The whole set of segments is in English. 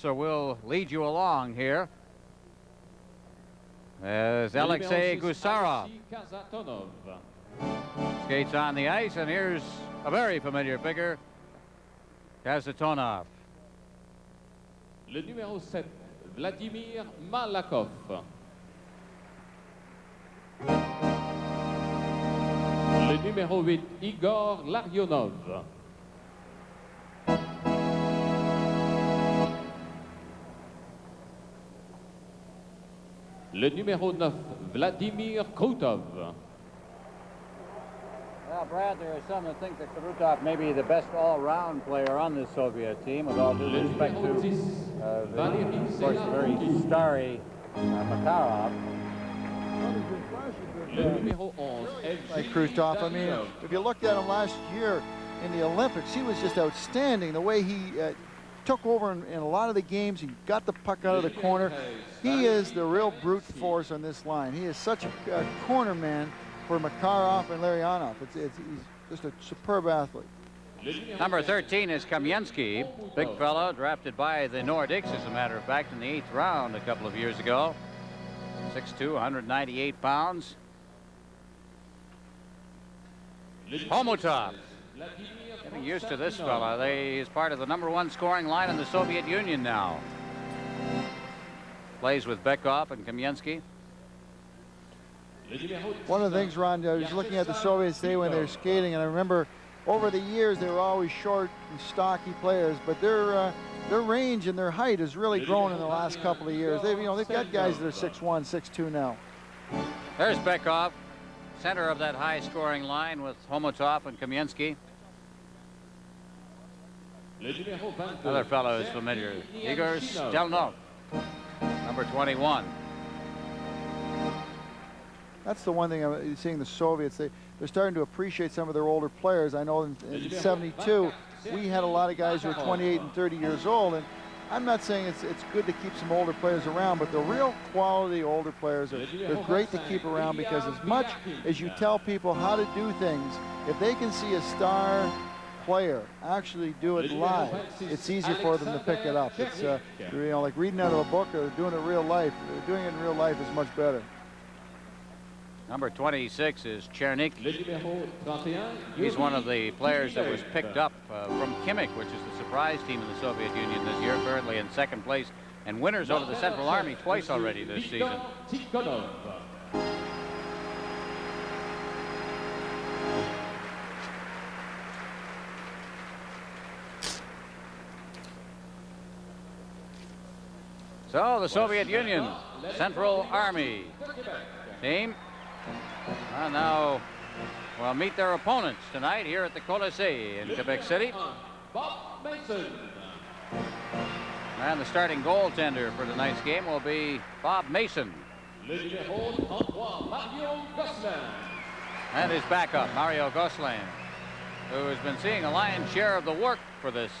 So we'll lead you along here as Alexei Gusarov skates on the ice, and here's a very familiar figure, Kazatonov. Le numéro 7, Vladimir Malakov. Le numéro 8, Igor Larionov. Le numéro 9, Vladimir Krutov. Well, Brad, there are some that think that Krutov may be the best all-round player on this Soviet team, with all due respect to, of course, the very starry Makarov. Like Krutov, I mean, if you looked at him last year in the Olympics, he was just outstanding. The way he took over in a lot of the games, he got the puck out of the corner. He is the real brute force on this line. He is such a corner man for Makarov and Larionov. He's just a superb athlete. Number 13 is Kamensky, big fellow, drafted by the Nordicks, as a matter of fact, in the 8th round a couple of years ago. 6'2", 198 pounds. Homotov. Getting used to this fella. He's part of the _1 scoring line in the Soviet Union now. Plays with Bekov and Kamensky. One of the things, Ron, I was looking at the Soviets today when they were skating, and I remember over the years they were always short and stocky players, but their range and their height has really grown in the last couple of years. They've got guys that are 6'1", 6'2" now. There's Bekov, center of that high-scoring line with Homotov and Kamensky. Another fellow is familiar, Igor Stelnov, number 21. That's the one thing I'm seeing the Soviets. They're starting to appreciate some of their older players. I know in '72, we had a lot of guys who were 28 and 30 years old, and I'm not saying it's good to keep some older players around, but the real quality older players they're great to keep around, because as much as you tell people how to do things, if they can see a star player actually do it live, it's easier for them to pick it up. It's like reading out of a book or doing it in real life. Doing it in real life is much better. Number 26 is Chernik. He's one of the players that was picked up from Kivik, which is the surprise team in the Soviet Union this year, currently in 2nd place, and winners over the Central Army twice already this season. So the Soviet Union Central Army team now will meet their opponents tonight here at the Colisée in Quebec City. And the starting goaltender for tonight's game will be Bob Mason. And his backup, Mario Gosselin, who has been seeing a lion's share of the work for this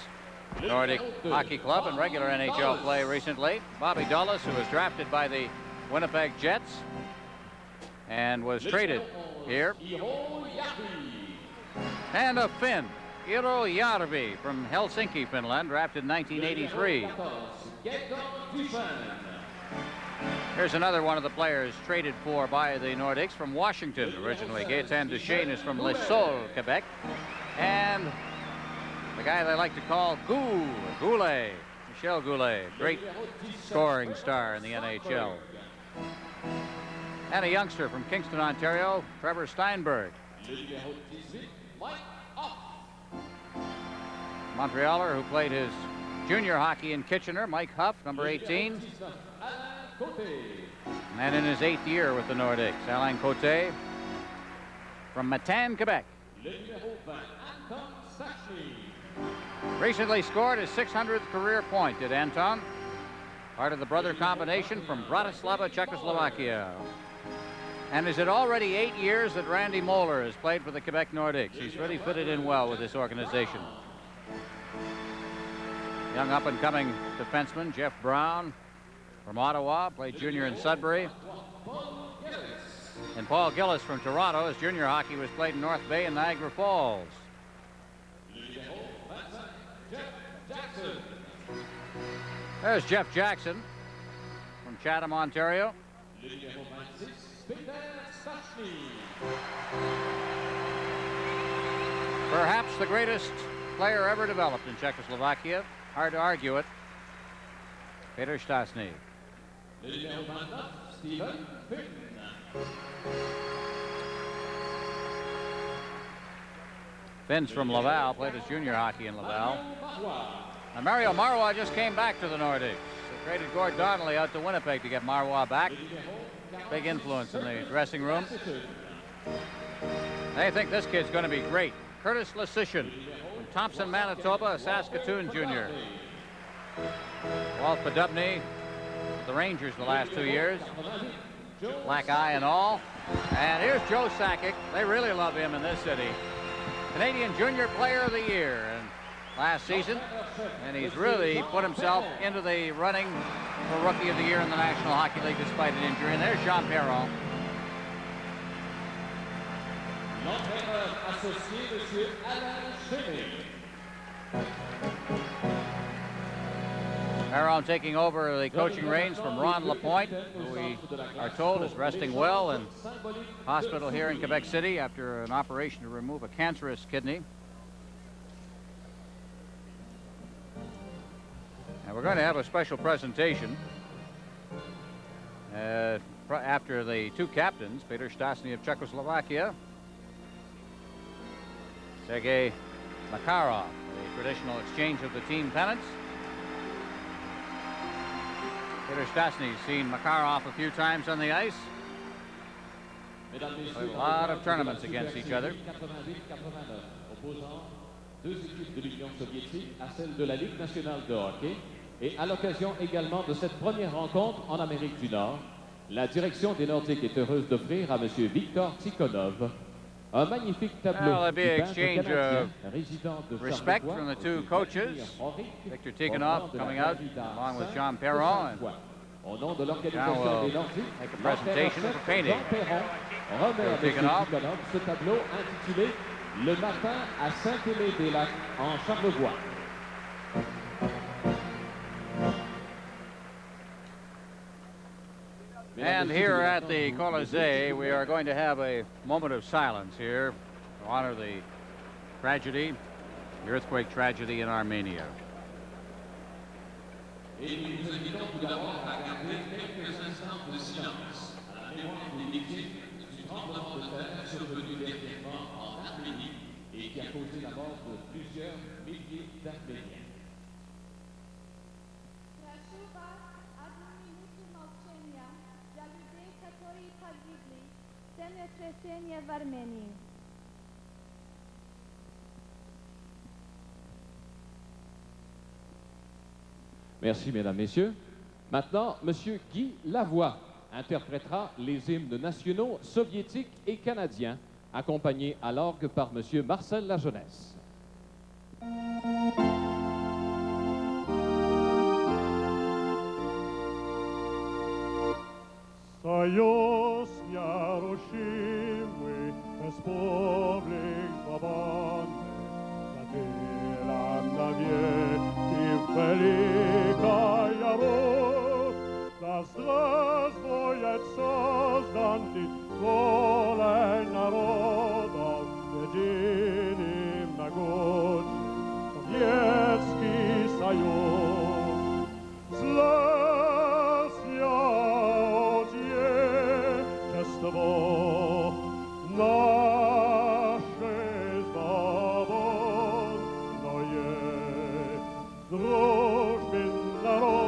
Nordic Hockey Club in regular NHL play recently. Bobby Dulles, who was drafted by the Winnipeg Jets and was traded here. And a Finn, Iro Järvi from Helsinki, Finland, drafted in 1983. Here's another one of the players traded for by the Nordics from Washington originally. Gaétan Duchesne is from Les Saules, Quebec. And the guy they like to call Goulet, Michel Goulet, great scoring star in the NHL. And a youngster from Kingston, Ontario, Trevor Steinberg. Montrealer who played his junior hockey in Kitchener, Mike Huff, number 18. And in his 8th year with the Nordics, Alain Côté from Matane, Quebec. Recently scored his 600th career point, did Anton. Part of the brother combination from Bratislava, Czechoslovakia. And is it already 8 years that Randy Moeller has played for the Quebec Nordics? He's really fitted in well with this organization. Young up-and-coming defenseman Jeff Brown from Ottawa, played junior in Sudbury. And Paul Gillis from Toronto. His junior hockey was played in North Bay and Niagara Falls. There's Jeff Jackson from Chatham, Ontario. Le numéro 26, Peter Stachny. Perhaps the greatest player ever developed in Czechoslovakia. Hard to argue it. Peter Stachny. Le numéro 29, Stephen Finn. Finn's from Laval, played his junior hockey in Laval. And Mario Marois just came back to the Nordics. They traded Gord Donnelly out to Winnipeg to get Marois back. Big influence in the dressing room. They think this kid's going to be great. Curtis Lesician from Thompson, Manitoba, a Saskatoon junior. Walt Podubny, the Rangers the last 2 years. Black eye and all. And here's Joe Sakic. They really love him in this city. Canadian Junior Player of the Year and last season. And he's really put himself into the running for Rookie of the Year in the National Hockey League despite an injury. And there's Jean Perron. L'entraîneur associé, M. Alain Chenet. Perron taking over the coaching reins from Ron Lapointe, who we are told is resting well in hospital here in Quebec City after an operation to remove a cancerous kidney. And we're going to have a special presentation after the two captains, Peter Stachny of Czechoslovakia, Sergei Makarov, the traditional exchange of the team pennants. Peter Stachny's seen Makarov a few times on the ice. A lot of tournaments against each other. Opposant deux équipes de l'Union soviétique à celle de la Ligue nationale de hockey. Et à l'occasion également de cette première rencontre en Amérique du Nord, la direction des Nordiques est heureuse d'offrir à M. Victor Tikhonov un magnifique tableau Well, there'll be an exchange of résident de respect from the two coaches. Victor Tikhonov coming out along with Jean Perron. Au nom de l'organisation Now des Nordiques, make a presentation for painting. Jean Perron remet à M. Tikhonov. Tikhonov ce tableau intitulé Le matin à Saint-Aimé-des-Lacs en Charlevoix. And here at the Colisée, we are going to have a moment of silence here to honor the tragedy, the earthquake tragedy in Armenia. Et nous vous invitons tout d'abord à garder quelques instants de silence à la mémoire des victimes du tremblement de terre survenu dernièrement en Arménie et qui a causé la mort de plusieurs milliers d'Arméniens. В Армении. Merci, mesdames, messieurs. Maintenant, Monsieur Guy Lavoie interprétera les hymnes nationaux soviétiques et canadiens, accompagné à l'orgue par Monsieur Marcel Lajeunesse. Союз нерушимый, республик свободных, заделан навеки великая Русь, да здравствует созданный волей народов, единым могучим Советский Союз. Наше свободное дружбен народ.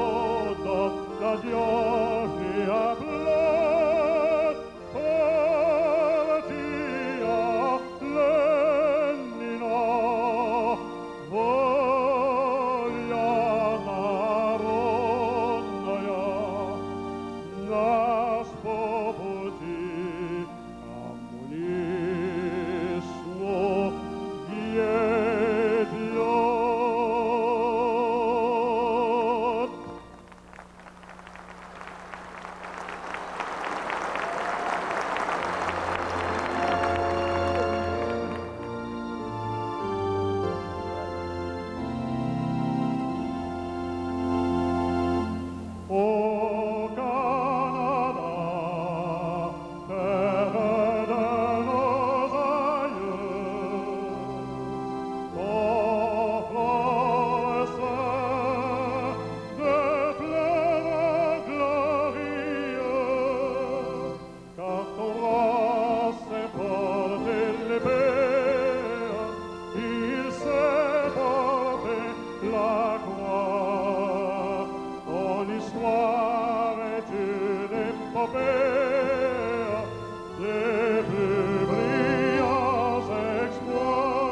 l'épopée des plus brillants exploits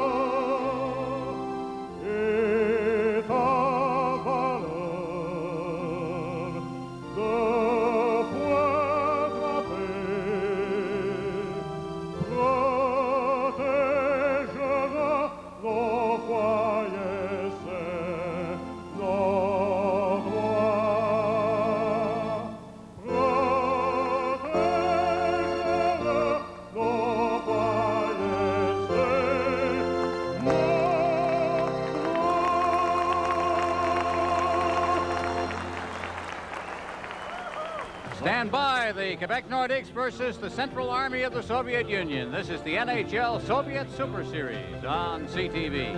et ta valeur de point frappé protégera nos foyers sains, nos droits. Protégera nos foyers sains, nos Stand by, the Quebec Nordics versus the Central Army of the Soviet Union. This is the NHL Soviet Super Series on CTV.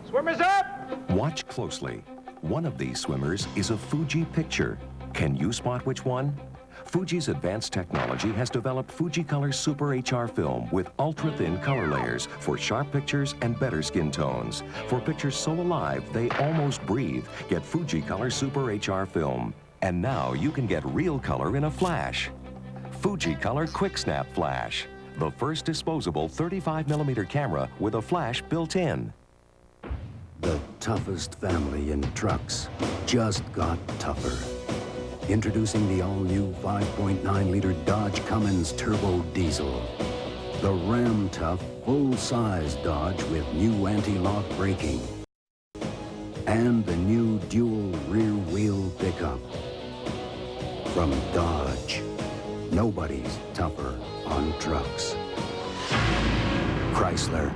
Swimmers up! Watch closely. One of these swimmers is a Fuji picture. Can you spot which one? Fuji's advanced technology has developed Fuji Color Super HR film with ultra-thin color layers for sharp pictures and better skin tones. For pictures so alive they almost breathe, get Fuji Color Super HR film. And now you can get real color in a flash. Fuji Color Quick Snap Flash, the first disposable 35mm camera with a flash built in. The toughest family in trucks just got tougher. Introducing the all-new 5.9-liter Dodge Cummins Turbo Diesel. The Ram-Tough full-size Dodge with new anti-lock braking. And the new dual rear-wheel pickup. From Dodge, nobody's tougher on trucks. Chrysler,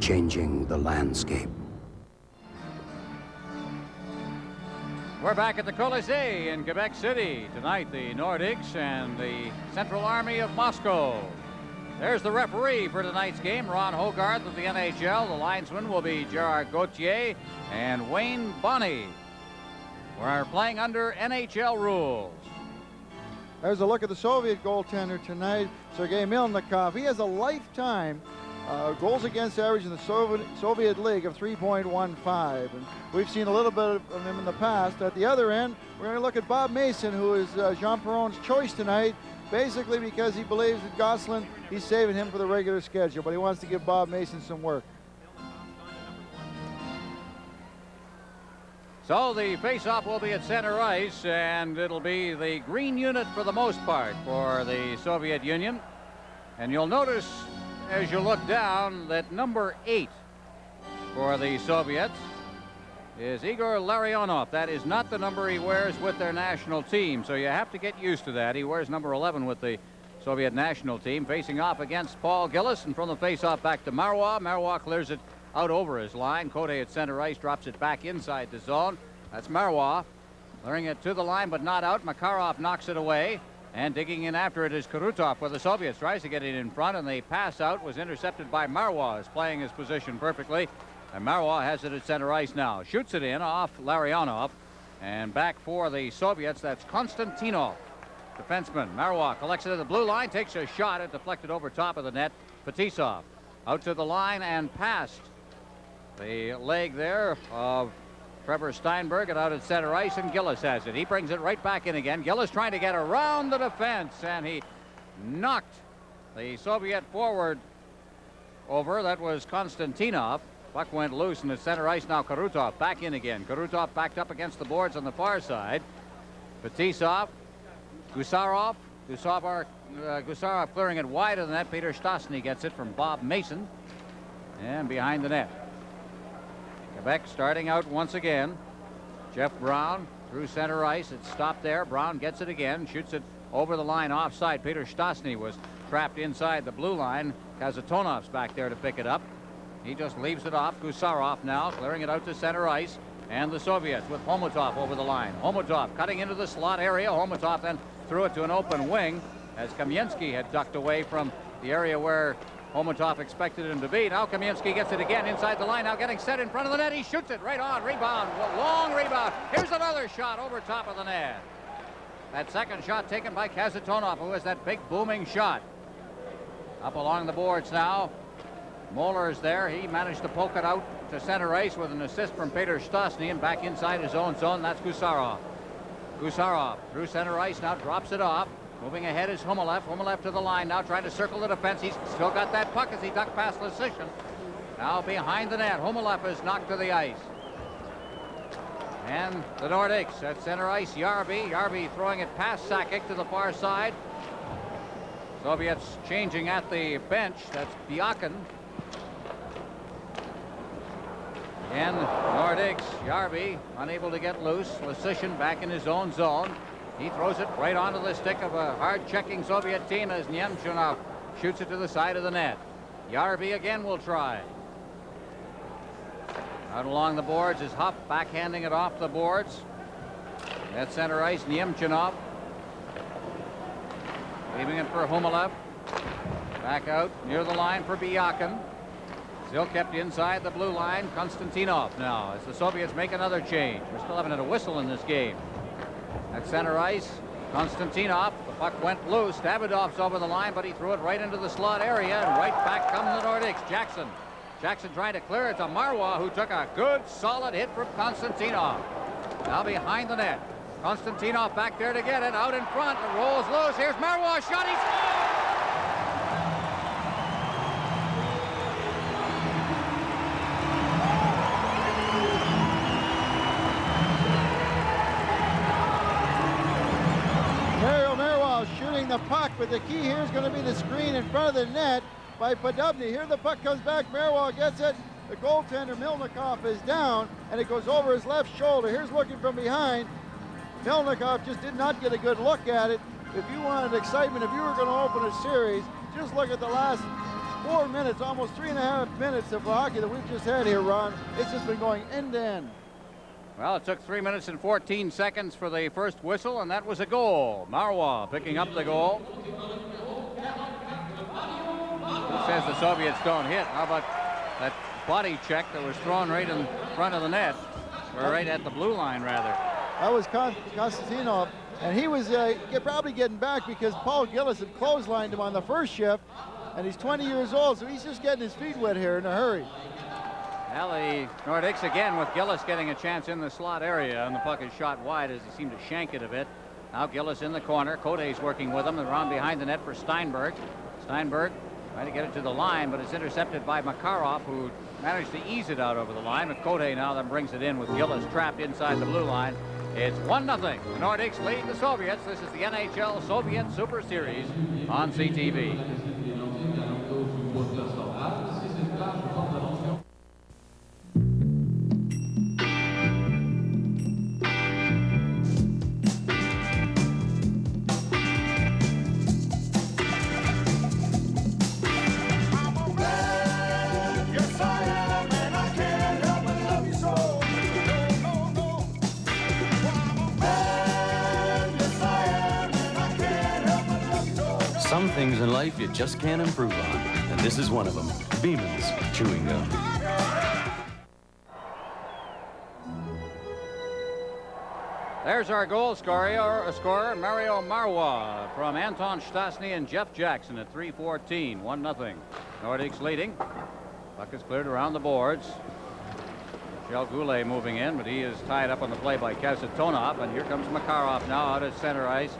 changing the landscape. We're back at the Colisée in Quebec City. Tonight, the Nordics and the Central Army of Moscow. There's the referee for tonight's game, Ron Hogarth of the NHL. The linesman will be Gerard Gauthier and Wayne Bonney. We're playing under NHL rules. There's a look at the Soviet goaltender tonight, Sergei Milnikov. He has a lifetime goals against average in the Soviet League of 3.15. And we've seen a little bit of him in the past. At the other end, we're going to look at Bob Mason, who is Jean Perron's choice tonight, basically because he believes that Gosselin, he's saving him for the regular schedule, but he wants to give Bob Mason some work. So the face-off will be at center ice, and it'll be the green unit for the most part for the Soviet Union. And you'll notice as you look down that number 8 for the Soviets is Igor Larionov. That is not the number he wears with their national team, so you have to get used to that. He wears number 11 with the Soviet national team, facing off against Paul Gillis, and from the face-off back to Marois. Marois clears it out over his line. Cote at center ice drops it back inside the zone. That's Marois clearing it to the line but not out. Makarov knocks it away. And digging in after it is Kurutov for the Soviets. Tries to get it in front, and the pass out was intercepted by Marois, playing his position perfectly. And Marois has it at center ice now. Shoots it in off Larionov. And back for the Soviets, that's Konstantinov, defenseman. Marois collects it at the blue line, takes a shot. It deflected over top of the net. Fetisov out to the line and past the leg there of Trevor Steinberg, and out at center ice, and Gillis has it. He brings it right back in again. Gillis trying to get around the defense, and he knocked the Soviet forward over. That was Konstantinov. Puck went loose, and at center ice now Kurutov back in again. Kurutov backed up against the boards on the far side. Fetisov, Gusarov clearing it wide of the net. Peter Stastny gets it from Bob Mason, and behind the net. Quebec starting out once again. Jeff Brown through center ice. It's stopped there. Brown gets it again. Shoots it over the line offside. Peter Stastny was trapped inside the blue line. Kazatonov's back there to pick it up. He just leaves it off. Gusarov now clearing it out to center ice. And the Soviets with Homotov over the line. Homotov cutting into the slot area. Homotov then threw it to an open wing as Kamensky had ducked away from the area where Homotov expected him to be. Now Kamensky gets it again inside the line. Now getting set in front of the net. He shoots it right on. Rebound. Long rebound. Here's another shot over top of the net. That second shot taken by Kazatonov, who has that big booming shot. Up along the boards now Moeller's there. He managed to poke it out to center ice with an assist from Peter Stastny, and back inside his own zone. That's Gusarov. Gusarov through center ice now, drops it off. Moving ahead is Humalev. Humalev to the line now, trying to circle the defense. He's still got that puck as he ducked past Lysyshin. Now behind the net, Humalev is knocked to the ice. And the Nordics at center ice, Järvi. Järvi throwing it past Sakic to the far side. Soviets changing at the bench. That's Biakin. And Nordics, Järvi unable to get loose. Lysyshin back in his own zone. He throws it right onto the stick of a hard-checking Soviet team as Nemchunov shoots it to the side of the net. Järvi again will try. Out along the boards is Huff, backhanding it off the boards. At center ice, Nemchunov. Leaving it for Humalev. Back out near the line for Biakin. Still kept inside the blue line. Konstantinov now as the Soviets make another change. We're still having a whistle in this game. At center ice, Konstantinov. The puck went loose. Davidov's over the line, but he threw it right into the slot area, and right back come the Nordics. Jackson trying to clear it to Marwa, who took a good solid hit from Konstantinov. Now behind the net. Konstantinov back there to get it. Out in front. It rolls loose. Here's Marwa. Shot. He scores! Shooting the puck, but the key here is going to be the screen in front of the net by Podobny. Here the puck comes back. Marwa gets it. The goaltender Milnikov is down, and it goes over his left shoulder. Here's looking from behind. Milnikov just did not get a good look at it. If you wanted excitement, if you were going to open a series, just look at the last 4 minutes, almost 3.5 minutes of hockey that we've just had here, Ron. It's just been going end to end. Well, it took 3 minutes and 14 seconds for the first whistle, and that was a goal. Marwa picking up the goal. Who says the Soviets don't hit? How about that body check that was thrown right in front of the net, or right at the blue line, rather? That was Konstantinov, and he was probably getting back because Paul Gillis had clotheslined him on the first shift, and he's 20 years old, so he's just getting his feet wet here in a hurry. Well, the Nordics again with Gillis getting a chance in the slot area, and the puck is shot wide as he seemed to shank it a bit. Now Gillis in the corner. Cote's working with him. Around behind the net for Steinberg. Steinberg trying to get it to the line, but it's intercepted by Makarov, who managed to ease it out over the line. With Cote now that brings it in with Gillis trapped inside the blue line. It's 1-0. The Nordics lead the Soviets. This is the NHL Soviet Super Series on CTV. Some things in life you just can't improve on, and this is one of them. Beeman's Chewing Gum. There's our goal scorer, Mario Marwa, from Anton Stastny and Jeff Jackson at 3:14, 1-0. Nordics leading. Puck is cleared around the boards. Michel Goulet moving in, but he is tied up on the play by Kasatonov, and here comes Makarov now out at center ice.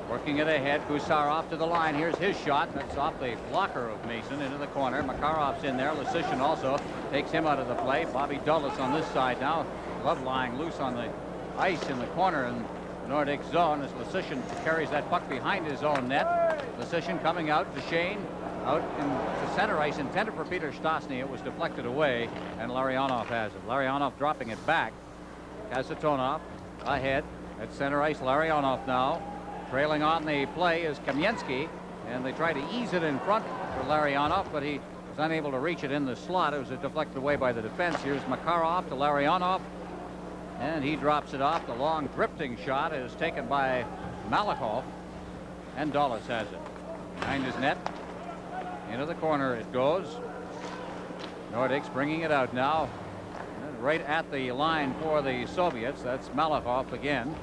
Working it ahead, Gusarov to the line. Here's his shot. That's off the blocker of Mason into the corner. Makarov's in there. Lysyshin also takes him out of the play. Bobby Dulles on this side now. Glove lying loose on the ice in the corner in the Nordic zone as Lysyshin carries that puck behind his own net. Lysyshin coming out to Shane. Out into center ice, intended for Peter Stastny. It was deflected away, and Larionov has it. Larionov dropping it back. Kasatonov ahead at center ice. Larionov now. Trailing on the play is Kamensky, and they try to ease it in front for Larionov, but he was unable to reach it in the slot. It was deflected away by the defense. Here's Makarov to Larionov, and he drops it off. The long drifting shot is taken by Malakov, and Dulles has it. Behind his net, into the corner it goes. Nordics bringing it out now, right at the line for the Soviets. That's Malakov again.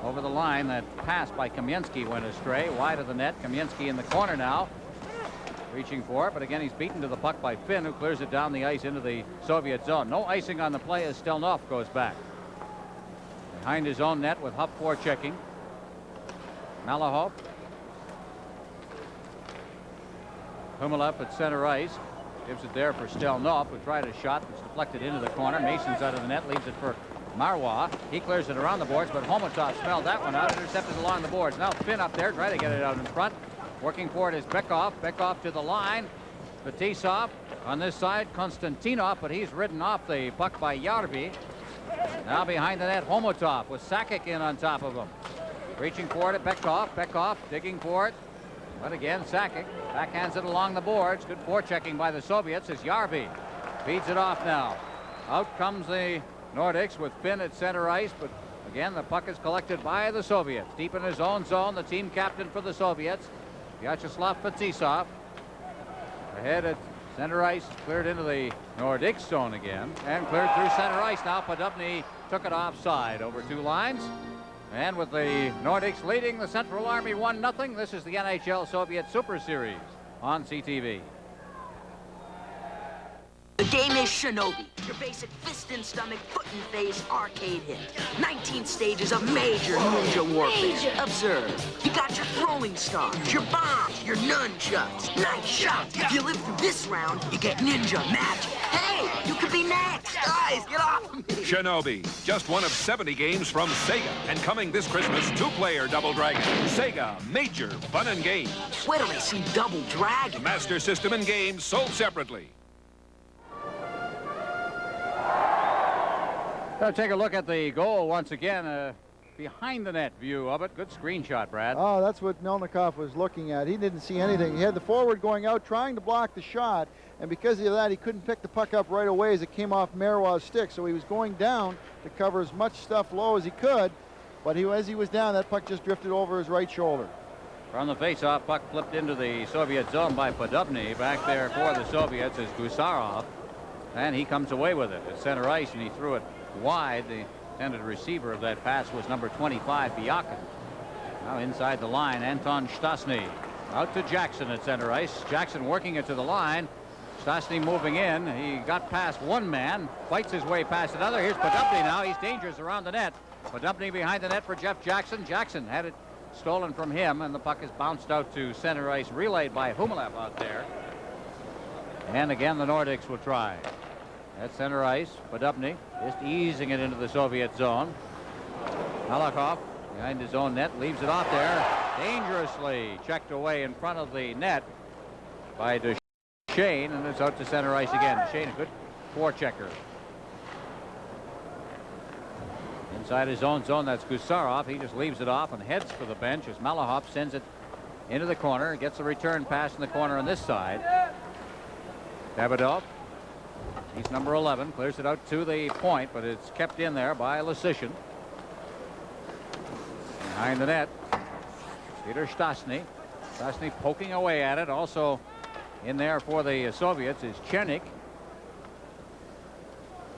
Over the line, that pass by Kamensky went astray. Wide of the net. Kamensky in the corner now. reaching for it, but again he's beaten to the puck by Finn, who clears it down the ice into the Soviet zone. No icing on the play as Stelnov goes back. Behind his own net with Huff forechecking. Malahov. Humilev at center ice. Gives it there for Stelnov, who tried a shot that's deflected into the corner. Mason's out of the net, leaves it for Marois. He clears it around the boards, but Homotov smelled that one out, intercepted along the boards. Now Finn up there, trying to get it out in front. Working for it is Bekov. Bekov to the line. Fetisov on this side, Konstantinov, but he's ridden off the puck by Yarvi. Now behind the net, Homotov with Sakic in on top of him. Reaching for it at Bekov. Bekov digging for it. But again, Sakic backhands it along the boards. Good forechecking by the Soviets as Yarvi feeds it off now. Out comes the Nordics with Finn at center ice, but again the puck is collected by the Soviets. Deep in his own zone, the team captain for the Soviets, Vyacheslav Fetisov. Ahead at center ice, cleared into the Nordics zone again, and cleared through center ice now. Podubny took it offside over 2 lines. And with the Nordics leading the Central Army 1-0, this is the NHL Soviet Super Series on CTV. The game is Shinobi, your basic fist in stomach, foot in face arcade hit. 19 stages of major ninja warfare. Observe, you got your throwing stars, your bombs, your nunchucks. Nice shot. If you live through this round, you get ninja magic. Hey, you could be next. Guys, get off me. Shinobi, just one of 70 games from Sega. And coming this Christmas, 2-player Double Dragon. Sega, major fun and games. Where do I see Double Dragon? Master System and games sold separately. Now take a look at the goal once again. Behind the net view of it. Good screenshot, Brad. Oh, that's what Melnikov was looking at. He didn't see anything. He had the forward going out trying to block the shot, and because of that he couldn't pick the puck up right away as it came off Marois' stick, so he was going down to cover as much stuff low as he could, but as he was down, that puck just drifted over his right shoulder. From the face-off, puck flipped into the Soviet zone by Podubny. Back there for the Soviets is Gusarov, and he comes away with it at center ice, and he threw it wide. The intended receiver of that pass was number 25, Biakin. Now inside the line, Anton Stasny. Out to Jackson at center ice. Jackson working it to the line. Stasny moving in. He got past one man, fights his way past another. Here's Podubny now. He's dangerous around the net. Podubny behind the net for Jeff Jackson. Jackson had it stolen from him, and the puck is bounced out to center ice, relayed by Humilev out there. And again, the Nordics will try. At center ice, Podubny just easing it into the Soviet zone. Malakov behind his own net, leaves it off there. Dangerously checked away in front of the net by Duchesne, and it's out to center ice again. Duchesne, a good forechecker. Inside his own zone, that's Gusarov. He just leaves it off and heads for the bench as Malahov sends it into the corner. Gets a return pass in the corner on this side. Davidov. He's number 11, clears it out to the point, but it's kept in there by Lysyshin. Behind the net, Peter Stasny. Stasny poking away at it. Also in there for the Soviets is Chernik.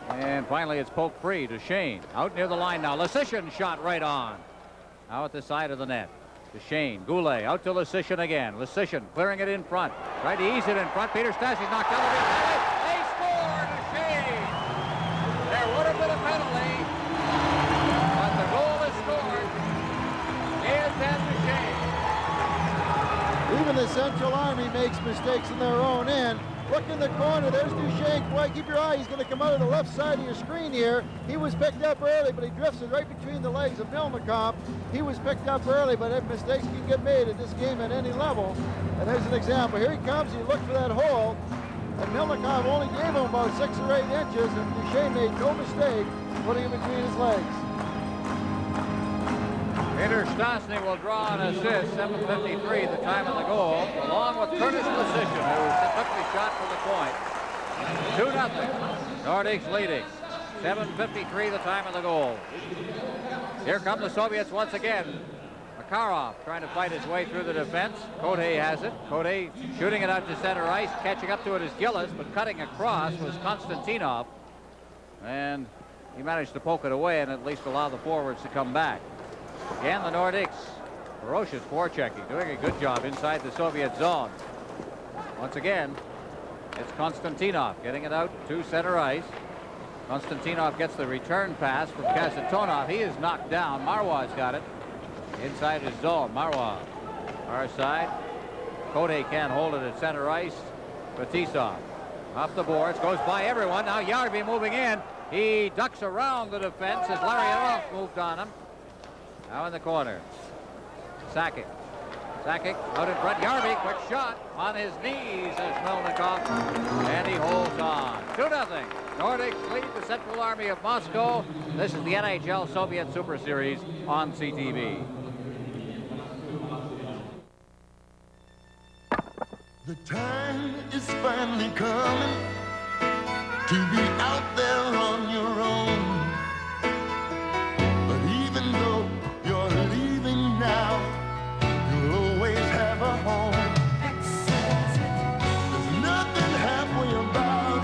And finally it's poked free to Shane. Out near the line now. Lysyshin shot right on. Now at the side of the net. To Shane. Goulet out to Lysyshin again. Lysyshin clearing it in front. Tried to ease it in front. Peter Stasny's knocked out. There would have been a penalty, but the goal is scored. Here's Duchesne. Even the Central Army makes mistakes in their own end. Look in the corner, there's Duchesne. Boy, keep your eye, he's going to come out of the left side of your screen here. He was picked up early, but he drifted right between the legs of Melnikov. He was picked up early, but mistakes can get made in this game at any level. And there's an example. Here he comes, he looked for that hole. And Melnikov only gave him about 6 or 8 inches, and Duchesne made no mistake putting it between his legs. Peter Stasny will draw an assist, 7:53 the time of the goal, along with Curtis Lysyshin, who took the shot for the point. 2-0. Nordics leading. 7:53 the time of the goal. Here come the Soviets once again. Makarov trying to fight his way through the defense. Kote has it. Kote shooting it out to center ice. Catching up to it is Gillis, but cutting across was Konstantinov. And he managed to poke it away and at least allow the forwards to come back. Again, the Nordics, ferocious forechecking, doing a good job inside the Soviet zone. Once again, it's Konstantinov getting it out to center ice. Konstantinov gets the return pass from Kasatonov. He is knocked down. Marwa's got it inside his zone. Marwa, our side. Kote can't hold it at center ice. Fetisov off the boards, goes by everyone. Now Järvi moving in. He ducks around the defense as Larionov moved on him. Now in the corner. Sakic. Sakic out in front. Järvi, quick shot on his knees as Melnikov, and he holds on. 2-0. Nordics lead the Central Army of Moscow. This is the NHL Soviet Super Series on CTV. The time is finally coming to be out there on your own. But even though you're leaving now, you'll always have a home. There's nothing halfway about it.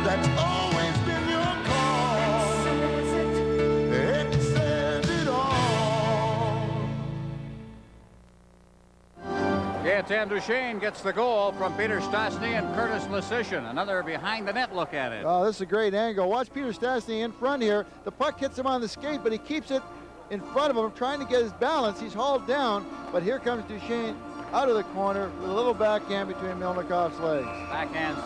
That's always been your call. It says it all. Gaetan Duchesne gets the goal from Peter Stastny and Curtis Lesishin. Another behind the net look at it. Oh, this is a great angle. Watch Peter Stastny in front here. The puck hits him on the skate, but he keeps it in front of him, trying to get his balance. He's hauled down, but here comes Duchesne out of the corner with a little backhand between Melnikov's legs. Backhand's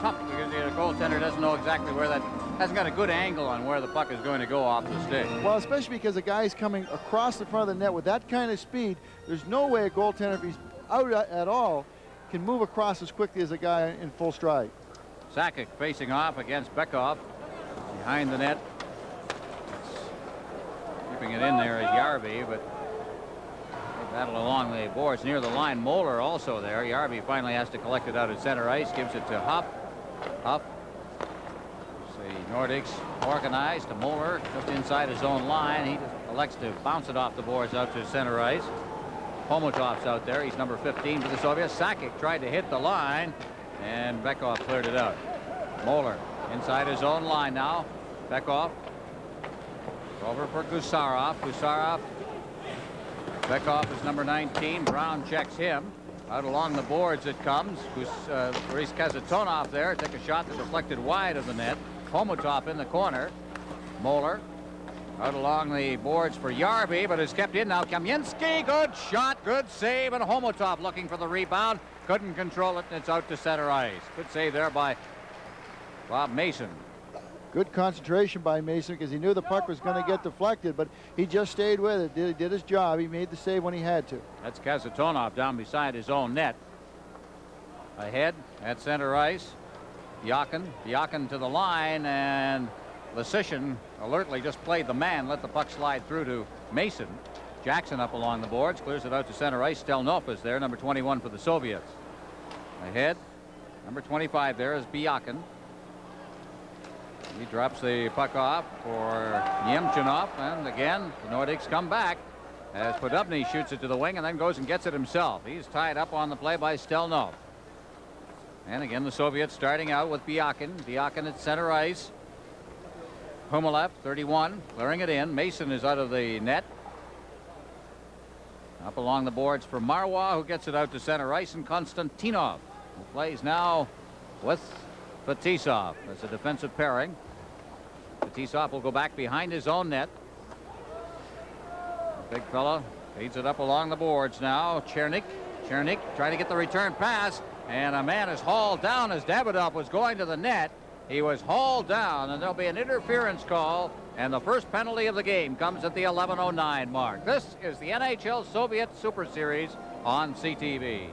tough because the goaltender doesn't know exactly where that, hasn't got a good angle on where the puck is going to go off the stick. Well, especially because the guy's coming across the front of the net with that kind of speed. There's no way a goaltender, if he's out at all, can move across as quickly as a guy in full stride. Sakic facing off against Bekov behind the net. Keeping it in there is Järvi, but they battle along the boards near the line. Moeller also there. Järvi finally has to collect it out at center ice, gives it to Huff. Huff. The Nordics organized to Moeller just inside his own line. He just elects to bounce it off the boards out to center ice. Homotov's out there. He's number 15 for the Soviets. Sakic tried to hit the line, and Bekov cleared it out. Moeller inside his own line now. Bekov over for Gusarov. Gusarov. Bekov is number 19. Brown checks him. Out along the boards it comes. Boris Kasatonov there. Took a shot that deflected wide of the net. Homotov in the corner. Moeller out along the boards for Järvi, but is kept in now. Kamensky, good shot, good save, and Homotov looking for the rebound. Couldn't control it, and it's out to center ice. Good save there by Bob Mason. Good concentration by Mason because he knew the puck was going to get deflected, but he just stayed with it. He did his job. He made the save when he had to. That's Kasatonov down beside his own net. Ahead at center ice. Yakin to the line, and Lesishin alertly just played the man, let the puck slide through to Mason. Jackson up along the boards, clears it out to center ice. Stelnov is there, number 21 for the Soviets. Ahead, number 25 there is Byakin. He drops the puck off for Nemchinov, and again the Nordics come back as Podobny shoots it to the wing and then goes and gets it himself. He's tied up on the play by Stelnov. And again the Soviets starting out with Byakin. Byakin at center ice. Humalev, 31, clearing it in. Mason is out of the net. Up along the boards for Marwa, who gets it out to center ice, and Konstantinov, who plays now with Fetisov as a defensive pairing. Fetisov will go back behind his own net. Big fella feeds it up along the boards now. Chernik trying to get the return pass, and a man is hauled down as Davidoff was going to the net. He was hauled down, and there'll be an interference call, and the first penalty of the game comes at the 11:09 mark. This is the NHL Soviet Super Series on CTV.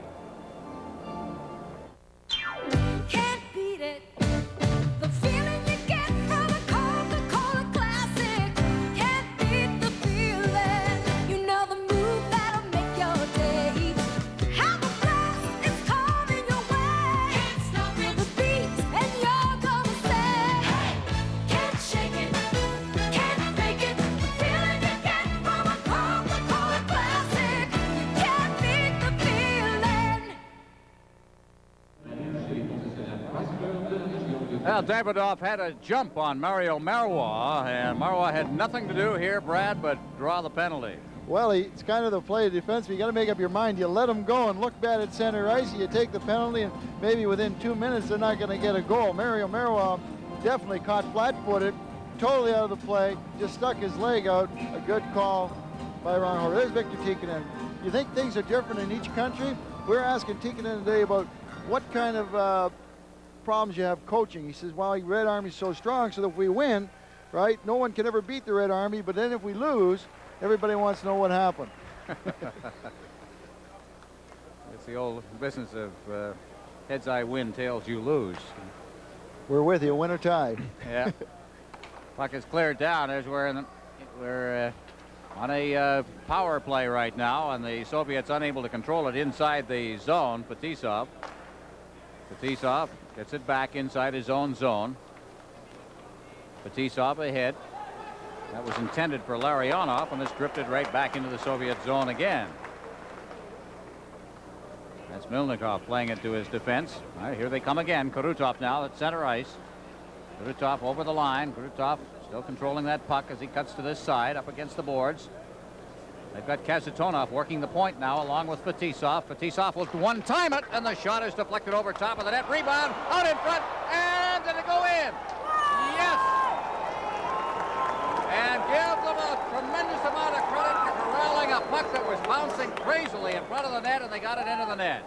Can't beat it. The feeling you get from a Coca-Cola Classic. Can't beat the feeling. You know the move that'll make your day. How the blast is coming your way. Can't stop it. The beat, and you're gonna say, hey, can't shake it, can't fake it. The feeling you get from a Coca-Cola Classic. Can't beat the feeling. Well, Davidoff had a jump on Mario Marwa, and Marwa had nothing to do here, Brad, but draw the penalty. Well, it's kind of the play of defense. You got to make up your mind. You let them go and look bad at center ice. You take the penalty, and maybe within 2 minutes they're not going to get a goal. Mario Marois definitely caught flat-footed, totally out of the play, just stuck his leg out. A good call by Ron Horvath. There's Victor Tikkanen. You think things are different in each country? We're asking Tikkanen today about what kind of problems you have coaching. He says, well, Red Army's so strong, so that if we win, right, no one can ever beat the Red Army, but then if we lose, everybody wants to know what happened. It's the old business of heads I win, tails you lose. We're with you, win or tie. Yeah. Puck is cleared down as we're on a power play right now, and the Soviets unable to control it inside the zone. Fetisov gets it back inside his own zone. Fetisov ahead. That was intended for Larionov, and it's drifted right back into the Soviet zone again. That's Milnikov playing it to his defense. All right, here they come again. Krutov now at center ice. Krutov over the line. Krutov still controlling that puck as he cuts to this side up against the boards. They've got Kasatonov working the point now along with Fetisov. Fetisov will one-time it, and the shot is deflected over top of the net. Rebound out in front, and did it go in? Yes! And give them a tremendous amount of credit for corralling a puck that was bouncing crazily in front of the net, and they got it into the net.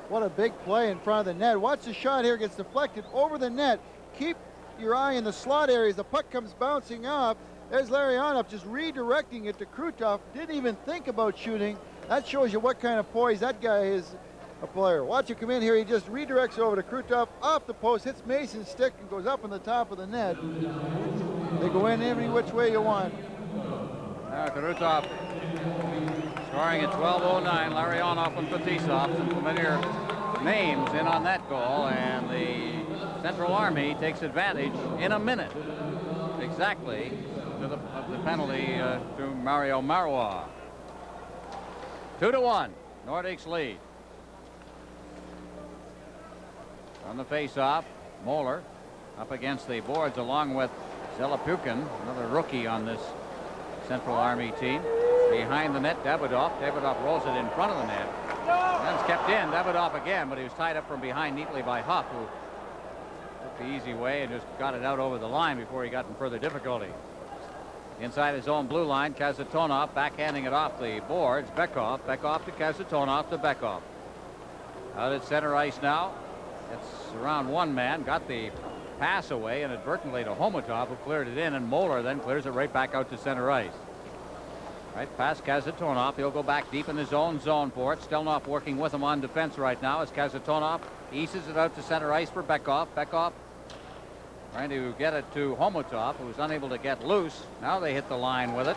What a big play in front of the net. Watch the shot here, gets deflected over the net. Keep your eye in the slot areas. The puck comes bouncing up. There's Larionov just redirecting it to Krutov. Didn't even think about shooting. That shows you what kind of poise that guy is, a player. Watch it come in here. He just redirects over to Krutov, off the post, hits Mason's stick, and goes up on the top of the net. They go in every which way you want. Krutov scoring at 12:09. Larionov and Fetisov, some familiar names in on that goal, and the Central Army takes advantage in a minute exactly of the penalty to Mario Marois. 2-1, Nordics lead. On the face-off, Moeller up against the boards along with Zelapukin, another rookie on this Central Army team. Behind the net, Davidoff. Davidoff rolls it in front of the net. And it's kept in. Davidoff again, but he was tied up from behind neatly by Huff, who took the easy way and just got it out over the line before he got in further difficulty. Inside his own blue line, Kasatonov backhanding it off the boards. Bekov to Kasatonov to Bekov. Out at center ice now. It's around one man. Got the pass away inadvertently to Homotov, who cleared it in, and Moeller then clears it right back out to center ice. Right past Kasatonov. He'll go back deep in his own zone for it. Stelnov working with him on defense right now as Kasatonov eases it out to center ice for Bekov. Bekov trying to get it to Homotov, who was unable to get loose. Now they hit the line with it.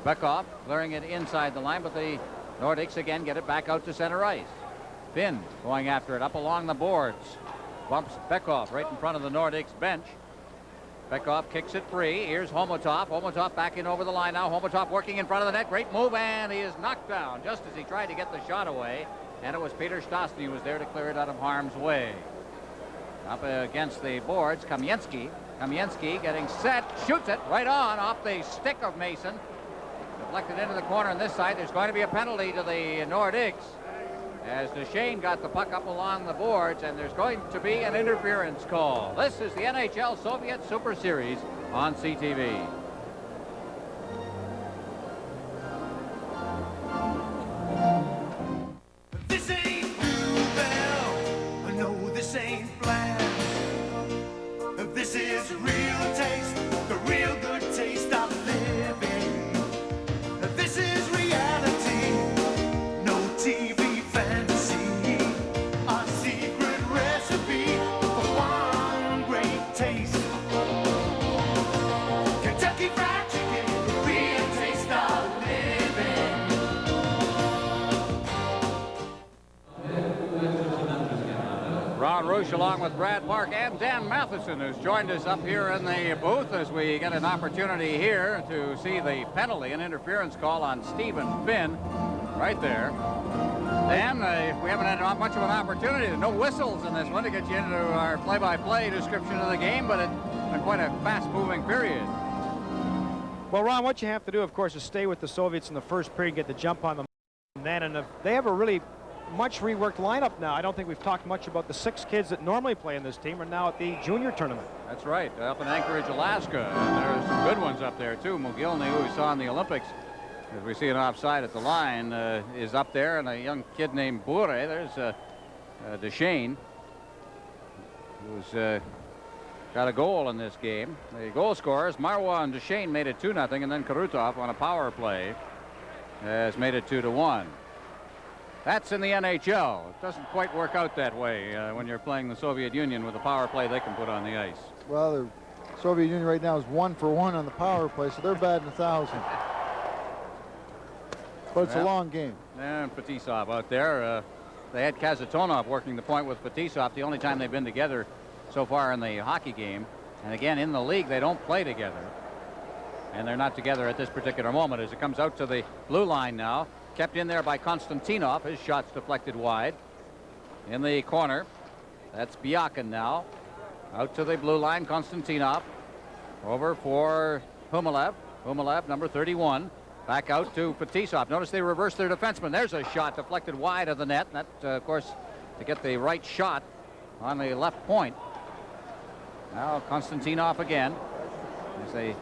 Bekov clearing it inside the line, but the Nordics again get it back out to center ice. Finn going after it up along the boards. Bumps Bekov right in front of the Nordics bench. Bekov kicks it free. Here's Homotov. Homotov back in over the line now. Homotov working in front of the net. Great move, and he is knocked down just as he tried to get the shot away. And it was Peter Stastny who was there to clear it out of harm's way. Up against the boards, Kamensky. Kamensky getting set, shoots it right on off the stick of Mason. Deflected into the corner on this side. There's going to be a penalty to the Nordics as Duchesne got the puck up along the boards, and there's going to be an interference call. This is the NHL Soviet Super Series on CTV. This ain't Bluebell. No, this ain't Flash. This is real taste, the real good taste of living. This is reality, no TV fantasy. A secret recipe for one great taste. Kentucky Fried Chicken, real taste of living. Ron Roosh along with Brad Park and Dan Matheson, who's joined us up here in the booth as we get an opportunity here to see the penalty and interference call on Stephen Finn right there. Dan, we haven't had much of an opportunity. There's no whistles in this one to get you into our play-by-play description of the game, but it's been quite a fast-moving period. Well, Ron, what you have to do, of course, is stay with the Soviets in the first period, get the jump on them then, and if they have a really much reworked lineup now. I don't think we've talked much about the 6 kids that normally play in this team are now at the junior tournament. That's right, up in Anchorage, Alaska. And there are some good ones up there, too. Mogilny, who we saw in the Olympics, as we see an offside at the line, is up there. And a young kid named Bure, there's Duchesne, who's got a goal in this game. The goal scorers, Marwa and Duchesne, made it 2-0, and then Karutov on a power play has made it 2-1. That's in the NHL. It doesn't quite work out that way when you're playing the Soviet Union with a power play they can put on the ice. Well, the Soviet Union right now is 1 for 1 on the power play, so they're batting 1,000. But it's a long game. And Fetisov out there. They had Kazatonov working the point with Fetisov, the only time they've been together so far in the hockey game. And again, in the league, they don't play together. And they're not together at this particular moment as it comes out to the blue line now. Kept in there by Konstantinov. His shot's deflected wide. In the corner, that's Biakin now. Out to the blue line, Konstantinov. Over for Humalev. Humalev, number 31. Back out to Fetisov. Notice they reversed their defenseman. There's a shot deflected wide of the net. That, of course, to get the right shot on the left point. Now Konstantinov again. As they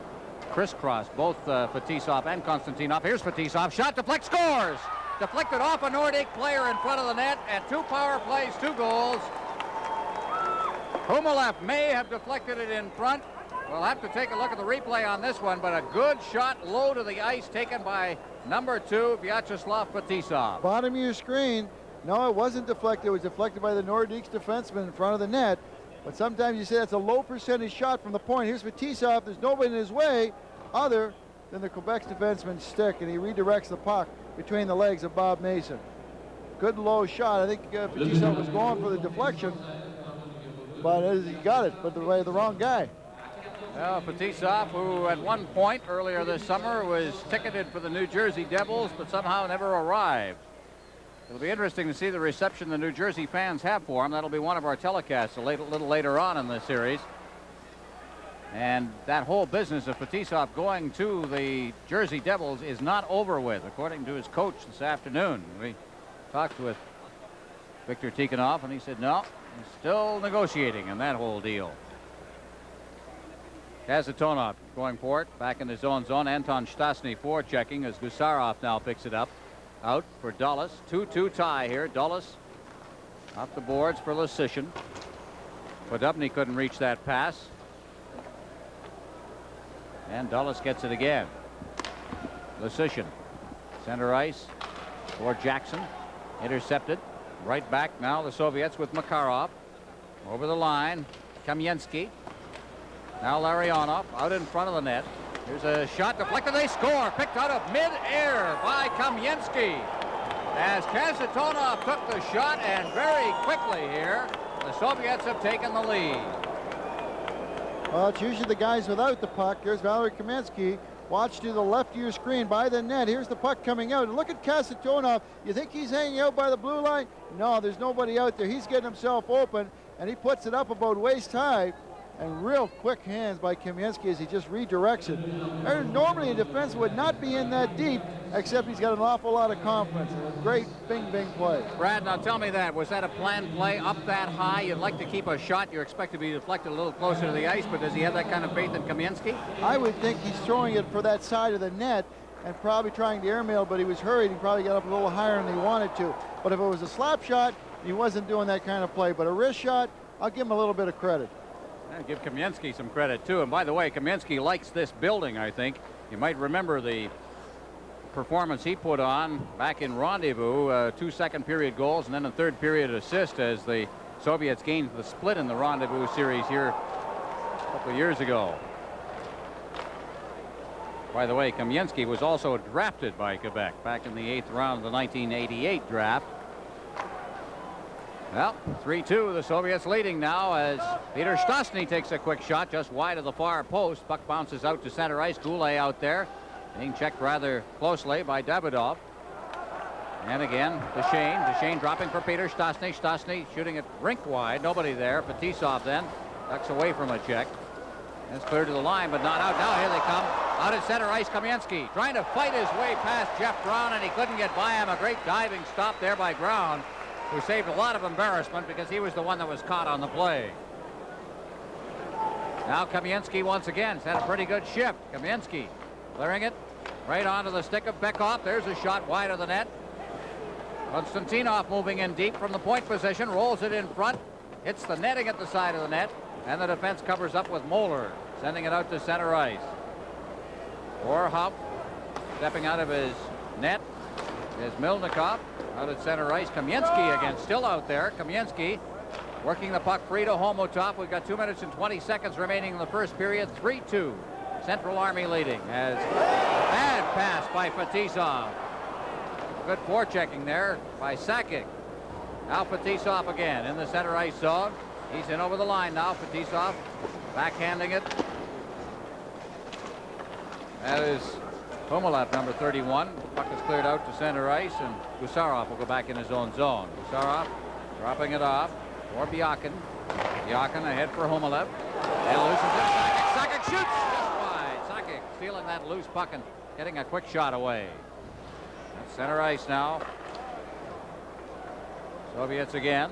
crisscross both Fetisov and Konstantinov. Here's Fetisov. Shot deflects, scores! Deflected off a Nordic player in front of the net, and 2 power plays, 2 goals. Humalev may have deflected it in front. We'll have to take a look at the replay on this one, but a good shot low to the ice taken by number 2, Vyacheslav Fetisov. Bottom of your screen. No, it wasn't deflected. It was deflected by the Nordik's defenseman in front of the net. But sometimes you say that's a low percentage shot from the point. Here's Fetisov. There's nobody in his way other than the Quebec's defenseman's stick, and he redirects the puck between the legs of Bob Mason. Good low shot. I think Fetisov was going for the deflection, but he got it, but the wrong guy. Well, Fetisov, who at one point earlier this summer was ticketed for the New Jersey Devils, but somehow never arrived. It'll be interesting to see the reception the New Jersey fans have for him. That'll be one of our telecasts a little later on in the series. And that whole business of Fetisov going to the Jersey Devils is not over with, according to his coach this afternoon. We talked with Viktor Tikhonov, and he said, no, he's still negotiating in that whole deal. Kazatonov going for it, back in his own zone. Anton Stasny forechecking as Gusarov now picks it up. Out for Dulles. 2-2 tie here. Dulles off the boards for Lysyshyn. Podubny couldn't reach that pass. And Dulles gets it again. Lysyshyn. Center ice for Jackson. Intercepted. Right back now the Soviets with Makarov. Over the line. Kamensky. Now Larionov out in front of the net. Here's a shot deflected. They score. Picked out of mid-air by Kamensky. As Kazatonov took the shot, and very quickly here, the Soviets have taken the lead. Well, it's usually the guys without the puck. Here's Valery Kamensky. Watch to the left of your screen by the net. Here's the puck coming out. And look at Kazatonov. You think he's hanging out by the blue line? No, there's nobody out there. He's getting himself open, and he puts it up about waist high. And real quick hands by Kamensky as he just redirects it. Normally a defense would not be in that deep, except he's got an awful lot of confidence. A great bing-bing play. Brad, now tell me that. Was that a planned play up that high? You'd like to keep a shot. You expect to be deflected a little closer to the ice, but does he have that kind of faith in Kamensky? I would think he's throwing it for that side of the net and probably trying to airmail, but he was hurried. He probably got up a little higher than he wanted to. But if it was a slap shot, he wasn't doing that kind of play. But a wrist shot, I'll give him a little bit of credit. And give Kamensky some credit, too. And by the way, Kamensky likes this building, I think. You might remember the performance he put on back in Rendezvous, 2 second period goals and then a third period assist as the Soviets gained the split in the Rendezvous series here a couple of years ago. By the way, Kamensky was also drafted by Quebec back in the 8th round of the 1988 draft. Well, 3-2, the Soviets leading now as Peter Stastny takes a quick shot just wide of the far post. Puck bounces out to center ice. Goulet out there, being checked rather closely by Davidov. And again, Duchesne dropping for Peter Stastny. Stastny shooting it rink wide. Nobody there. Fetisov then ducks away from a check. It's clear to the line, but not out. Now here they come. Out at center ice, Kamienski trying to fight his way past Jeff Brown, and he couldn't get by him. A great diving stop there by Brown, who saved a lot of embarrassment because he was the one that was caught on the play. Now Kamienski once again has had a pretty good shift. Kamienski clearing it right onto the stick of Bekoff. There's a shot wide of the net. Konstantinov moving in deep from the point position, rolls it in front, hits the netting at the side of the net, and the defense covers up with Moeller, sending it out to center ice. Orhoff stepping out of his net is Milnikov. Out at center ice, Kamienski again, still out there. Kamienski working the puck free to Homotov. We've got 2 minutes and 20 seconds remaining in the first period. 3-2. Central Army leading as bad pass by Fetisov. Good forechecking there by Sakic. Now Fetisov again in the center ice zone. He's in over the line now. Fetisov backhanding it. That is Homolat, number 31. Puck is cleared out to center ice, and Gusarov will go back in his own zone. Gusarov dropping it off for Biakin. Biakin ahead for Homolat. And looses it. Sakic. Sakic shoots just wide. Sakic stealing that loose puck and getting a quick shot away. That's center ice now. Soviets again.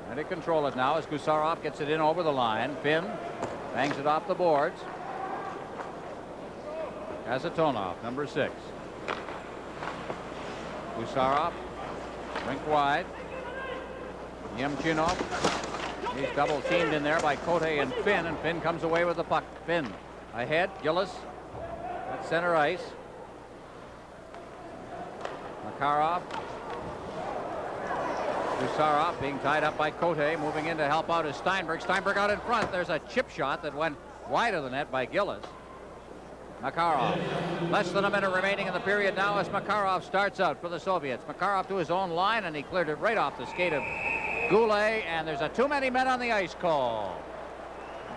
And they control it now as Gusarov gets it in over the line. Finn bangs it off the boards. Kazatonov, number 6. Gusarov, rink wide. Yemchinov. He's double teamed in there by Cote and Finn comes away with the puck. Finn ahead. Gillis at center ice. Makarov. Gusarov being tied up by Cote, moving in to help out is Steinberg. Steinberg out in front. There's a chip shot that went wide of the net by Gillis. Makarov. Less than a minute remaining in the period now as Makarov starts out for the Soviets. Makarov to his own line, and he cleared it right off the skate of Goulet, and there's a too many men on the ice call.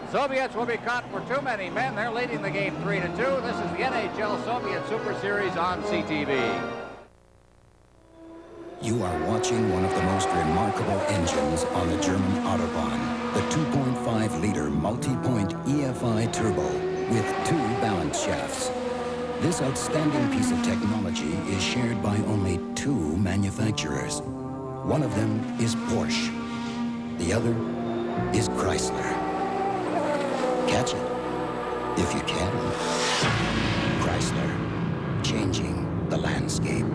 The Soviets will be caught for too many men. They're leading the game 3-2. This is the NHL Soviet Super Series on CTV. You are watching one of the most remarkable engines on the German Autobahn, the 2.5-liter multi-point EFI turbo with 2 balance shafts. This outstanding piece of technology is shared by only 2 manufacturers. One of them is Porsche. The other is Chrysler. Catch it, if you can. Chrysler, changing the landscape.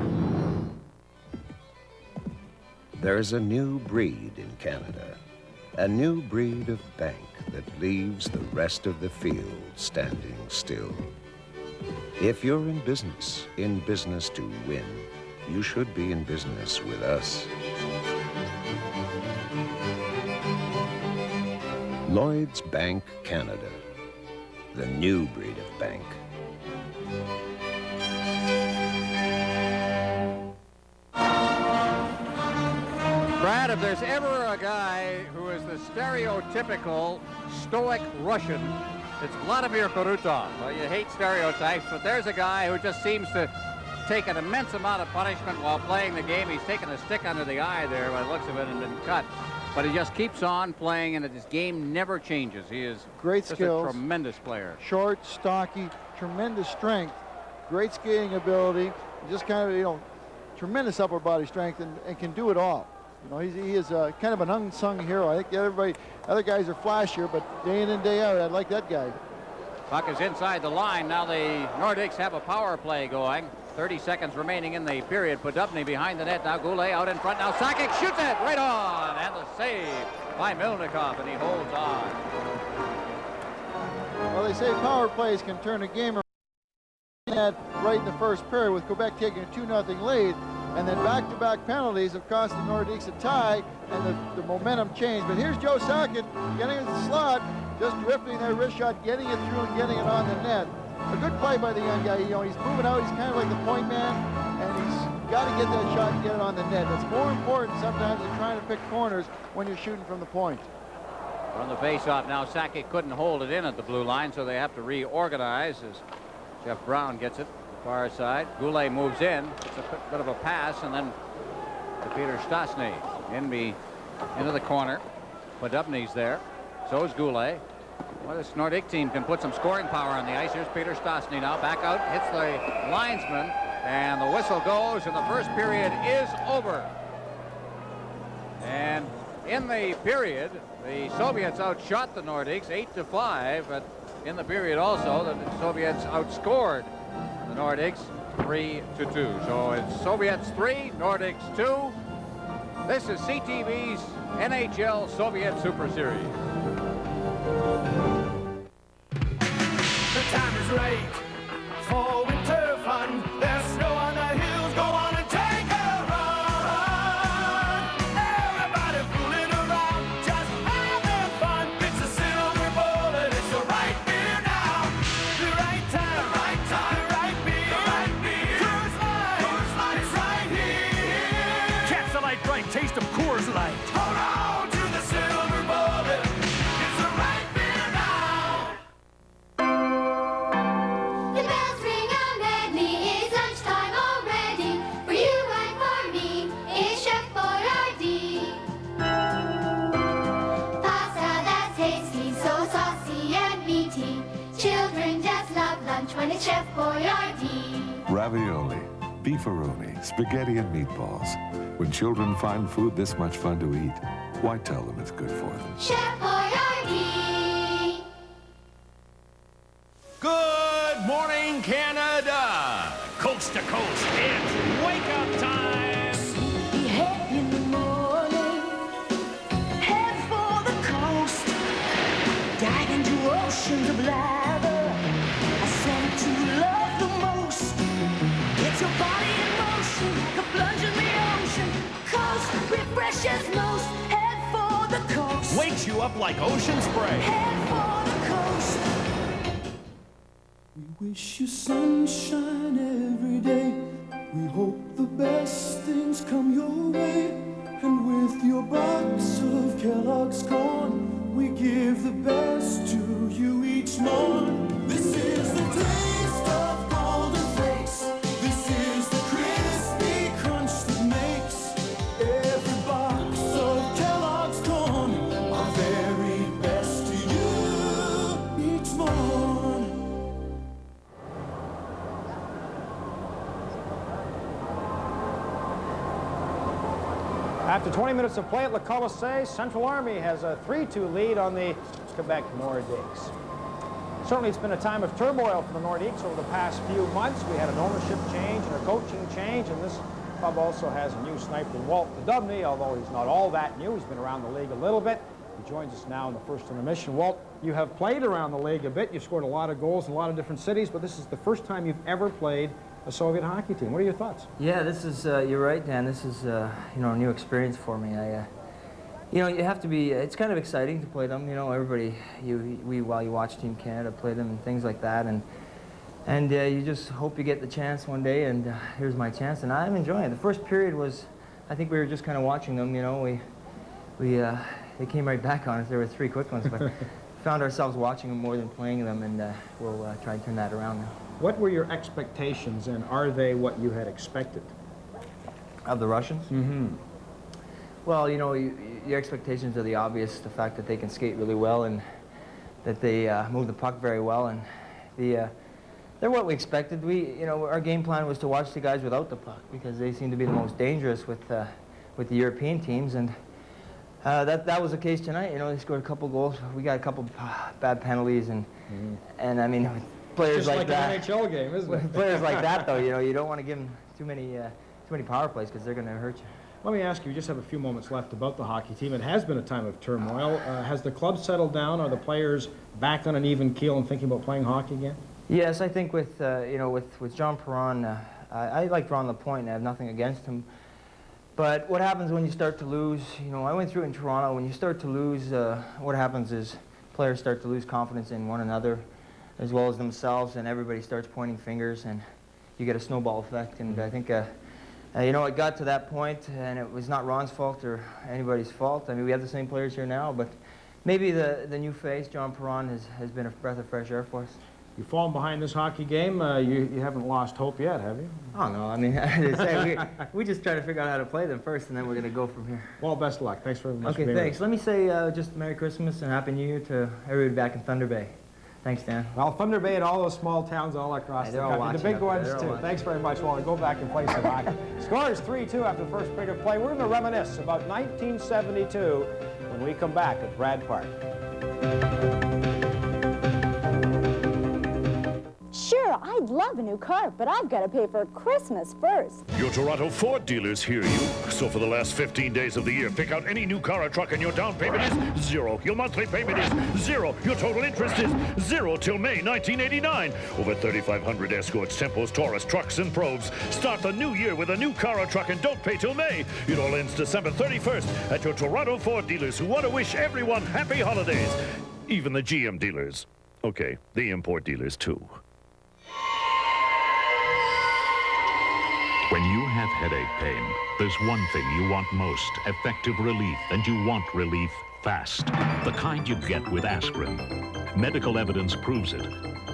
There's a new breed in Canada, a new breed of bank that leaves the rest of the field standing still. If you're in business to win, you should be in business with us. Lloyd's Bank Canada, the new breed of bank. Brad, if there's ever a guy who is the stereotypical stoic Russian, it's Vladimir Kurutov. Well, you hate stereotypes, but there's a guy who just seems to take an immense amount of punishment while playing the game. He's taken a stick under the eye there by the looks of it and been cut. But he just keeps on playing, and his game never changes. He is great just skills, a tremendous player. Short, stocky, tremendous strength, great skating ability, just kind of, tremendous upper body strength, and can do it all. He is kind of an unsung hero. I think other guys are flashier, but day in and day out, I like that guy. Puck is inside the line. Now the Nordics have a power play going. 30 seconds remaining in the period. Podubny behind the net. Now Goulet out in front. Now Sakic shoots it right on. And the save by Milnikov, and he holds on. Well, they say power plays can turn a game around. Right in the first period with Quebec taking a 2-0 lead. And then back-to-back penalties have cost the Nordiques a tie, and the momentum changed. But here's Joe Sakic getting in the slot, just drifting their wrist shot, getting it through and getting it on the net. A good play by the young guy. He's moving out. He's kind of like the point man, and he's got to get that shot and get it on the net. That's more important sometimes than trying to pick corners when you're shooting from the point. On the face-off now, Sakic couldn't hold it in at the blue line, so they have to reorganize as Jeff Brown gets it. Far side. Goulet moves in. It's a bit of a pass, and then to Peter Stastny into the corner. Podubny's there. So is Goulet. Well, this Nordic team can put some scoring power on the ice. Here's Peter Stastny now, back out, hits the linesman, and the whistle goes, and the first period is over. And in the period, the Soviets outshot the Nordics 8-5, but in the period also, the Soviets outscored the Nordics 3-2. So it's Soviets 3, Nordics 2. This is CTV's NHL Soviet Super Series. The time is right for winter fun. There's snow on the hills. Go on and take a run. Everybody fooling around, just having fun. It's a silver bullet. It's the right beer now. The right time, the right beer, the right beer. Coors Light, it's right here. Catch the light bright taste of Coors Light. Hold on to the silver bullet. It's the right beer now. The bells ring out madly, it's lunchtime already. For you and for me, it's Chef Boyardee. Pasta that's tasty, so saucy and meaty. Children just love lunch when it's Chef Boyardee. Ravioli, beefaroni, spaghetti and meatballs. When children find food this much fun to eat, why tell them it's good for them? Chef Boyardee. Good morning, Canada! Coast to coast, it's wake-up time! Be happy in the morning, head for the coast, dive into oceans of lather, a scent to love the most. Get your body in motion, like a plunge in the ocean. Coast refreshes most, head for the coast. Wakes you up like ocean spray. Head for the coast. We wish you sunshine every day. We hope the best things come your way. And with your box of Kellogg's corn, we give the best to you each morn. This is the taste of Golden Flakes. This is the crispy crunch that makes every box of Kellogg's corn our very best to you each morn. After 20 minutes of play at Le Colisée, Central Army has a 3-2 lead on the Quebec Nordiques. Certainly it's been a time of turmoil for the Nordiques over the past few months. We had an ownership change and a coaching change, and this club also has a new sniper, Walt Dubney, although he's not all that new. He's been around the league a little bit. He joins us now in the first intermission. Walt, you have played around the league a bit. You've scored a lot of goals in a lot of different cities, but this is the first time you've ever played a Soviet hockey team. What are your thoughts? Yeah, this is, you're right, Dan. This is, you know, a new experience for me. You know, you have to be, it's kind of exciting to play them. You know, everybody, while you watch Team Canada play them and things like that. And you just hope you get the chance one day, and here's my chance. And I'm enjoying it. The first period was, I think we were just kind of watching them, you know. They came right back on us. There were 3 quick ones, but found ourselves watching them more than playing them, and we'll try and turn that around now. What were your expectations, and are they what you had expected? Of the Russians? Mm-hmm. Well, you know, your expectations are the obvious, the fact that they can skate really well and that they move the puck very well, and they're what we expected. You know, our game plan was to watch the guys without the puck because they seem to be the most dangerous with the European teams, and that was the case tonight. You know, they scored a couple goals. We got a couple bad penalties, and I mean, players just like that. an NHL game, isn't it? Players like that, though, you know, you don't want to give them too many power plays because they're going to hurt you. Let me ask you, we just have a few moments left about the hockey team. It has been a time of turmoil. Has the club settled down? Are the players back on an even keel and thinking about playing hockey again? Yes, I think with you know, with John Perron, I like Ron LaPointe. I have nothing against him. But what happens when you start to lose? You know, I went through it in Toronto. When you start to lose, what happens is players start to lose confidence in one another, as well as themselves, and everybody starts pointing fingers, and you get a snowball effect. And I think, you know, it got to that point, and it was not Ron's fault or anybody's fault. I mean, we have the same players here now, but maybe the new face, John Perron, has been a breath of fresh air for us. You've fallen behind this hockey game. You haven't lost hope yet, have you? Oh, no. I mean, as I say, we just try to figure out how to play them first, and then we're going to go from here. Well, best of luck. Thanks very much. Okay, thanks. Let me say just Merry Christmas and Happy New Year to everybody back in Thunder Bay. Thanks, Dan. Well, Thunder Bay and all those small towns all across the country. The big ones, too. Thanks very much, Wally. Go back and play some hockey. Score is 3-2 after the first period of play. We're going to reminisce about 1972 when we come back at Brad Park. Sure, I'd love a new car, but I've got to pay for Christmas first. Your Toronto Ford dealers hear you. So for the last 15 days of the year, pick out any new car or truck and your down payment is 0. Your monthly payment is 0. Your total interest is 0 till May 1989. Over 3,500 Escorts, Tempos, Taurus, trucks, and Probes. Start the new year with a new car or truck and don't pay till May. It all ends December 31st at your Toronto Ford dealers who want to wish everyone happy holidays. Even the GM dealers. Okay, the import dealers too. When you have headache pain, there's one thing you want most, effective relief, and you want relief fast. The kind you get with aspirin. Medical evidence proves it.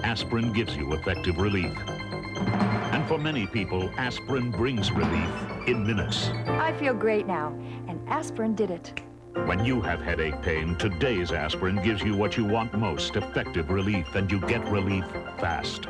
Aspirin gives you effective relief. And for many people, aspirin brings relief in minutes. I feel great now, and aspirin did it. When you have headache pain, today's aspirin gives you what you want most, effective relief, and you get relief fast.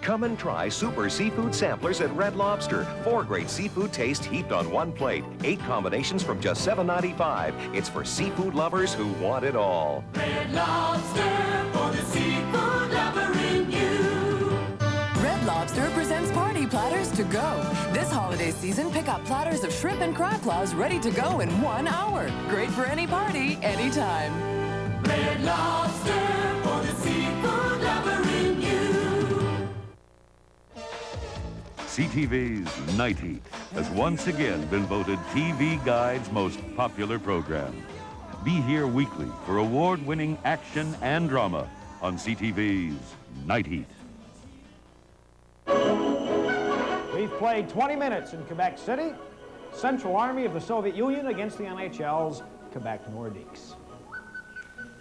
Come and try Super Seafood Samplers at Red Lobster. 4 great seafood tastes heaped on one plate. 8 combinations from just $7.95. It's for seafood lovers who want it all. Red Lobster for the seafood lover in you. Red Lobster presents Party Platters to Go. This holiday season, pick up platters of shrimp and crab claws ready to go in 1 hour. Great for any party, anytime. Red Lobster for the seafood lover in you. CTV's Night Heat has once again been voted TV Guide's most popular program. Be here weekly for award-winning action and drama on CTV's Night Heat. We've played 20 minutes in Quebec City. Central Army of the Soviet Union against the NHL's Quebec Nordikс.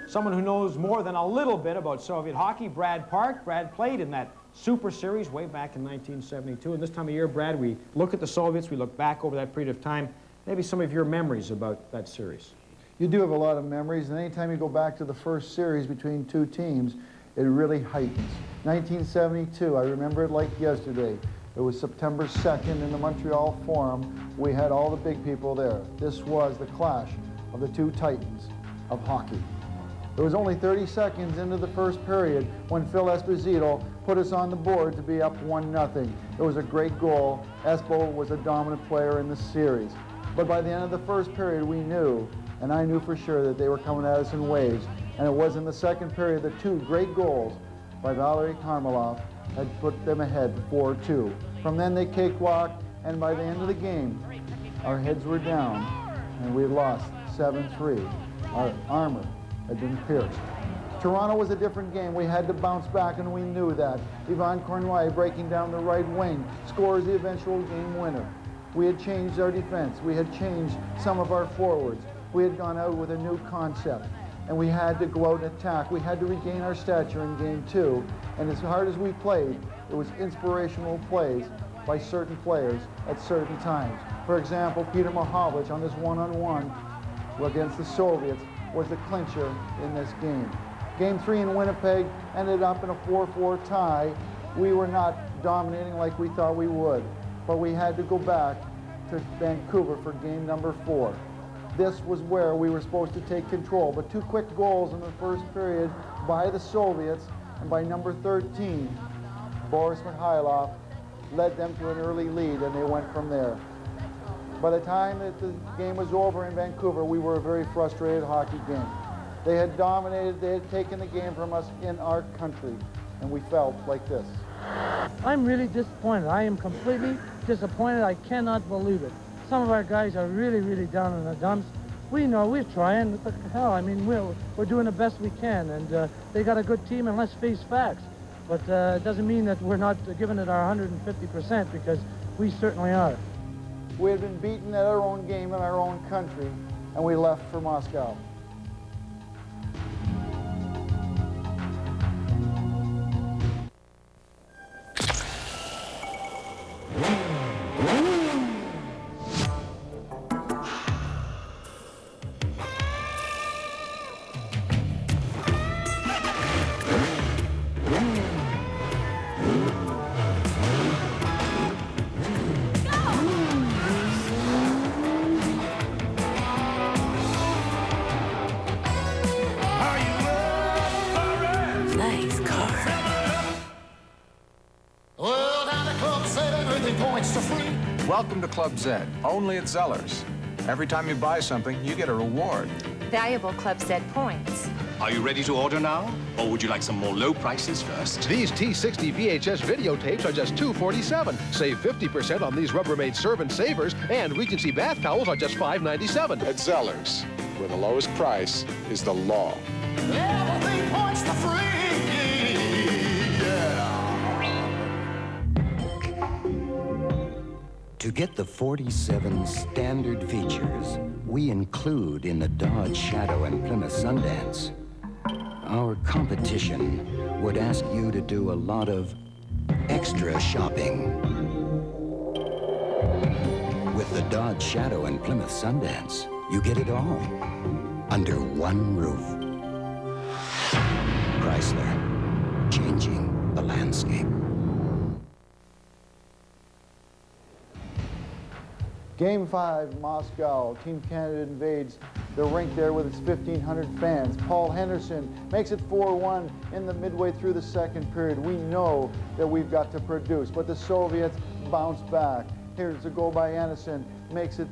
Someone who knows more than a little bit about Soviet hockey, Brad Park. Brad played in that Super Series way back in 1972. And this time of year, Brad, we look at the Soviets, we look back over that period of time. Maybe some of your memories about that series. You do have a lot of memories, and anytime you go back to the first series between two teams, it really heightens. 1972, I remember it like yesterday. It was September 2nd in the Montreal Forum. We had all the big people there. This was the clash of the two titans of hockey. It was only 30 seconds into the first period when Phil Esposito put us on the board to be up 1-0. It was a great goal. Espo was a dominant player in the series. But by the end of the first period, we knew, and I knew for sure, that they were coming at us in waves. And it was in the second period that 2 great goals by Valery Karmelov had put them ahead 4-2. From then they cakewalked, and by the end of the game, our heads were down, and we lost 7-3. Our armor had been pierced. Toronto was a different game. We had to bounce back, and we knew that. Yvan Cournoyer breaking down the right wing scores the eventual game winner. We had changed our defense. We had changed some of our forwards. We had gone out with a new concept, and we had to go out and attack. We had to regain our stature in game 2, and as hard as we played, it was inspirational plays by certain players at certain times. For example, Peter Mahovlich on this one-on-one against the Soviets was the clincher in this game. Game 3 in Winnipeg ended up in a 4-4 tie. We were not dominating like we thought we would, but we had to go back to Vancouver for game number 4. This was where we were supposed to take control, but 2 quick goals in the first period by the Soviets, and by number 13, Boris Mikhailov, led them to an early lead, and they went from there. By the time that the game was over in Vancouver, we were a very frustrated hockey game. They had dominated, they had taken the game from us in our country, and we felt like this. I'm really disappointed. I am completely disappointed. I cannot believe it. Some of our guys are really, really down in the dumps. We know, we're trying. What the hell? I mean, we're doing the best we can, and they got a good team, and let's face facts. But it doesn't mean that we're not giving it our 150%, because we certainly are. We had been beaten at our own game in our own country, and we left for points for free. Welcome to Club Z, only at Zeller's. Every time you buy something, you get a reward. Valuable Club Z points. Are you ready to order now? Or would you like some more low prices first? These T60 VHS videotapes are just $247. Save 50% on these Rubbermaid Servant Savers, and Regency bath towels are just $5.97. At Zeller's, where the lowest price is the law. Everything points for free. To get the 47 standard features we include in the Dodge Shadow and Plymouth Sundance, our competition would ask you to do a lot of extra shopping. With the Dodge Shadow and Plymouth Sundance, you get it all under one roof. Chrysler, changing the landscape. Game 5, Moscow. Team Canada invades the rink there with its 1,500 fans. Paul Henderson makes it 4-1 in the midway through the second period. We know that we've got to produce, but the Soviets bounce back. Here's a goal by Anderson, makes it,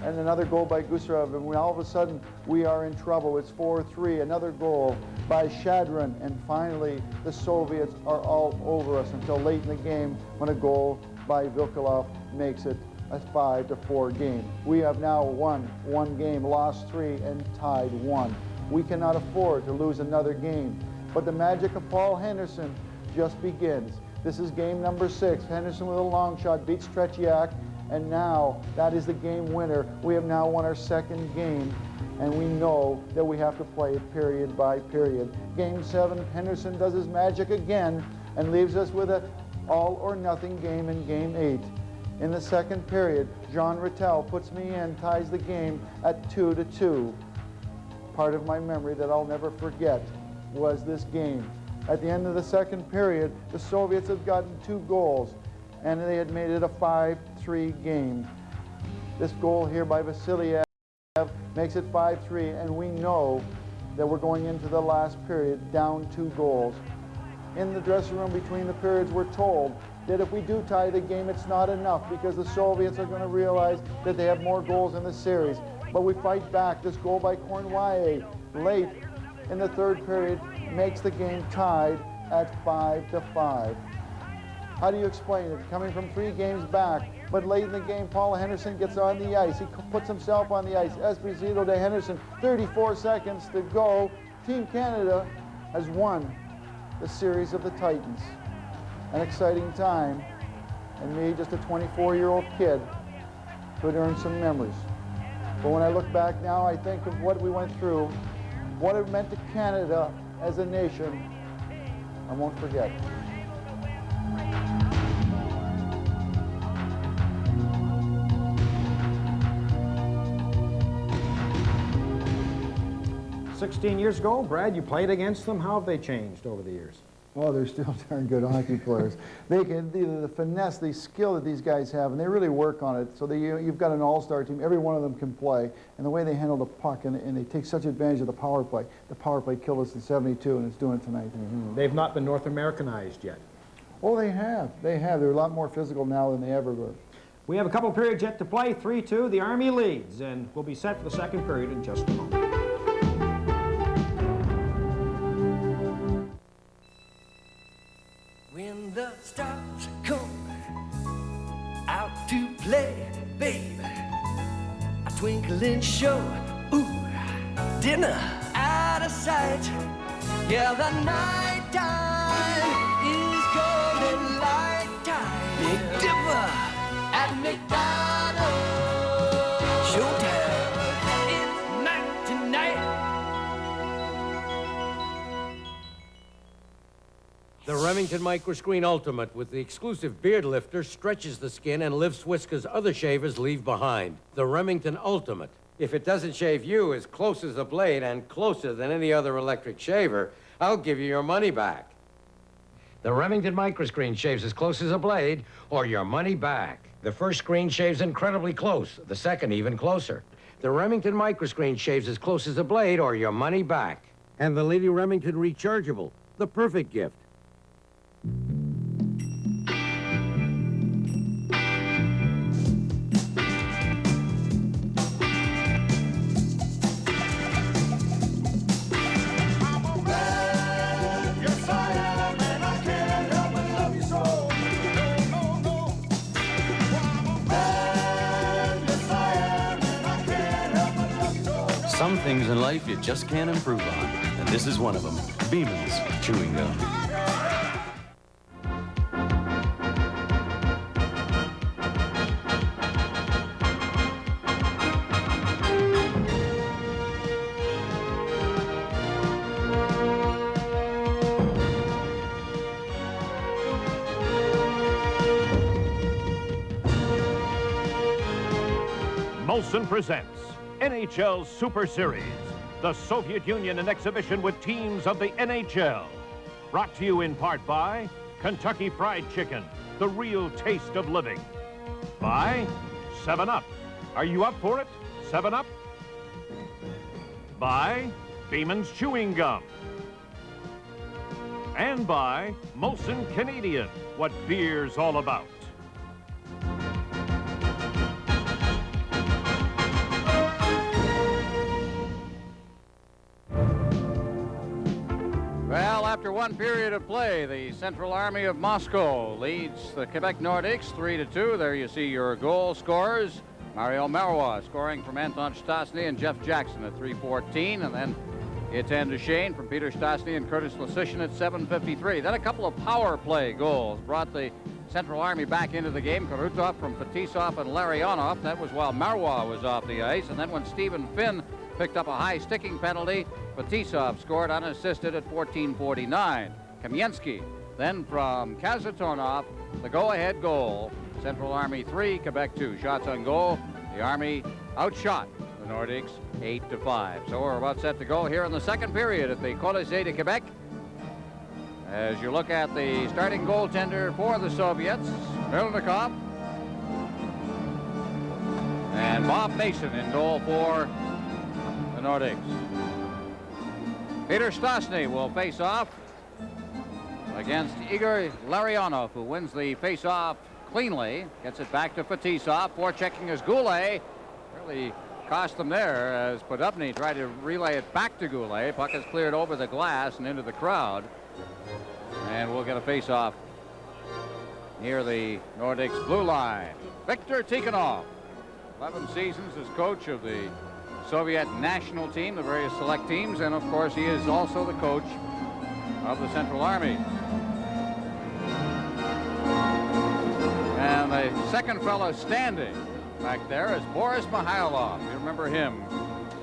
and another goal by Gusarov, and all of a sudden we are in trouble. It's 4-3, another goal by Shadrin, and finally the Soviets are all over us until late in the game when a goal by Vilkalov makes it a 5-4 game. We have now won one game, lost 3, and tied 1. We cannot afford to lose another game. But the magic of Paul Henderson just begins. This is game number 6. Henderson with a long shot beats Tretiak, and now that is the game winner. We have now won our second game, and we know that we have to play it period by period. Game 7, Henderson does his magic again and leaves us with an all-or-nothing game in game 8. In the second period, Jean Rattel puts me in, ties the game at 2-2. Part of my memory that I'll never forget was this game. At the end of the second period, the Soviets had gotten 2 goals, and they had made it a 5-3 game. This goal here by Vasiliev makes it 5-3, and we know that we're going into the last period down 2 goals. In the dressing room between the periods, we're told that if we do tie the game, it's not enough because the Soviets are going to realize that they have more goals in the series. But we fight back. This goal by Cornwallis late in the third period makes the game tied at 5-5. How do you explain it? Coming from 3 games back, but late in the game, Paul Henderson gets on the ice. He puts himself on the ice. Esposito to Henderson, 34 seconds to go. Team Canada has won the series of the Titans. An exciting time, and me, just a 24-year-old kid, could earn some memories. But when I look back now, I think of what we went through, what it meant to Canada as a nation. I won't forget. "16 years ago, Brad, you played against them. How have they changed over the years?" Oh, they're still darn good hockey players. They can, the finesse, the skill that these guys have, and they really work on it. So you've got an all-star team. Every one of them can play. And the way they handle the puck, and they take such advantage of the power play. The power play killed us in '72, and it's doing it tonight. They've not been North Americanized yet. Oh, they have. They have. They're a lot more physical now than they ever were. We have a couple periods yet to play. 3-2, the Army leads, and we'll be set for the second period in just a moment. When the stars come out to play, babe, a twinkling show, ooh, dinner out of sight. Yeah, the night time is golden light time. Big Dipper at McDonald's. Showtime, it's night tonight. The Remington Microscreen Ultimate with the exclusive beard lifter stretches the skin and lifts whiskers other shavers leave behind. The Remington Ultimate. If it doesn't shave you as close as a blade and closer than any other electric shaver, I'll give you your money back. The Remington Microscreen shaves as close as a blade or your money back. The first screen shaves incredibly close, the second even closer. The Remington Microscreen shaves as close as a blade or your money back. And the Lady Remington Rechargeable, the perfect gift. some things in life you just can't improve on, and this is one of them. Beeman's Chewing Gum. Molson presents NHL Super Series, the Soviet Union in exhibition with teams of the NHL. Brought to you in part by Kentucky Fried Chicken, the real taste of living. By 7-Up. Are you up for it? 7-Up. By Beeman's Chewing Gum. And by Molson Canadian, what beer's all about. Well, after one period of play, the Central Army of Moscow leads the Quebec Nordics 3-2. There you see your goal scorers. Mario Marois scoring from Anton Stastny and Jeff Jackson at 3:14, and then Etienne Duchesne from Peter Stastny and Curtis Lasician at 7:53. Then a couple of power play goals brought the Central Army back into the game. Karutov from Fetisov and Larionov. That was while Marois was off the ice. And then when Stephen Finn picked up a high sticking penalty, Fetisov scored unassisted at 14:49. Kamensky then from Kazatonov, the go-ahead goal. Central Army 3, Quebec 2. Shots on goal. The Army outshot the Nordics 8-5. So we're about set to go here in the second period at the Colisée de Quebec. As you look at the starting goaltender for the Soviets, Milnikov. And Bob Mason in goal for the Nordics. Peter Stastny will face off against Igor Larionov, who wins the face-off cleanly. Gets it back to Fetisov. Forechecking is Goulet. Really cost them there as Podubny tried to relay it back to Goulet. Puck is cleared over the glass and into the crowd. And we'll get a face-off near the Nordics blue line. Viktor Tikhonov, 11 seasons as coach of the Soviet national team, the various select teams, and of course he is also the coach of the Central Army. And the second fellow standing back there is Boris Mikhailov. You remember him.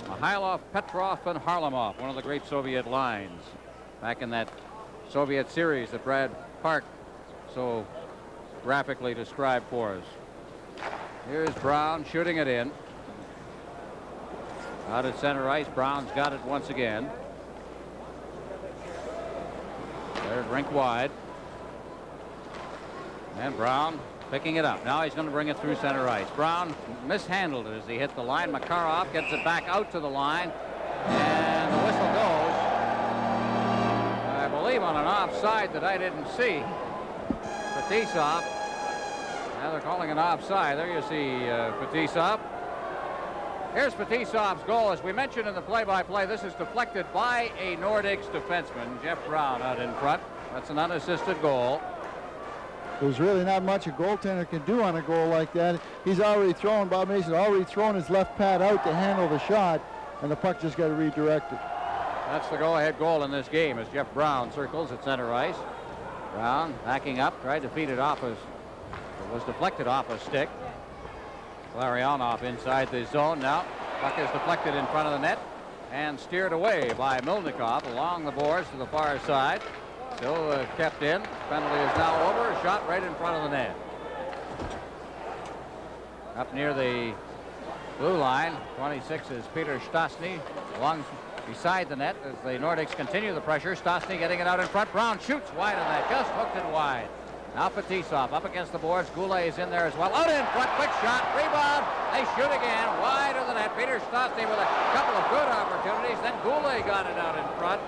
Mikhailov, Petrov, and Harlamov, one of the great Soviet lines back in that Soviet series that Brad Park so graphically described for us. Here's Brown shooting it in. Out at center ice, Brown's got it once again. There's rink wide. And Brown picking it up. Now he's going to bring it through center ice. Brown mishandled it as he hit the line. Makarov gets it back out to the line. And the whistle goes, I believe, on an offside that I didn't see. Fetisov. Now they're calling an offside. There you see Fetisov. Here's Fetisov's goal. As we mentioned in the play-by-play, this is deflected by a Nordics defenseman, Jeff Brown, out in front. That's an unassisted goal. There's really not much a goaltender can do on a goal like that. He's already thrown, Bob Mason already thrown his left pad out to handle the shot, and the puck just got redirected. That's the go-ahead goal in this game as Jeff Brown circles at center ice. Brown backing up, tried to feed it off his, it was deflected off a stick. Larionov inside the zone now. Puck is deflected in front of the net and steered away by Milnikov along the boards to the far side. Still kept in. Penalty is now over. A shot right in front of the net. Up near the blue line, 26 is Peter Stastny. Along beside the net as the Nordics continue the pressure. Stastny getting it out in front. Brown shoots wide on that. Just hooked it wide. Now Fetisov up against the boards. Goulet is in there as well. Out in front, quick shot, rebound. They shoot again, wide of the net. Peter Stastny with a couple of good opportunities. Then Goulet got it out in front.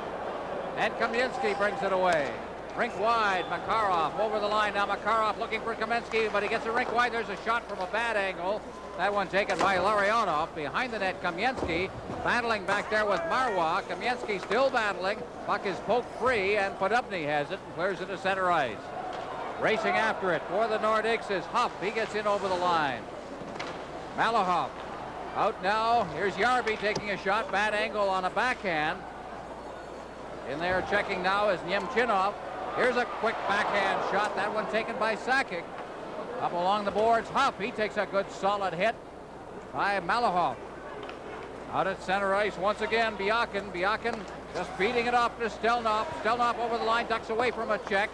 And Kamensky brings it away. Rink wide, Makarov over the line. Now Makarov looking for Kamensky, but he gets it rink wide. There's a shot from a bad angle. That one taken by Larionov. Behind the net, Kamensky battling back there with Marois. Kamensky still battling. Puck is poked free, and Podubny has it and clears it to center ice. Racing after it for the Nordics is Huff. He gets in over the line. Malahov Out now. Here's Yarby taking a shot. Bad angle on a backhand. In there checking now is Nemchinov. Here's a quick backhand shot. That one taken by Sakic. Up along the boards, Huff. He takes a good solid hit by Malahov. Out at center ice once again, Biakin. Biakin just beating it off to Stelnov. Stelnov over the line, ducks away from a check.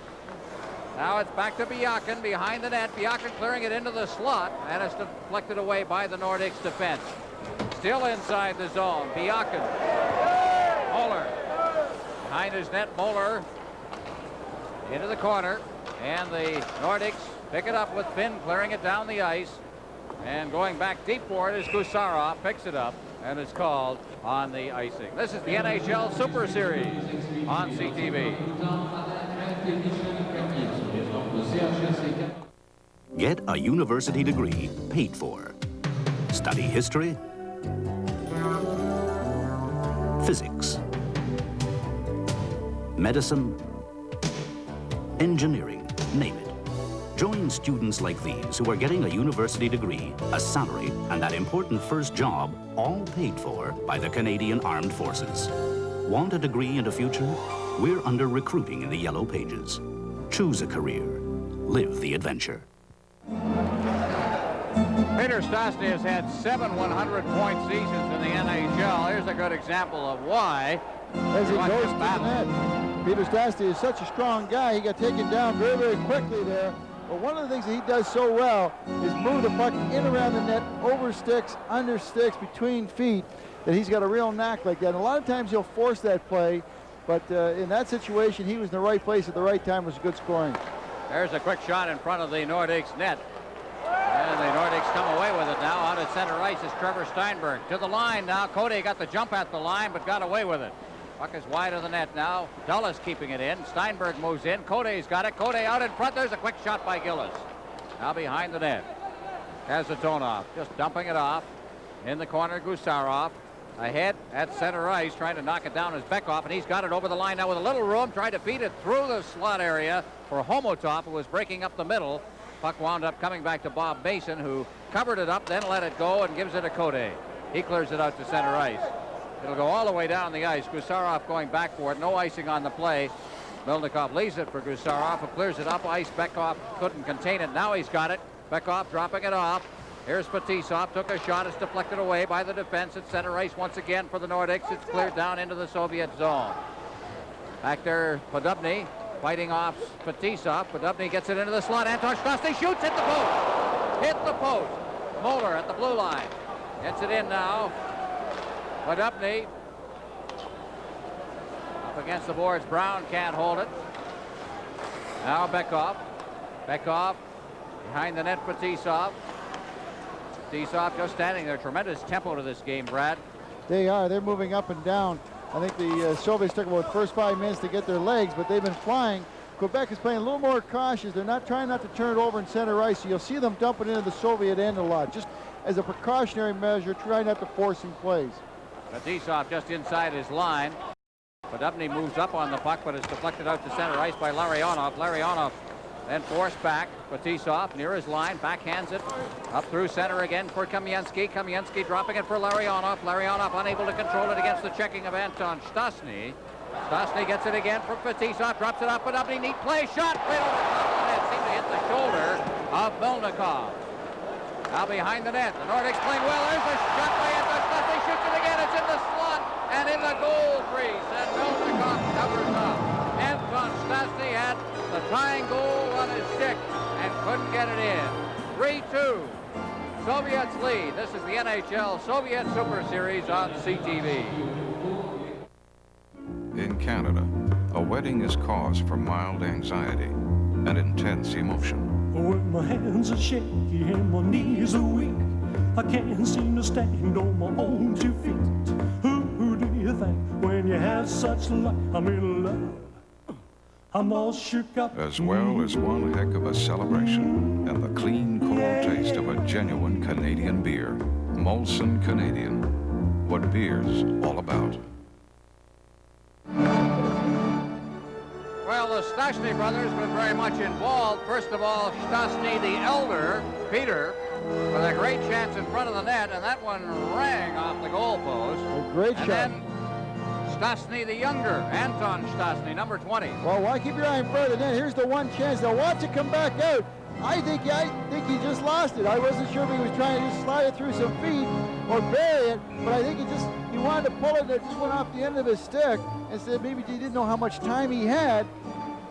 Now it's back to Biakin behind the net. Biakin clearing it into the slot, and it's deflected away by the Nordic's defense. Still inside the zone, Biakin. Moeller. Behind his net, Moeller into the corner, and the Nordic's pick it up with Finn clearing it down the ice. And going back deep for it is Gusarov, picks it up, and it's called on the icing. This is the NHL Super Series on CTV. Get a university degree paid for. Study history, physics, medicine, engineering, name it. Join students like these who are getting a university degree, a salary, and that important first job, all paid for by the Canadian Armed Forces. Want a degree and a future? We're under recruiting in the Yellow Pages. Choose a career. Live the adventure. Peter Stastny has had 7 100-point seasons in the NHL. Here's a good example of why. As he goes to the net. Peter Stastny is such a strong guy. He got taken down very, very quickly there. But one of the things that he does so well is move the puck in around the net, over sticks, under sticks, between feet, that he's got a real knack like that. And a lot of times he'll force that play, but in that situation, he was in the right place at the right time. It was good scoring. There's a quick shot in front of the Nordic's net. And the Nordic's come away with it now. Out at center ice is Trevor Steinberg. To the line now. Cody got the jump at the line, but got away with it. Puck is wide of the net now. Dulles keeping it in. Steinberg moves in. Cody's got it. Cody out in front. There's a quick shot by Gillis. Now behind the net. Kazatonov just dumping it off. In the corner, Gusarov. Ahead at center ice, trying to knock it down is Bekoff, and he's got it over the line now with a little room. Tried to feed it through the slot area for Homotop, who was breaking up the middle. Puck wound up coming back to Bob Mason, who covered it up, then let it go and gives it to Cody. He clears it out to center ice. It'll go all the way down the ice. Gusarov going back for it. No icing on the play. Milnikov leaves it for Gusarov, who clears it up ice. Bekoff couldn't contain it. Now he's got it. Bekoff dropping it off. Here's Fetisov. Took a shot. It's deflected away by the defense at center ice once again for the Nordics. It's cleared down into the Soviet zone. Back there, Podubny fighting off Fetisov. Podubny gets it into the slot. Anton Stastny shoots. Hit the post. Hit the post. Moeller at the blue line. Gets it in now. Podubny up against the boards. Brown can't hold it. Now Bekoff. Bekoff behind the net. Fetisov. Fetisov just standing there. Tremendous tempo to this game, Brad. They are. They're moving up and down. I think the Soviets took about the first 5 minutes to get their legs, but they've been flying. Quebec is playing a little more cautious. They're not trying not to turn it over in center ice, so you'll see them dumping into the Soviet end a lot, just as a precautionary measure, trying not to force some plays. Fetisov just inside his line. Podubny moves up on the puck, but it's deflected out to center ice by Larionov. Larionov then forced back. Fetisov near his line, backhands it up through center again for Kamensky. Kamensky dropping it for Larionov. Larionov unable to control it against the checking of Anton Stastny. Stastny gets it again for Fetisov, drops it up. Podubny, neat play, shot right over the top of the net. Seemed to hit the shoulder of Milnikov. Now behind the net, the Nordics playing well. There's a shot by Anton Stastny, shoots it again. It's in the slot and in the goal crease, and Milnikov covers up. Anton Stastny had the tying goal on his stick and couldn't get it in. 3-2. Soviets lead. This is the NHL Soviet Super Series on CTV. In Canada, a wedding is cause for mild anxiety and intense emotion. When my hands are shaky and my knees are weak, I can't seem to stand on my own 2 feet. Who do you think when you have such luck? I'm in love. I'm all shook up. As well as one heck of a celebration and the clean, cold taste of a genuine Canadian beer. Molson Canadian. What beer's all about. Well, the the Stastny brothers been very much involved. First of all, Stastny the elder, Peter, with a great chance in front of the net, and that one rang off the goalpost. A great shot. Then Stastny the younger, Anton Stastny, number 20. Well, why keep your eye in front of the net? Here's the one chance. Now watch it come back out. I think he just lost it. I wasn't sure if he was trying to just slide it through some feet or bury it, but I think he wanted to pull it and it just went off the end of his stick. Instead, maybe he didn't know how much time he had.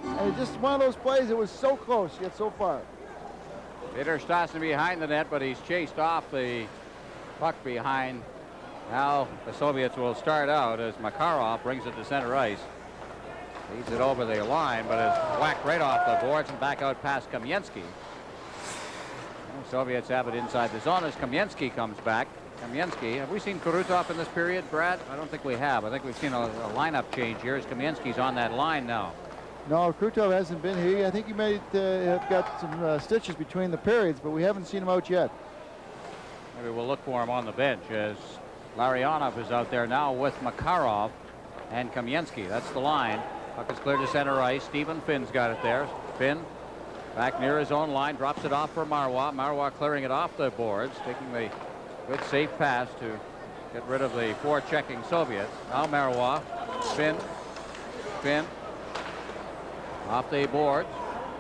And it's just one of those plays that was so close yet so far. Peter Stastny behind the net, but he's chased off the puck behind. Now the Soviets will start out as Makarov brings it to center ice. Leads it over the line, but is whacked right off the boards and back out past Kamensky. The Soviets have it inside the zone as Kamensky comes back. Kamensky, have we seen Kurutov in this period, Brad? I don't think we have. I think we've seen a lineup change here as Kamensky's on that line now. No, Kurutov hasn't been here. I think he may have got some stitches between the periods, but we haven't seen him out yet. Maybe we'll look for him on the bench as Larionov is out there now with Makarov and Kamensky. That's the line. Puck is cleared to center ice. Stephen Finn's got it there. Finn back near his own line, drops it off for Marwa. Marwa clearing it off the boards, taking the good safe pass to get rid of the forechecking Soviets. Now Marwa, Finn off the boards,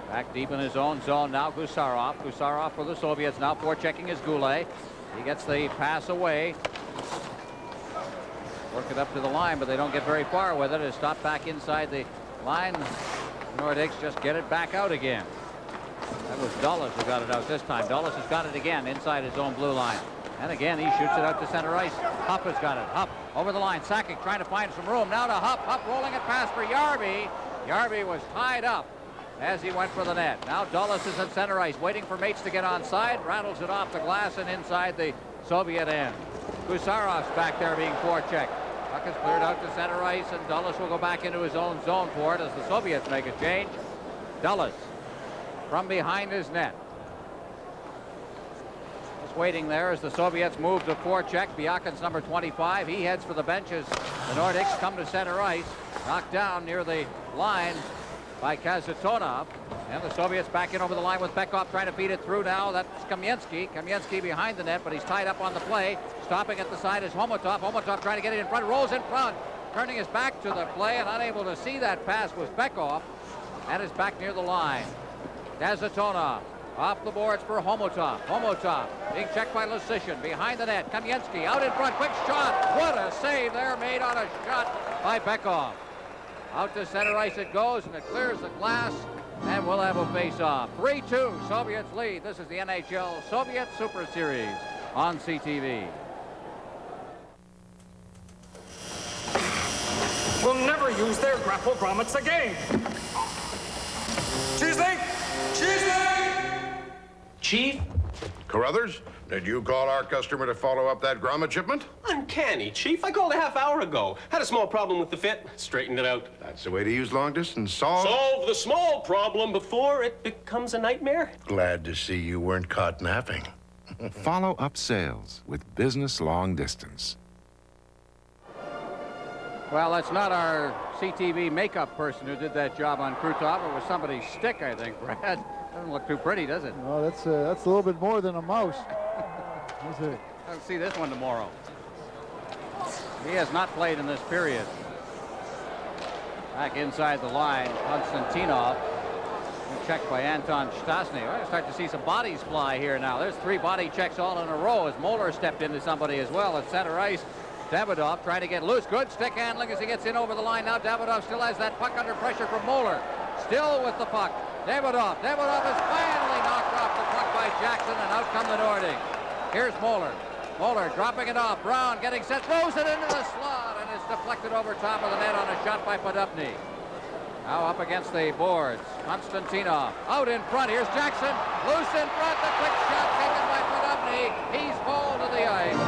back deep in his own zone. Now Gusarov for the Soviets. Now forechecking is Goulet. He gets the pass away. Work it up to the line, but they don't get very far with it. It's stopped back inside the line. Nordicks just get it back out again. That was Dulles who got it out this time. Dulles has got it again inside his own blue line. And again, he shoots it out to center ice. Hupp has got it. Hupp over the line. Sakic trying to find some room. Now to Hupp. Hupp rolling it past for Yarby. Yarby was tied up as he went for the net. Now Dulles is at center ice, waiting for Mates to get onside. Rattles it off the glass and inside the Soviet end. Gusarov's back there being forechecked. Puck is cleared out to center ice, and Dulles will go back into his own zone for it as the Soviets make a change. Dulles from behind his net. Just waiting there as the Soviets move to forecheck. Biakin's number 25. He heads for the benches. The Nordicks come to center ice. Knocked down near the line by Kazatonov. And the Soviets back in over the line with Bekov trying to feed it through now. That's Kamensky. Kamensky behind the net, but he's tied up on the play. Stopping at the side is Homotov. Homotov trying to get it in front. Rolls in front. Turning his back to the play and unable to see that pass was Bekov. And is back near the line. Kazatonov off the boards for Homotov. Homotov being checked by Lusishin. Behind the net. Kamensky out in front. Quick shot. What a save there made on a shot by Bekov. Out to center ice it goes, and it clears the glass, and we'll have a face-off. 3-2, Soviets lead. This is the NHL Soviet Super Series on CTV. We'll never use their grapple grommets again. Cheesley! Cheesley! Chief? Carruthers, did you call our customer to follow up that grommet shipment? Uncanny, Chief. I called a half hour ago. Had a small problem with the fit. Straightened it out. That's the way to use long distance. Solve the small problem before it becomes a nightmare. Glad to see you weren't caught napping. Follow up sales with business long distance. Well, that's not our CTV makeup person who did that job on Krutov. It was somebody's stick, I think, Brad. Doesn't look too pretty, does it? No, that's a little bit more than a mouse. I'll see this one tomorrow. He has not played in this period. Back inside the line, Konstantinov. Checked by Anton Stastny. We're going to start to see some bodies fly here now. There's 3 body checks all in a row as Moeller stepped into somebody as well at center ice. Davidoff trying to get loose. Good stick handling as he gets in over the line. Now Davidoff still has that puck under pressure from Moeller. Still with the puck. Davidoff is finally knocked off the puck by Jackson, and out come the Nordics. Here's Moeller. Moeller dropping it off. Brown getting set, throws it into the slot, and it's deflected over top of the net on a shot by Podupny. Now up against the boards. Konstantinov out in front. Here's Jackson. Loose in front. The quick shot taken by Podupny. He's hauled to the ice.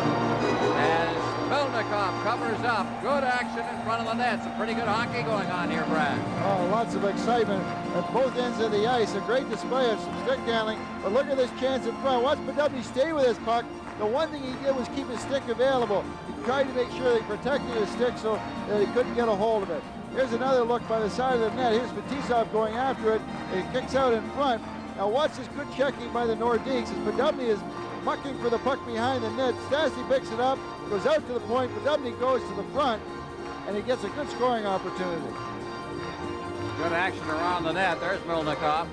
As Melnikov covers up. Good action in front of the net. Some pretty good hockey going on here, Brad. Oh, lots of excitement at both ends of the ice. A great display of some stick handling. But look at this chance in front. Watch Podupny stay with his puck. The one thing he did was keep his stick available. He tried to make sure they protected his stick so that he couldn't get a hold of it. Here's another look by the side of the net. Here's Fetisov going after it. It kicks out in front. Now watch this good checking by the Nordikes as Podubny is mucking for the puck behind the net. Stastny picks it up, goes out to the point. Podubny goes to the front, and he gets a good scoring opportunity. Good action around the net. There's Milnikov.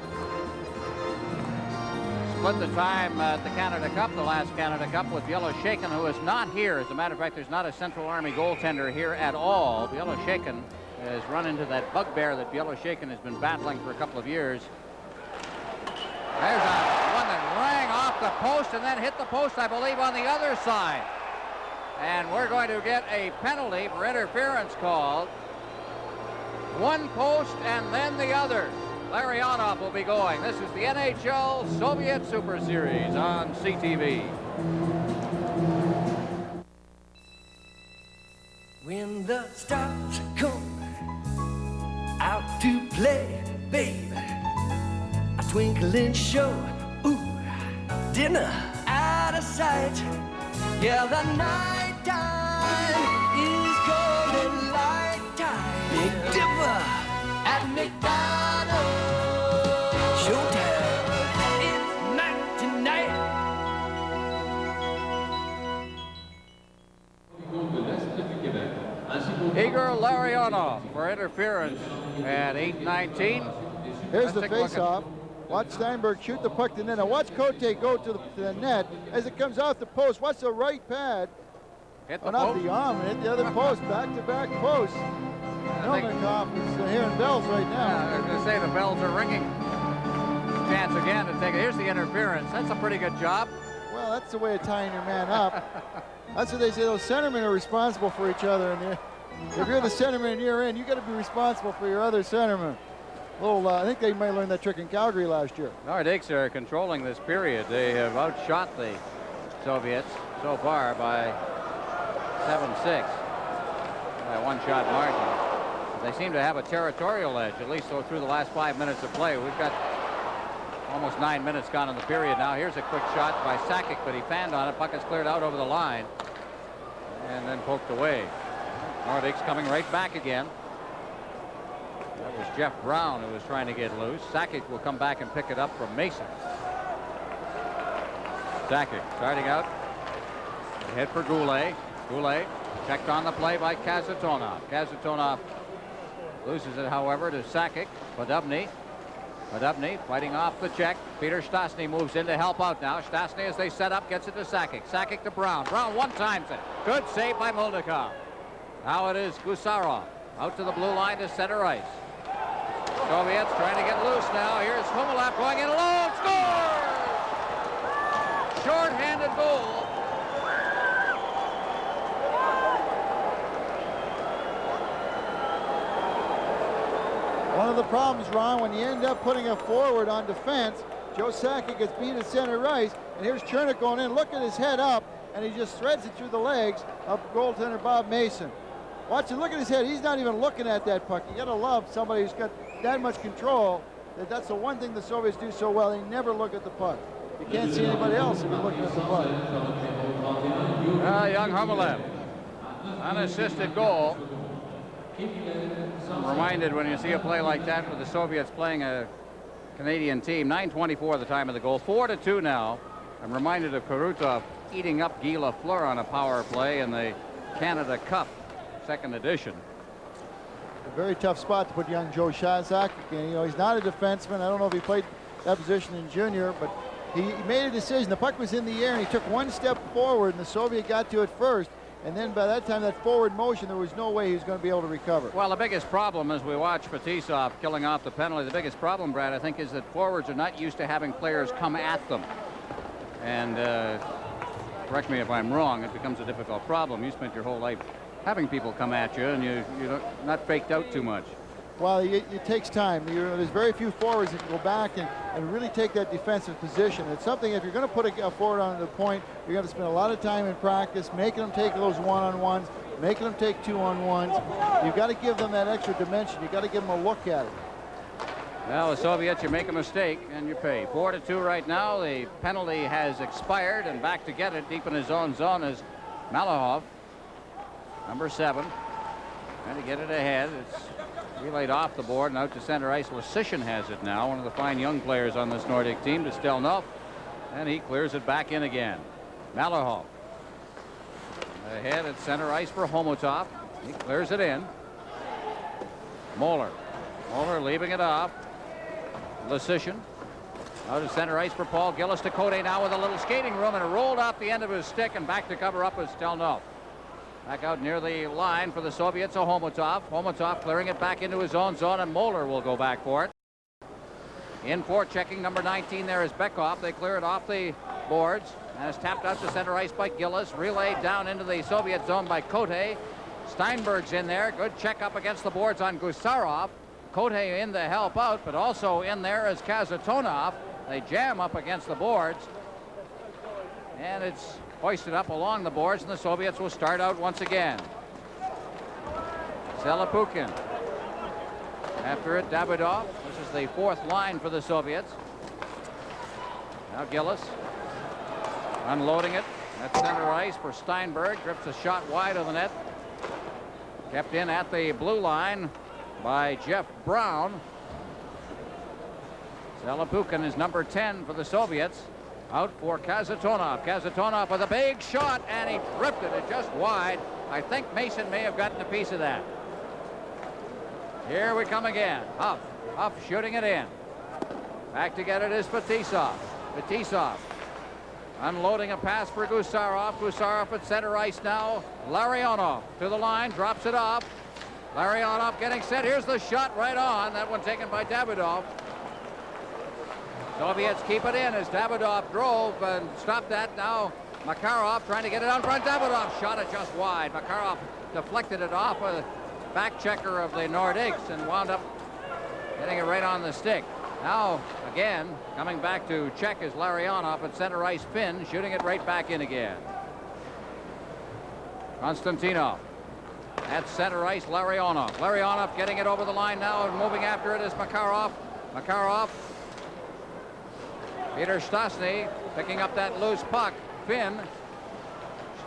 Split the time at the Canada Cup, the last Canada Cup, with Bieloshakin, who is not here. As a matter of fact, there's not a Central Army goaltender here at all. Bieloshakin has run into that bugbear that Bieloshakin has been battling for a couple of years. There's one that rang off the post and then hit the post, I believe, on the other side. And we're going to get a penalty for interference called. One post and then the other. Larionov will be going. This is the NHL Soviet Super Series on CTV. When the stars come out to play, babe, a twinkling show, ooh, dinner out of sight. Yeah, the night time is golden light time. Big Dipper at McDonald's. Showtime, it's night tonight. Igor Larionov for interference at 8:19. Here's the face-off. Watch Steinberg shoot the puck to the net. Now watch Cote go to the net as it comes off the post. Watch the right pad. Hit the not post. the arm, hit the other post. Back-to-back posts. Milnikov is hearing bells right now. Yeah, I was going to say the bells are ringing. Chance again to take it. Here's the interference. That's a pretty good job. Well, that's the way of tying your man up. That's what they say. Those centermen are responsible for each other. And if you're the centerman and you're in, you got to be responsible for your other centerman. I think they might learn that trick in Calgary last year. Nordikes are controlling this period. They have outshot the Soviets so far by 7-6, by a one-shot margin. They seem to have a territorial edge, at least through the last 5 minutes of play. We've got almost 9 minutes gone in the period now. Here's a quick shot by Sakic, but he fanned on it. Puck is cleared out over the line and then poked away. Nordikes coming right back again. That was Jeff Brown who was trying to get loose. Sakic will come back and pick it up from Mason. Sakic starting out. Hit for Goulet. Goulet checked on the play by Kazatonov. Kazatonov loses it, however, to Sakic. Podubny fighting off the check. Peter Stastny moves in to help out now. Stastny, as they set up, gets it to Sakic. Sakic to Brown. Brown one-times it. Good save by Milnikov. Now it is Gusarov out to the blue line to center ice. Soviets trying to get loose now. Here's Humelap going in alone. Scores! Short-handed goal. One of the problems, Ron, when you end up putting a forward on defense, Joe Sakic gets beat at center ice, and here's Chernik going in. Look at his head up, and he just threads it through the legs of goaltender Bob Mason. Watch it, look at his head. He's not even looking at that puck. You gotta love somebody who's got that much control. That's the one thing the Soviets do so well. They never look at the puck. You can't see anybody else if you're looking at the puck. Young Humelap, unassisted goal. I'm reminded when you see a play like that with the Soviets playing a Canadian team. 9:24 the time of the goal. 4-2 now. I'm reminded of Karutov eating up Guy Lafleur on a power play in the Canada Cup, second edition. A very tough spot to put young Joe Sakic in. You know, he's not a defenseman. I don't know if he played that position in junior, but he made a decision. The puck was in the air, and he took one step forward, and the Soviet got to it first. And then by that time, that forward motion, there was no way he was going to be able to recover. Well, the biggest problem as we watch Fetisov killing off the penalty, the biggest problem, Brad, I think, is that forwards are not used to having players come at them. And correct me if I'm wrong, it becomes a difficult problem. You spent your whole life having people come at you, and you're not faked out too much. Well, it takes time. There's very few forwards that can go back and really take that defensive position. It's something, if you're going to put a forward on the point, you're going to spend a lot of time in practice, making them take those one-on-ones, making them take two-on-ones. You've got to give them that extra dimension. You've got to give them a look at it. Well, the Soviets, you make a mistake and you pay. 4-2 right now. The penalty has expired, and back to get it deep in his own zone is Malahov, number 7. Trying to get it ahead. It's Relayed off the board and out to center ice. Lesishin has it now, one of the fine young players on this Nordic team, to Stelnov. And he clears it back in again. Malahov ahead at center ice for Homotov. He clears it in. Moeller leaving it off. Lesishin out of center ice for Paul Gillis to Cote now with a little skating room, and it rolled off the end of his stick and back to cover up with Stelnov. Back out near the line for the Soviets, Homotov. Homotov clearing it back into his own zone, and Moeller will go back for it. In for checking number 19 there is Bekov. They clear it off the boards, and it's tapped out to center ice by Gillis. Relayed down into the Soviet zone by Cote. Steinberg's in there. Good check up against the boards on Gusarov. Cote in to help out, but also in there is Kazatonov. They jam up against the boards, and it's hoisted up along the boards, and the Soviets will start out once again. Selapukin. After it, Davidov. This is the fourth line for the Soviets. Now Gillis unloading it at center ice for Steinberg. Drips a shot wide of the net. Kept in at the blue line by Jeff Brown. Selapukin is number 10 for the Soviets. Out for Kazatonov. Kazatonov with a big shot, and he drifted it just wide. I think Mason may have gotten a piece of that. Here we come again. Huff shooting it in. Back to get it is Fetisov. Fetisov unloading a pass for Gusarov. Gusarov at center ice now. Larionov to the line, drops it off. Larionov getting set. Here's the shot right on. That one taken by Davidov. Soviets keep it in as Davidov drove and stopped that. Now Makarov trying to get it out front. Davidov shot it just wide. Makarov deflected it off a back checker of the Nordicks and wound up getting it right on the stick. Now again coming back to check is Larionov at center ice. Finn shooting it right back in again. Konstantinov at center ice. Larionov. Larionov getting it over the line now, and moving after it is Makarov. Makarov. Peter Stastny picking up that loose puck. Finn.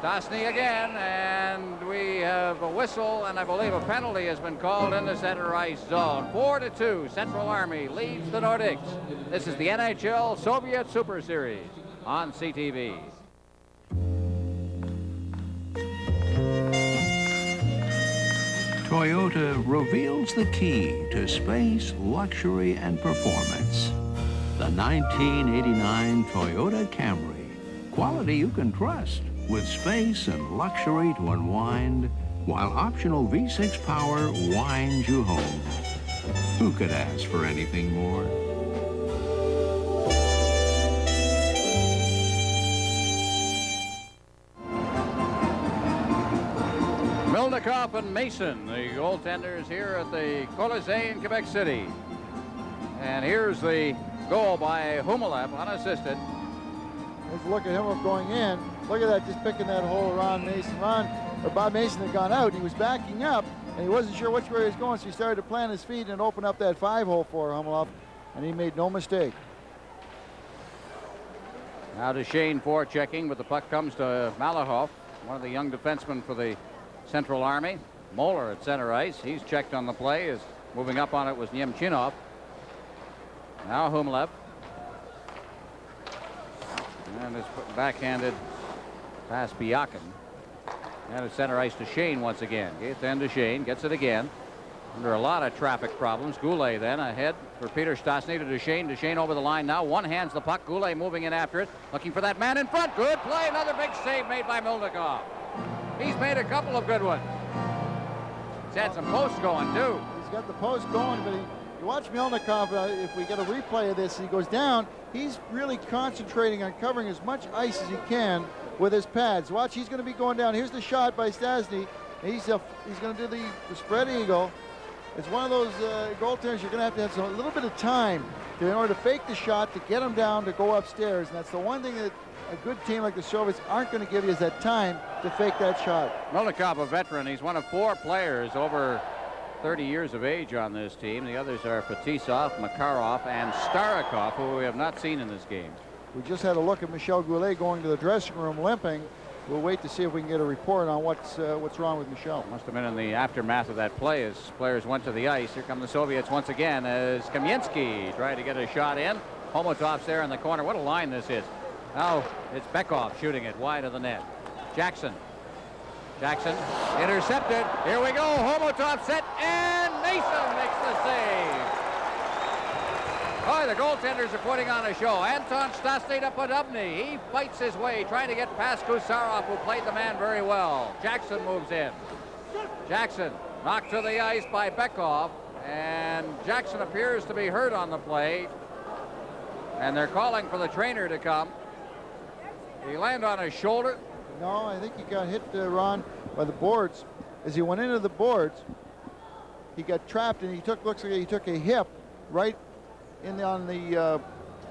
Stastny again, and we have a whistle, and I believe a penalty has been called in the center ice zone. 4-2, Central Army leads the Nordics. This is the NHL Soviet Super Series on CTV. Toyota reveals the key to space, luxury, and performance. The 1989 Toyota Camry. Quality you can trust, with space and luxury to unwind, while optional V6 power winds you home. Who could ask for anything more? Milnikov and Mason, the goaltenders here at the Colisée in Quebec City. And here's the goal by Humalev, unassisted. Let's look at him going in. Look at that, just picking that hole around Mason. Bob Mason had gone out. He was backing up, and he wasn't sure which way he was going, so he started to plant his feet and open up that 5-hole for Humalev, and he made no mistake. Now to Shane forechecking, but the puck comes to Malahov, one of the young defensemen for the Central Army. Moeller at center ice. He's checked on the play. As moving up on it was Nemchinov. Now Humalev. And it's backhanded past Biakin. And at center ice to Shane once again. Gets end to Shane. Gets it again. Under a lot of traffic problems. Goulet then ahead for Peter Stastny to Duchesne. Duchesne over the line now. One hands the puck. Goulet moving in after it. Looking for that man in front. Good play. Another big save made by Milnikov. He's made a couple of good ones. He's had some posts going too. He's got the post going, but you watch Milnikov, if we get a replay of this, he goes down. He's really concentrating on covering as much ice as he can with his pads. Watch, he's going to be going down. Here's the shot by Stastny. He's going to do the spread eagle. It's one of those goaltenders you're going to have a little bit of time in order to fake the shot, to get him down, to go upstairs. And that's the one thing that a good team like the Soviets aren't going to give you, is that time to fake that shot. Milnikov, a veteran. He's one of 4 players over 30 years of age on this team. The others are Fetisov, Makarov, and Starikov, who we have not seen in this game. We just had a look at Michel Goulet going to the dressing room limping. we'll wait to see if we can get a report on what's wrong with Michel. Must have been in the aftermath of that play as players went to the ice. Here come the Soviets once again as Kamensky tried to get a shot in. Homotov's there in the corner. What a line this is. Now it's Bekov shooting it wide of the net. Jackson intercepted. Here we go. Homotov set, and Mason makes the save. Oh, the goaltenders are putting on a show. Anton Stastny to Podobny. He fights his way, trying to get past Gusarov, who played the man very well. Jackson moves in. Jackson knocked to the ice by Bekov, and Jackson appears to be hurt on the play, and they're calling for the trainer to come. He landed on his shoulder. No, I think he got hit, Ron, by the boards. As he went into the boards, he got trapped, and looks like he took a hip right in on the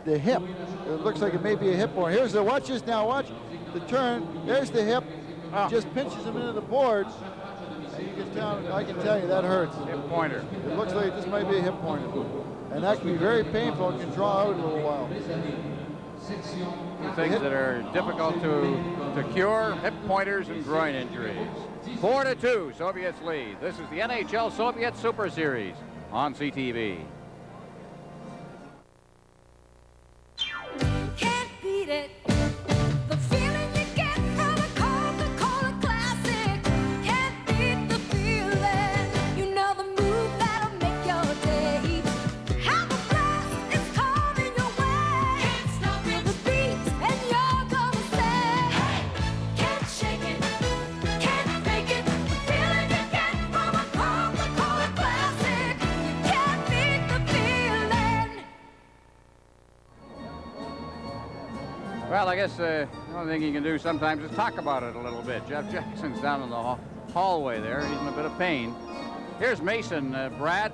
hip. It looks like it may be a hip point. Here's the watch this now. Watch the turn. There's the hip. Just pinches him into the boards. And you can tell. I can tell you that hurts. Hip pointer. It looks like this might be a hip pointer, and that can be very painful. It can draw out a little while. Things that are difficult to cure: hip pointers and groin injuries. 4-2, Soviets lead. This is the NHL Soviet Super Series on CTV. Can't beat it. The feeling you get from a Coca-Cola Classic. Can't beat the feeling. You know the move that'll make your day. Have a blast, it's coming your way. Can't stop it. The beat, and you're gonna say, hey, can't shake it, can't fake it. The feeling you get from a Coca-Cola Classic. You can't beat the feeling. Well, I guess the only thing you can do sometimes is talk about it a little bit. Jeff Jackson's down in the hallway there. He's in a bit of pain. Here's Mason. Brad,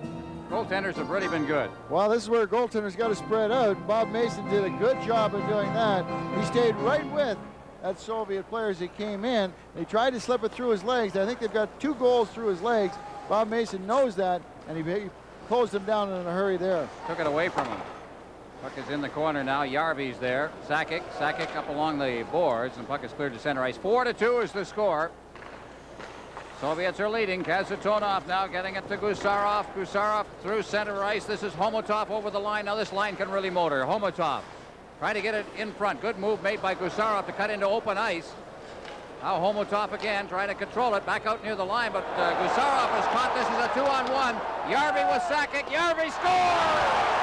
goaltenders have really been good. Well, this is where goaltenders got to spread out. Bob Mason did a good job of doing that. He stayed right with that Soviet player as he came in. They tried to slip it through his legs. I think they've got 2 goals through his legs. Bob Mason knows that, and he closed him down in a hurry there. Took it away from him. Puck is in the corner now. Yarvy's there. Sakic up along the boards, and puck is cleared to center ice. 4-2 is the score. Soviets are leading. Kazatonov now getting it to Gusarov. Gusarov through center ice. This is Homotov over the line. Now this line can really motor. Homotov trying to get it in front. Good move made by Gusarov to cut into open ice. Now Homotov again trying to control it back out near the line, but Gusarov has caught. This is a 2-on-1. Yarvy with Sakic. Yarvy scores!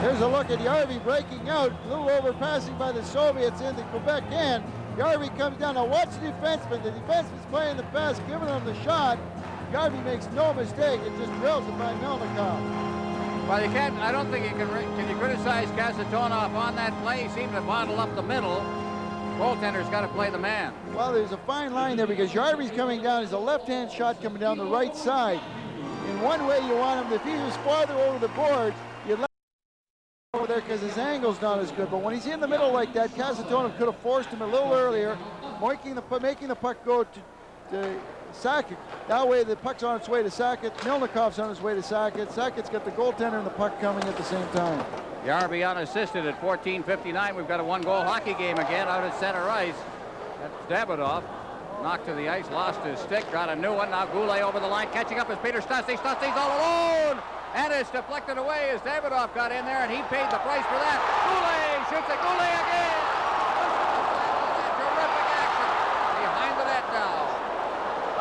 Here's a look at Yarvy breaking out, a little overpassing by the Soviets in the Quebec end. Yarvy comes down. Now watch the defenseman. The defenseman's playing the pass, giving him the shot. Yarvy makes no mistake. It just drills it by Melnikov. Well, you can't. I don't think you can. Can you criticize Kazatonov on that play? He seemed to bottle up the middle. Goaltender's got to play the man. Well, there's a fine line there because Yarvy's coming down. There's a left-hand shot coming down the right side. In one way, you want him. If he was farther over the boards, you'd let him over there because his angle's not as good. But when he's in the middle like that, Kazatonov could have forced him a little earlier, making the puck go to Sakic. That way, the puck's on its way to Sakic. Milnikov's on his way to Sakic. Sakic's got the goaltender and the puck coming at the same time. Yarby unassisted at 14:59. We've got a 1-goal hockey game again out at center ice. That's Davidoff. Knocked to the ice, lost his stick, got a new one. Now Goulet over the line, catching up is Peter Stastny. Stastny's all alone! And it's deflected away as Davidoff got in there, and he paid the price for that. Goulet shoots it. Goulet again! Terrific action. Behind the net now.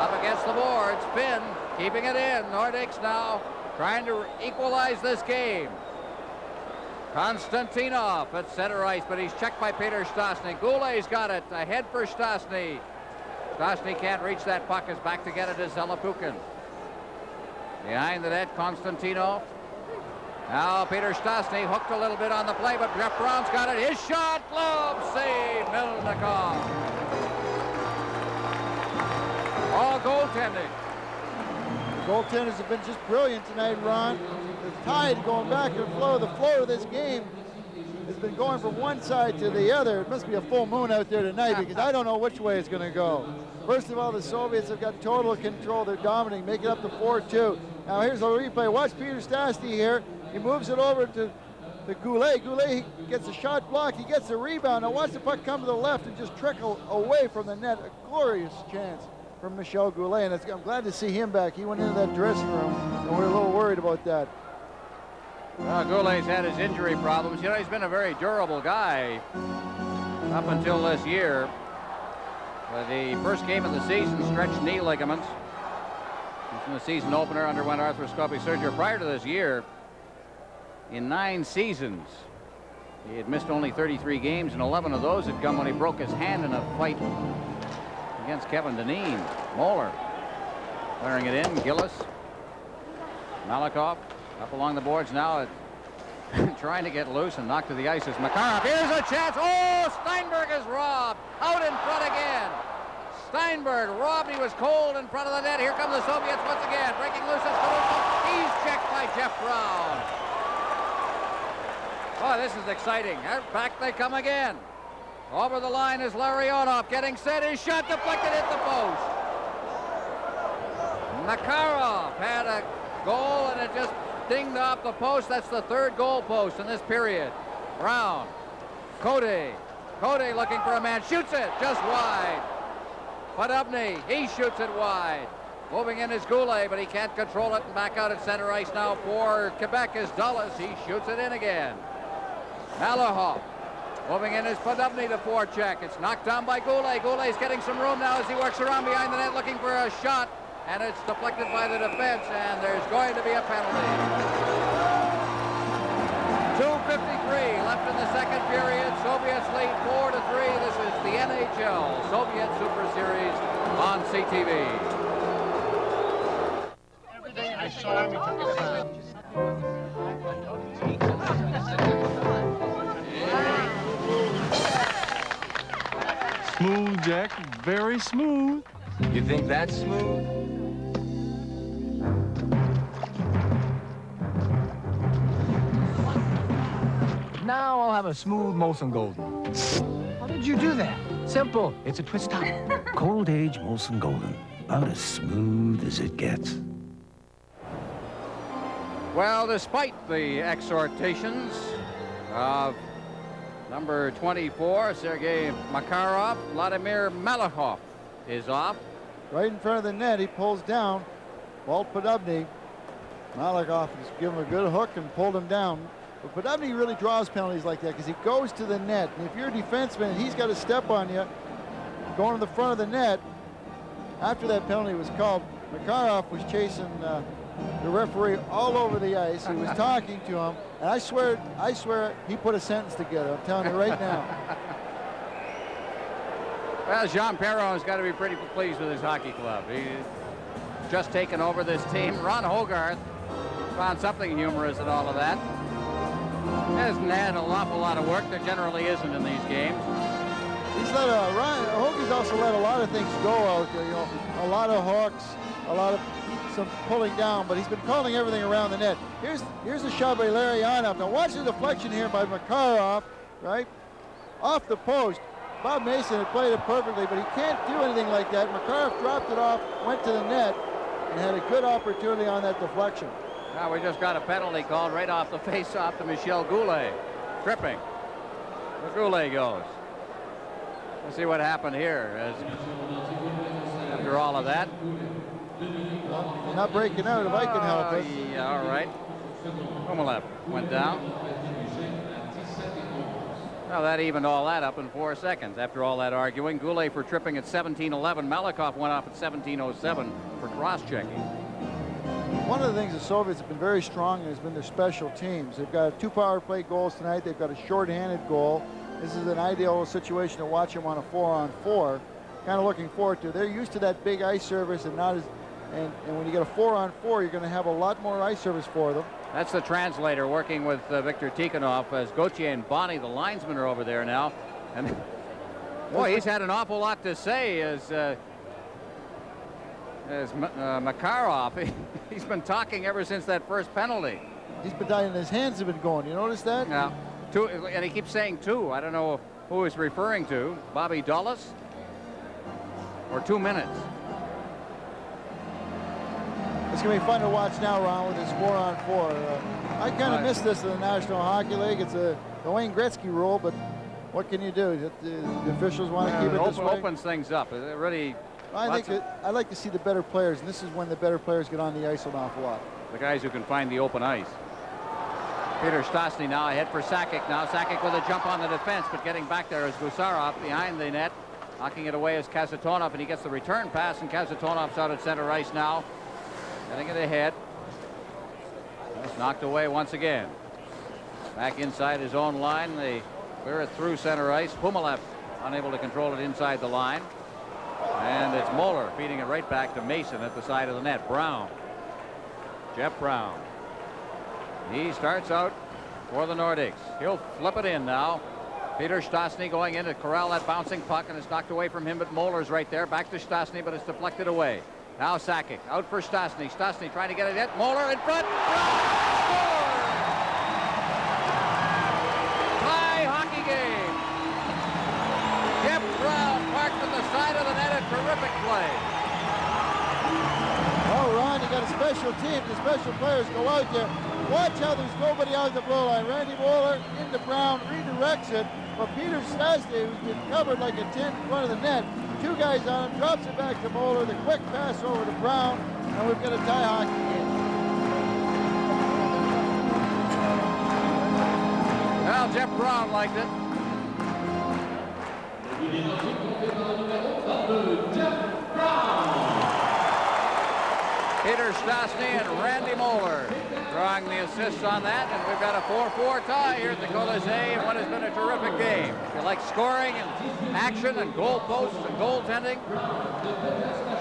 Up against the boards. Finn keeping it in. Nordik's now trying to equalize this game. Konstantinov at center ice, but he's checked by Peter Stastny. Goulet's got it. Ahead for Stastny. Stastny can't reach that puck. Is back to get it as Zelapukin. Behind the net, Konstantinov. Now Peter Stastny hooked a little bit on the play, but Jeff Brown's got it. His shot, glove save, Melnikov. All goaltending. The goaltenders have been just brilliant tonight, Ron. The tide going back and the flow of this game has been going from one side to the other. It must be a full moon out there tonight because I don't know which way it's going to go. First of all, the Soviets have got total control. They're dominating, make it up to 4-2. Now here's a replay. Watch Peter Stastny here. He moves it over to Goulet. Goulet gets a shot block. He gets the rebound. Now watch the puck come to the left and just trickle away from the net. A glorious chance from Michel Goulet, and I'm glad to see him back. He went into that dressing room, and we're a little worried about that. Well, Goulet's had his injury problems. You know, he's been a very durable guy up until this year. The first game of the season, stretched knee ligaments. In the season opener, underwent arthroscopic surgery. Prior to this year, in 9 seasons, he had missed only 33 games, and 11 of those had come when he broke his hand in a fight against Kevin Dineen. Moeller clearing it in. Gillis, Malakoff up along the boards now, trying to get loose and knocked to the ice is Makarov. Here's a chance. Oh, Steinberg is robbed. Out in front again. Steinberg robbed. He was cold in front of the net. Here come the Soviets once again. Breaking loose is Kolokov. He's checked by Jeff Brown. Oh, this is exciting. Back they come again. Over the line is Larionov getting set. His shot deflected at the post. Makarov had a goal and it just dinged off the post. That's the 3rd goal post in this period. Brown. Cody looking for a man. Shoots it just wide. Podubny, he shoots it wide. Moving in is Goulet, but he can't control it. And back out at center ice now for Quebec is Dulles. He shoots it in again. Malahoff. Moving in is Podubny to forecheck. It's knocked down by Goulet. Goulet's getting some room now as he works around behind the net looking for a shot. And it's deflected by the defense, and there's going to be a penalty. 2:53 left in the second period. Soviets lead 4-3. This is the NHL Soviet Super Series on CTV. I saw him. Smooth, Jack. Very smooth. You think that's smooth? Now I'll have a smooth Molson Golden. How did you do that? Simple. It's a twist top. Cold Age Molson Golden. About as smooth as it gets. Well, despite the exhortations of number 24, Sergei Makarov, Vladimir Malakhov is off. Right in front of the net, he pulls down. Walt Podubny. Malakhov has given him a good hook and pulled him down. But Podubny really draws penalties like that because he goes to the net. And if you're a defenseman and he's got to step on you, going to the front of the net, after that penalty was called, Makarov was chasing the referee all over the ice. He was talking to him. And I swear he put a sentence together. I'm telling you right now. Well, Jean Perron's got to be pretty pleased with his hockey club. He's just taken over this team. Ron Hogarth found something humorous in all of that. Hasn't had an awful lot of work. There generally isn't in these games. He's let Hoagie's also let a lot of things go out there. You know, a lot of hooks, a lot of some pulling down, but he's been calling everything around the net. Here's a shot by Larionov. Now watch the deflection here by Makarov, right? Off the post. Bob Mason had played it perfectly, but he can't do anything like that. Makarov dropped it off, went to the net, and had a good opportunity on that deflection. Now we just got a penalty called right off the face-off to Michel Goulet. Tripping. Where Goulet goes. Let's see what happened here. After all of that. Well, not breaking out if I can help it. Yeah, all right. Umalev went down. Well, that evened all that up in 4 seconds. After all that arguing, Goulet for tripping at 17:11. Malakhov went off at 17:07 for cross-checking. One of the things the Soviets have been very strong in has been their special teams. They've got 2 power play goals tonight. They've got a short-handed goal. This is an ideal situation to watch them on a 4-on-4. Kind of looking forward to. They're used to that big ice service and not as. And when you get a 4-on-4, you're going to have a lot more ice service for them. That's the translator working with Viktor Tikhonov as Gauthier and Bonnie, the linesmen, are over there now. And boy, he's had an awful lot to say as Makarov. He's been talking ever since that first penalty. He's been dying. His hands have been going. You notice that? Yeah. Two, and he keeps saying two. I don't know who he's referring to. Bobby Dulles? Or 2 minutes? It's going to be fun to watch now, Ron, with this 4-on-4. I kind of miss this in the National Hockey League. It's the Wayne Gretzky rule, but what can you do? The officials want to keep it this way. Opens things up. It really. I like to see the better players, and this is when the better players get on the ice an awful lot. The guys who can find the open ice. Peter Stastny now ahead for Sakic now. Sakic with a jump on the defense, but getting back there is Gusarov behind the net. Knocking it away is Kasatonov, and he gets the return pass, and Kasatonov's out at center ice now. Getting it ahead. It's knocked away once again. Back inside his own line. They clear it through center ice. Pumalev unable to control it inside the line. And it's Moeller feeding it right back to Mason at the side of the net. Brown. Jeff Brown. He starts out for the Nordics. He'll flip it in now. Peter Stastny going in to corral that bouncing puck, and it's knocked away from him, but Moeller's right there. Back to Stastny, but it's deflected away. Now Sakic out for Stastny. Stastny trying to get it hit. Moeller in front. Score! Tie hockey game. Jeff Brown parked at the side of the net. A terrific play. Oh, Ron, you got a special team. The special players go out there. Watch how there's nobody out the blue line. Randy Moeller into Brown, redirects it, but Peter Stastny, who's been covered like a tin in front of the net, two guys on him, drops it back to Moeller, the quick pass over to Brown, and we've got a tie hockey game. Well, Jeff Brown liked it. Peter Stastny and Randy Moeller drawing the assists on that, and we've got a 4-4 tie here at the Colisée in what has been a terrific game. If you like scoring and action and goal posts and goaltending,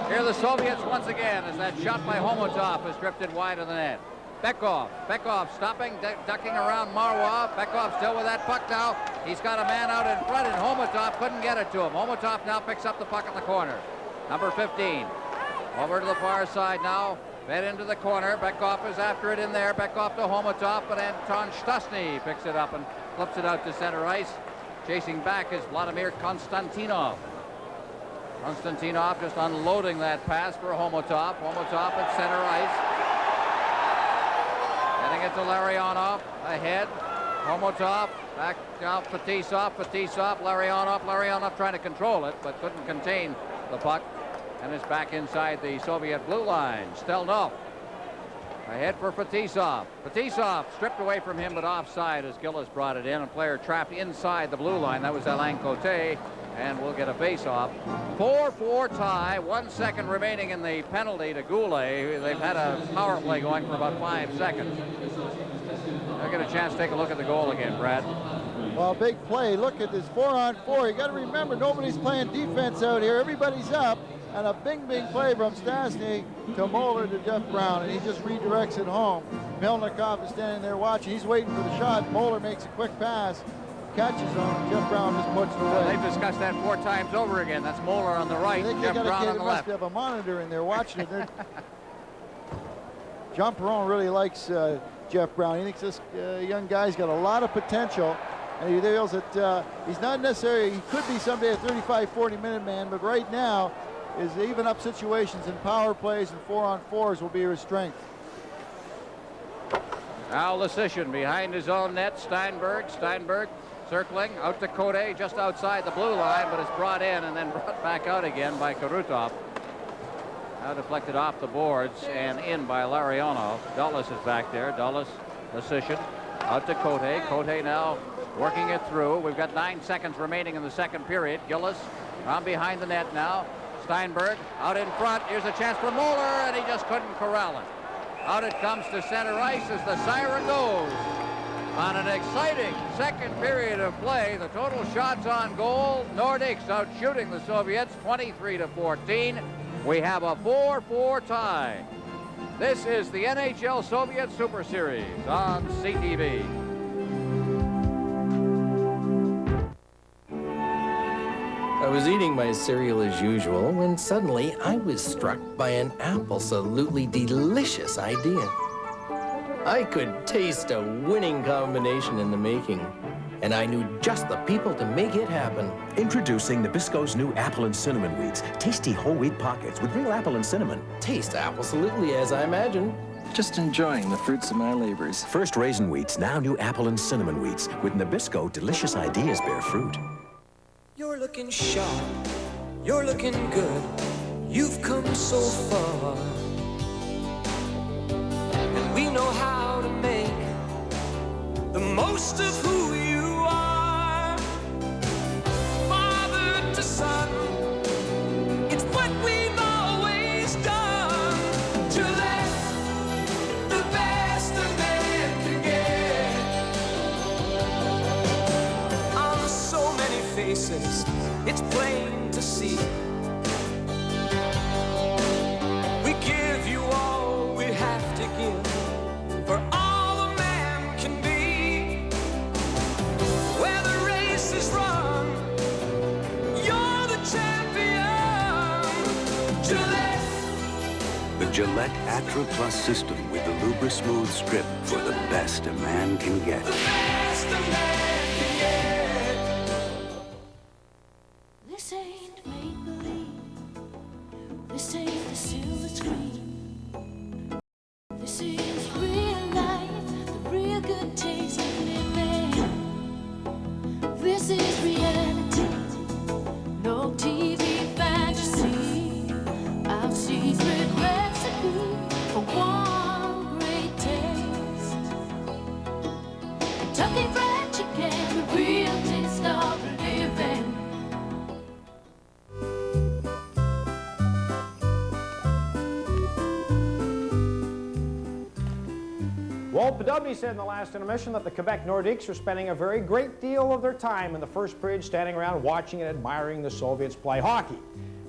here are the Soviets once again as that shot by Homotov is drifted wide of the net. Bekov stopping, ducking around Marwa. Bekov still with that puck now. He's got a man out in front, and Homotov couldn't get it to him. Homotov now picks up the puck in the corner. Number 15. Over to the far side now. Fed into the corner. Bekov is after it in there. Bekov to Homotov, but Anton Stastny picks it up and flips it out to center ice. Chasing back is Vladimir Konstantinov. Konstantinov just unloading that pass for Homotov. Homotov at center ice. Getting it to Larionov. Ahead. Homotov. Back out Fetisov. Fetisov. Larionov trying to control it, but couldn't contain the puck. And it's back inside the Soviet blue line. Stelnov ahead for Fetisov. Fetisov stripped away from him, but offside as Gillis brought it in. A player trapped inside the blue line. That was Alain Cote, and we'll get a face-off. 4-4 tie. 1 second remaining in the penalty to Goulet. They've had a power play going for about 5 seconds. I'll get a chance to take a look at the goal again, Brad. Well, big play. Look at this 4-on-4. You got to remember, nobody's playing defense out here. Everybody's up. And a bing play from Stastny to Moeller to Jeff Brown, and he just redirects it home. Melnikov is standing there watching. He's waiting for the shot. Moeller makes a quick pass, catches him, and Jeff Brown just puts it away. They've discussed that 4 times over again. That's Moeller on the right, Jeff Brown on the left. They have a monitor in there watching it. John Perron really likes Jeff Brown. He thinks this young guy's got a lot of potential, and he feels that he's not necessarily, he could be someday a 35, 40-minute man, but right now, is even up situations in power plays and 4-on-4s will be his strength. Now Lysician behind his own net. Steinberg circling out to Cote just outside the blue line, but it's brought in and then brought back out again by Karutov. Now deflected off the boards and in by Larionov. Dulles is back there. Dulles, Lysician out to Cote. Cote now working it through. We've got 9 seconds remaining in the second period. Gillis around behind the net now. Steinberg out in front. Here's a chance for Moeller, and he just couldn't corral it. Out it comes to center ice as the siren goes. On an exciting second period of play, the total shots on goal, Nordics out shooting the Soviets 23-14. We have a 4-4 tie. This is the NHL Soviet Super Series on CTV. I was eating my cereal as usual when suddenly I was struck by an absolutely delicious idea. I could taste a winning combination in the making. and I knew just the people to make it happen. Introducing Nabisco's new apple and cinnamon wheats. Tasty whole wheat pockets with real apple and cinnamon. Taste absolutely as I imagined. Just enjoying the fruits of my labors. First raisin wheats, now new apple and cinnamon wheats. With Nabisco, delicious ideas bear fruit. You're looking sharp, you're looking good, you've come so far. And we know how to make the most of who you are. Father to son, it's what we've always done. To let the best a man can get. On so many faces, it's plain to see. We give you all we have to give for all a man can be. Where the race is run, you're the champion. Gillette. The Gillette Atra Plus system with the Lubra Smooth strip for the best a man can get. The best a man can get. This ain't make-believe. This ain't the silver screen. This is real life, the real good taste of living. This is reality, no TV fantasy. Our secret recipe for one great taste. Kentucky Fried Chicken, the real taste of living. Walt Bedubney said in the last intermission that the Quebec Nordiques are spending a very great deal of their time in the first period standing around watching and admiring the Soviets play hockey.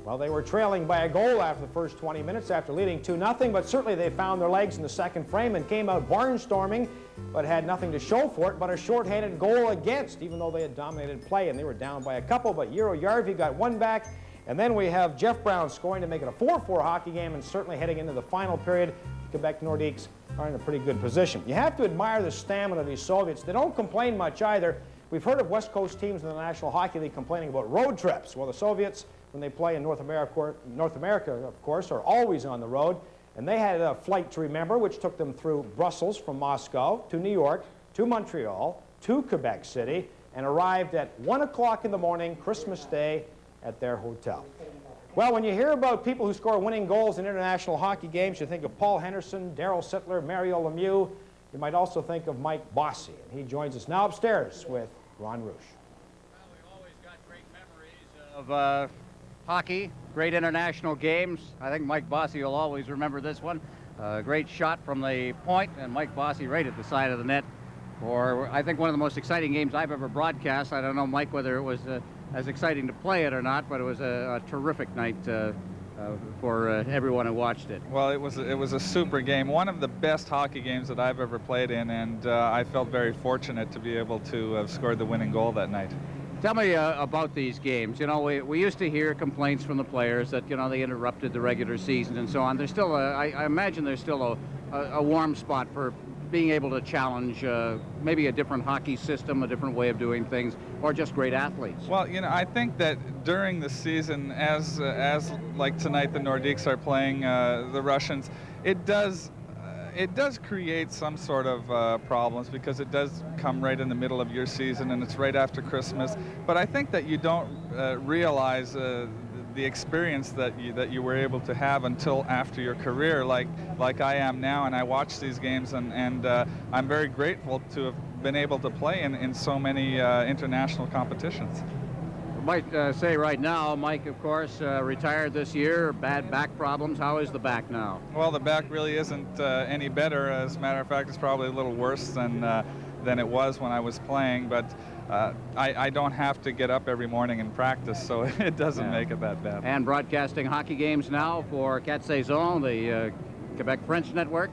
Well, they were trailing by a goal after the first 20 minutes after leading 2-0, but certainly they found their legs in the second frame and came out barnstorming, but had nothing to show for it but a shorthanded goal against, even though they had dominated play and they were down by a couple, but Euro Yarvi got one back. And then we have Jeff Brown scoring to make it a 4-4 hockey game, and certainly heading into the final period, the Quebec Nordiques are in a pretty good position. You have to admire the stamina of these Soviets. They don't complain much either. We've heard of West Coast teams in the National Hockey League complaining about road trips. Well, the Soviets, when they play in North America, of course, are always on the road. And they had a flight to remember, which took them through Brussels from Moscow to New York, to Montreal, to Quebec City, and arrived at 1 o'clock in the morning, Christmas Day, at their hotel. Well, when you hear about people who score winning goals in international hockey games, you think of Paul Henderson, Darryl Sittler, Mario Lemieux. You might also think of Mike Bossy, and he joins us now upstairs with Ron Rouge. Well, we've always got great memories of hockey, great international games. I think Mike Bossy will always remember this one. Great shot from the point, and Mike Bossy right at the side of the net for, I think, one of the most exciting games I've ever broadcast. I don't know, Mike, whether it was as exciting to play it or not, but it was a terrific night for everyone who watched it. Well, it was a super game, one of the best hockey games that I've ever played in, and I felt very fortunate to be able to have scored the winning goal that night. Tell me about these games. You know, we used to hear complaints from the players that, you know, they interrupted the regular season and so on. There's still I imagine there's still a warm spot for being able to challenge maybe a different hockey system, a different way of doing things, or just great athletes. Well, you know, I think that during the season, as like tonight the Nordiques are playing the Russians, it does create some sort of problems, because it does come right in the middle of your season and it's right after Christmas. But I think that you don't realize the experience that you were able to have until after your career, like I am now, and I watch these games, and I'm very grateful to have been able to play in so many international competitions. Might say right now, Mike, of course, retired this year, bad back problems. How is the back now? Well, the back really isn't any better. As a matter of fact, it's probably a little worse than it was when I was playing, but I don't have to get up every morning and practice, so it doesn't make it that bad. And broadcasting hockey games now for 4 Saisons, the Quebec French network,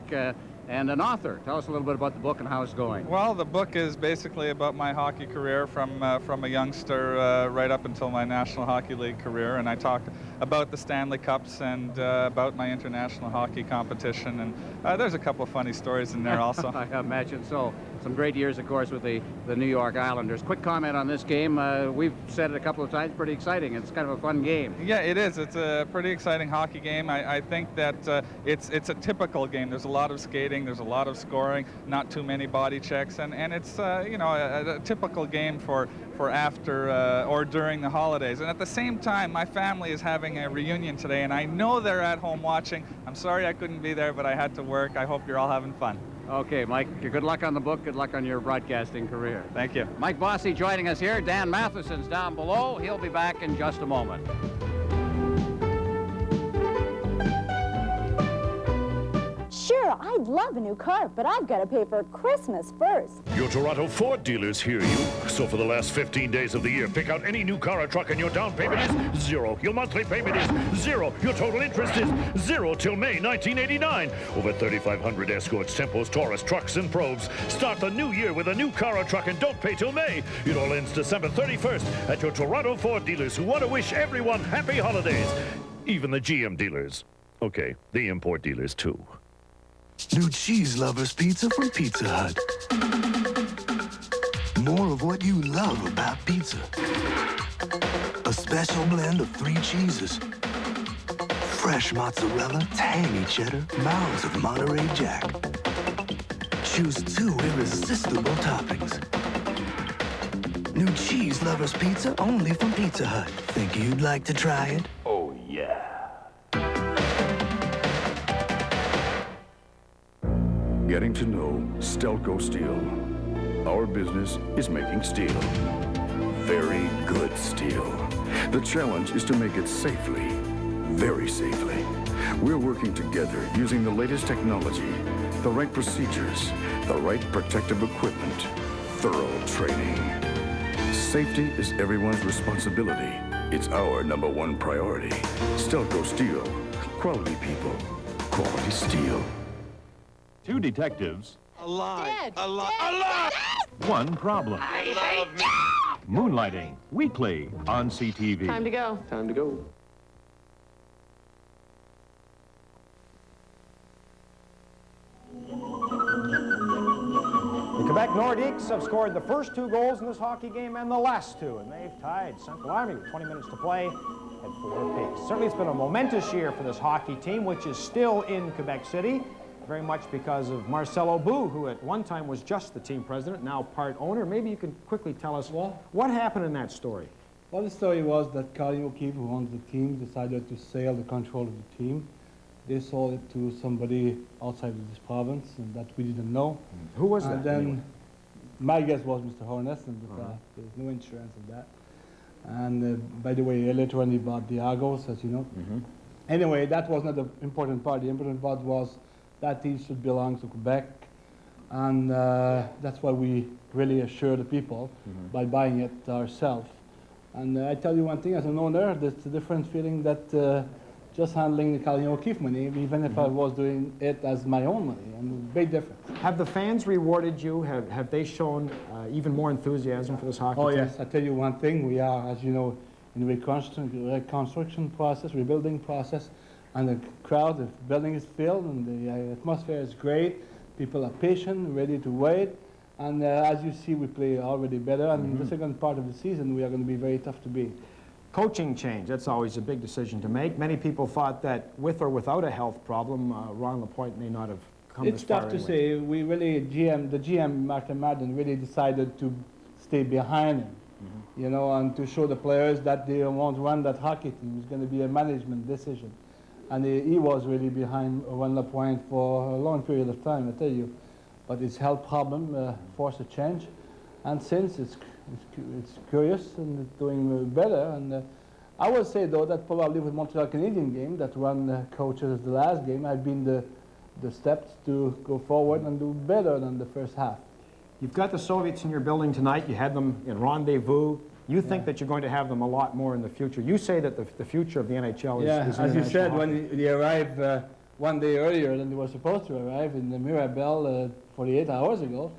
and an author. Tell us a little bit about the book and how it's going. Well, the book is basically about my hockey career from a youngster right up until my National Hockey League career, and I talk about the Stanley Cups and about my international hockey competition, and there's a couple of funny stories in there also. I imagine so. Some great years, of course, with the New York Islanders. Quick comment on this game. We've said it a couple of times, pretty exciting. It's kind of a fun game. Yeah, it is. It's a pretty exciting hockey game. I think that it's a typical game. There's a lot of skating, there's a lot of scoring, not too many body checks, and it's you know, a typical game for after or during the holidays. And at the same time, my family is having a reunion today, and I know they're at home watching. I'm sorry I couldn't be there, but I had to work. I hope you're all having fun. Okay, Mike, good luck on the book. Good luck on your broadcasting career. Thank you. Mike Bossy joining us here. Dan Matheson's down below. He'll be back in just a moment. Sure, I'd love a new car, but I've got to pay for Christmas first. Your Toronto Ford dealers hear you. So for the last 15 days of the year, pick out any new car or truck and your down payment is zero. Your monthly payment is zero. Your total interest is zero till May 1989. Over 3,500 Escorts, Tempos, Taurus, trucks, and probes. Start the new year with a new car or truck and don't pay till May. It all ends December 31st at your Toronto Ford dealers, who want to wish everyone happy holidays. Even the GM dealers. Okay, the import dealers too. New cheese lovers pizza from Pizza Hut. More of what you love about pizza. A special blend of 3 cheeses. Fresh mozzarella, tangy cheddar, mounds of Monterey Jack. Choose 2 irresistible toppings. New cheese lovers pizza only from Pizza Hut. Think you'd like to try it? Oh, yeah. Getting to know Stelco Steel. Our business is making steel. Very good steel. The challenge is to make it safely, very safely. We're working together using the latest technology, the right procedures, the right protective equipment, thorough training. Safety is everyone's responsibility. It's our #1 priority. Stelco Steel. Quality people. Quality steel. 2 detectives. Alive! Alive! Alive! 1 problem. Moonlighting, weekly on CTV. Time to go. Time to go. The Quebec Nordicks have scored the first 2 goals in this hockey game and the last 2, and they've tied Central Army with 20 minutes to play at 4 apiece. Certainly it's been a momentous year for this hockey team, which is still in Quebec City, very much because of Marcel Aubu, who at one time was just the team president, now part owner. Maybe you can quickly tell us what happened in that story. Well, the story was that Colin O'Keefe, who owns the team, decided to sell the control of the team. They sold it to somebody outside of this province, and that we didn't know. Who was and that? Then anyway? my guess was Mr. Horness, and there's no insurance of that. And by the way, later on he bought the Argos, as you know. Anyway, that was not the important part. The important part was that team should belong to Quebec, and that's why we really assure the people by buying it ourselves. And I tell you one thing, as an owner, there's a different feeling that just handling the Colin O'Keefe money, even if I was doing it as my own money, and big difference. Have the fans rewarded you? Have they shown even more enthusiasm for this hockey team? Oh yes, I tell you one thing, we are, as you know, in the reconstruction process, rebuilding process, and the crowd, the building is filled, and the atmosphere is great. People are patient, ready to wait, and as you see, we play already better, and in the second part of the season, we are going to be very tough to beat. Coaching change, that's always a big decision to make. Many people thought that with or without a health problem, Ron LaPointe may not have come It's this far tough to anyway. say. We really, the GM, Martin Madden, really decided to stay behind him, you know, and to show the players that they won't run that hockey team. It's going to be a management decision. And he was really behind Ron LaPointe for a long period of time, I tell you. But his health problem forced a change. And since it's curious and it's doing better. And I would say, though, that probably with Montreal Canadian game, that Ron coaches the last game, have been the steps to go forward and do better than the first half. You've got the Soviets in your building tonight. You had them in rendezvous. You think that you're going to have them a lot more in the future. You say that the future of the NHL is as you said, hockey. when they arrived one day earlier than they were supposed to arrive in the Mirabel 48 hours ago,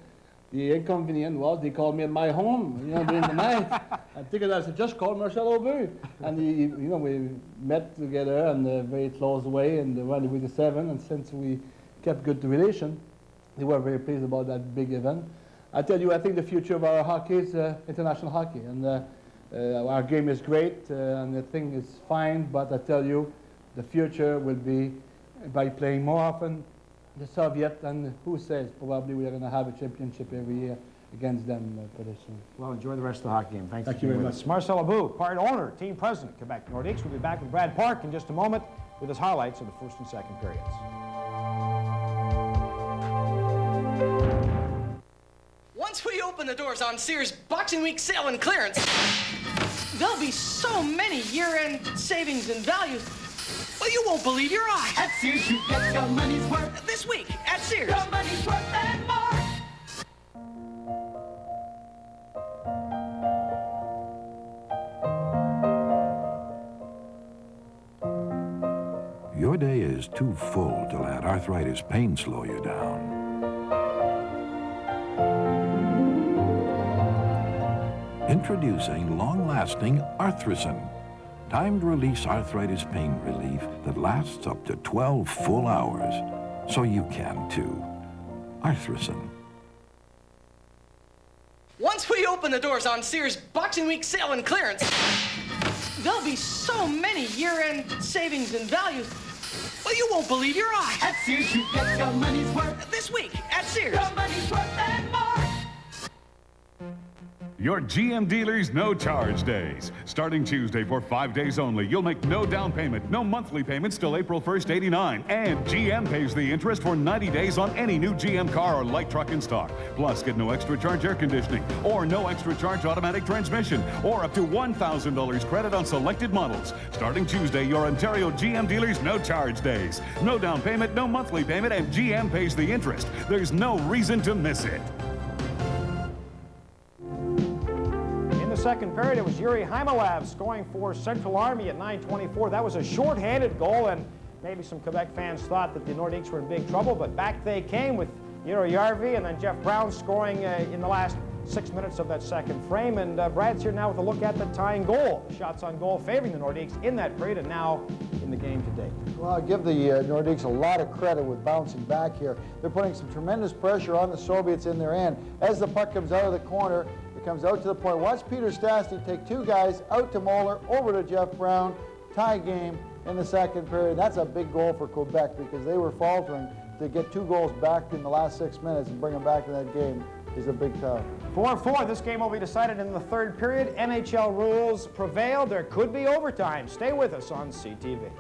the inconvenience was they called me at my home, you know, during the night. I figured I said, just call Marcel Aubu. And you know, we met together in a very close way in the Rendezvous with the 7, and since we kept good relation, they were very pleased about that big event. I tell you, I think the future of our hockey is international hockey, and our game is great, and the thing is fine, but I tell you, the future will be by playing more often the Soviet, and who says probably we are going to have a championship every year against them pretty soon. Well, enjoy the rest of the hockey game. Thank you very much. Us. Marcel Abou, part owner, team president, Quebec Nordiques. We'll be back with Brad Park in just a moment with his highlights of the first and second periods. Once we open the doors on Sears Boxing Week sale and clearance, there'll be so many year-end savings and values. Well, you won't believe your eyes. At Sears, you get your money's worth. This week at Sears. Your money's worth and more. Your day is too full to let arthritis pain slow you down. Introducing long-lasting Arthricin, timed-release arthritis pain relief that lasts up to 12 full hours. So you can too. Arthricin. Once we open the doors on Sears Boxing Week sale and clearance, there'll be so many year-end savings and values. Well, you won't believe your eyes. At Sears, you get your money's worth. This week at Sears. Your money's worth and more. Your GM dealers no charge days. Starting Tuesday for 5 days only, you'll make no down payment, no monthly payments till April 1st, '89. And GM pays the interest for 90 days on any new GM car or light truck in stock. Plus, get no extra charge air conditioning, or no extra charge automatic transmission, or up to $1,000 credit on selected models. Starting Tuesday, your Ontario GM dealers no charge days. No down payment, no monthly payment, and GM pays the interest. There's no reason to miss it. Second period, it was Yuri Haimalav scoring for Central Army at 9:24. That was a short-handed goal, and maybe some Quebec fans thought that the Nordiques were in big trouble, but back they came with Eero Järvi and then Jeff Brown scoring in the last 6 minutes of that second frame. And Brad's here now with a look at the tying goal. Shots on goal favoring the Nordiques in that period and now in the game today. Well, I give the Nordiques a lot of credit with bouncing back here. They're putting some tremendous pressure on the Soviets in their end. As the puck comes out of the corner, comes out to the point. Watch Peter Stastny take two guys out to Moeller, over to Jeff Brown, tie game in the second period. That's a big goal for Quebec because they were faltering. To get 2 goals back in the last 6 minutes and bring them back in that game is a big tough. 4-4. This game will be decided in the third period. NHL rules prevail. There could be overtime. Stay with us on CTV.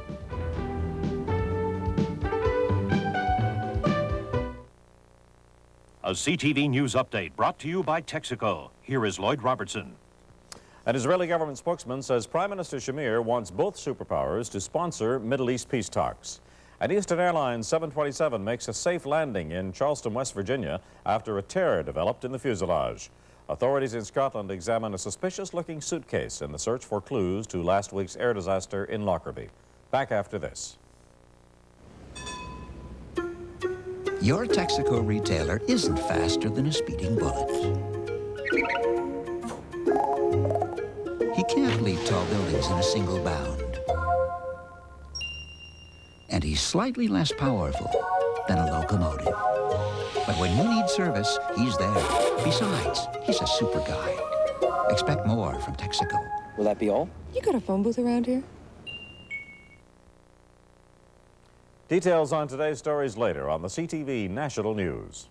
A CTV News update brought to you by Texaco. Here is Lloyd Robertson. An Israeli government spokesman says Prime Minister Shamir wants both superpowers to sponsor Middle East peace talks. And Eastern Airlines 727 makes a safe landing in Charleston, West Virginia after a tear developed in the fuselage. Authorities in Scotland examine a suspicious-looking suitcase in the search for clues to last week's air disaster in Lockerbie. Back after this. Your Texaco retailer isn't faster than a speeding bullet. He can't leap tall buildings in a single bound. And he's slightly less powerful than a locomotive. But when you need service, he's there. Besides, he's a super guy. Expect more from Texaco. Will that be all? You got a phone booth around here? Details on today's stories later on the CTV National News.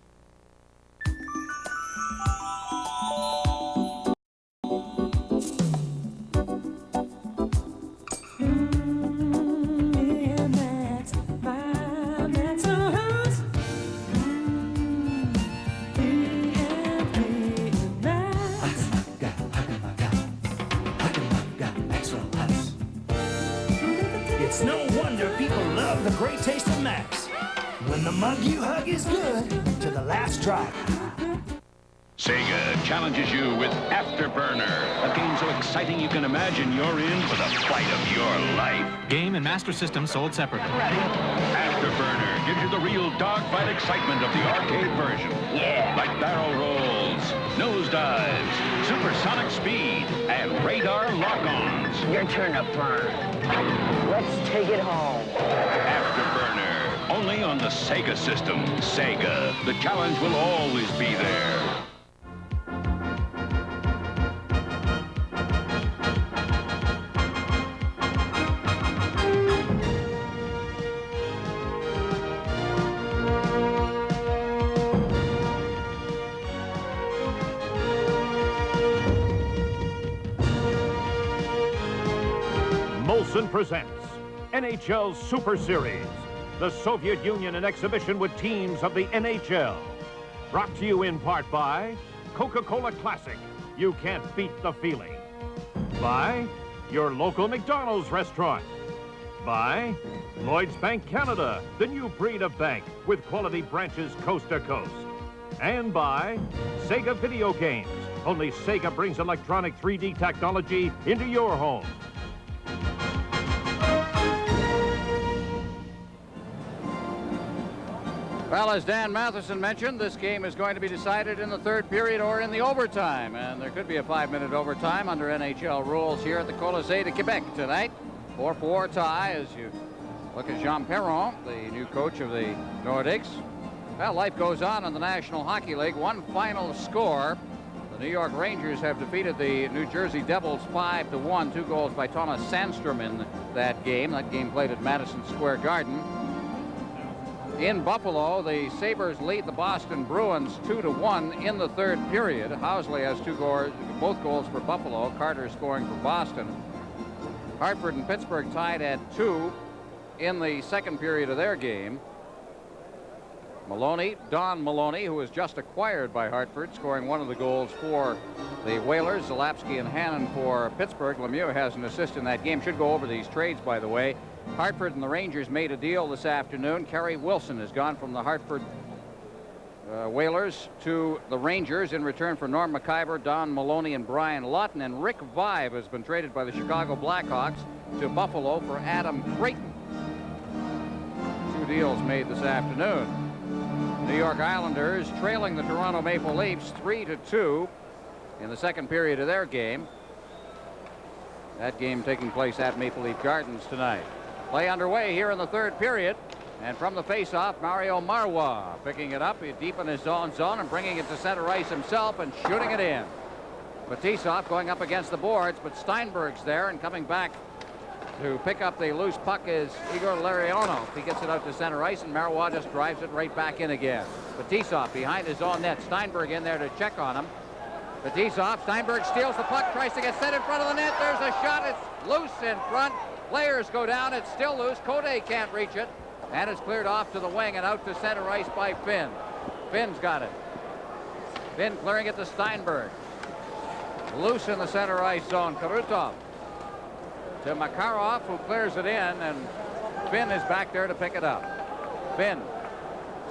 It's no wonder people love the great taste of Max. When the mug you hug is good to the last drop. Sega challenges you with Afterburner, a game so exciting you can imagine you're in for the fight of your life. Game and Master System sold separately. Afterburner gives you the real dogfight excitement of the arcade version. Yeah. Like barrel rolls, nosedives, supersonic speed, and radar lock-ons. Your turn to burn. Let's take it home. Afterburner, only on the Sega system. Sega, the challenge will always be there. Wilson presents NHL Super Series, the Soviet Union in exhibition with teams of the NHL. Brought to you in part by Coca-Cola Classic, you can't beat the feeling. By your local McDonald's restaurant. By Lloyd's Bank Canada, the new breed of bank with quality branches coast to coast. And by Sega Video Games. Only Sega brings electronic 3D technology into your home. Well, as Dan Matheson mentioned, this game is going to be decided in the third period or in the overtime. And there could be a 5-minute overtime under NHL rules here at the Colisée de Quebec tonight. 4-4 tie as you look at Jean Perron, the new coach of the Nordics. Well, life goes on in the National Hockey League. One final score. The New York Rangers have defeated the New Jersey Devils 5-1. 2 goals by Thomas Sandstrom in that game. That game played at Madison Square Garden. In Buffalo, the Sabres lead the Boston Bruins 2-1 in the third period. Housley has both goals for Buffalo. Carter scoring for Boston. Hartford and Pittsburgh tied at 2 in the second period of their game. Don Maloney, who was just acquired by Hartford, scoring one of the goals for the Whalers. Zalapsky and Hannon for Pittsburgh. Lemieux has an assist in that game. Should go over these trades, by the way. Hartford and the Rangers made a deal this afternoon. Kerry Wilson has gone from the Hartford Whalers to the Rangers in return for Norm McIver, Don Maloney, and Brian Lawton. And Rick Vive has been traded by the Chicago Blackhawks to Buffalo for Adam Creighton. 2 deals made this afternoon. New York Islanders trailing the Toronto Maple Leafs 3-2 in the second period of their game. That game taking place at Maple Leaf Gardens tonight. Play underway here in the third period. And from the faceoff, Mario Marois picking it up deep in his own zone and bringing it to center ice himself and shooting it in. Fetisov going up against the boards, but Steinberg's there, and coming back to pick up the loose puck is Igor Larionov. He gets it out to center ice, and Marois just drives it right back in again. Fetisov behind his own net. Steinberg in there to check on him. Fetisov, Steinberg steals the puck, tries to get set in front of the net. There's a shot. It's loose in front. Players go down. It's still loose. Code can't reach it. And it's cleared off to the wing and out to center ice by Finn. Finn's got it. Finn clearing it to Steinberg. Loose in the center ice zone. Karutov to Makarov, who clears it in, and Finn is back there to pick it up. Finn,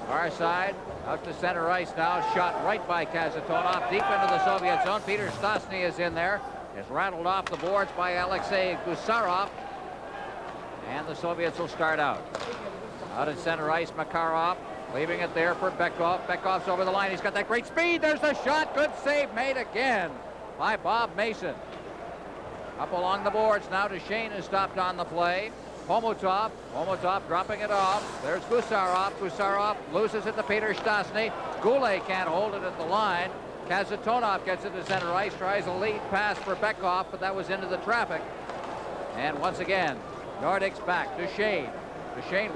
far side, out to center ice now. Shot right by Kazatonov, deep into the Soviet zone. Peter Stastny is in there. Is rattled off the boards by Alexei Gusarov. And the Soviets will start out. Out at center ice, Makarov leaving it there for Bekov. Bekov's over the line. He's got that great speed. There's the shot. Good save made again by Bob Mason. Up along the boards now. Duchesne is stopped on the play. Homotov dropping it off. There's Gusarov. Gusarov loses it to Peter Stastny. Goulet can't hold it at the line. Kazatonov gets it to center ice. Tries a lead pass for Bekov, but that was into the traffic. And once again, Nordic's back. Duchesne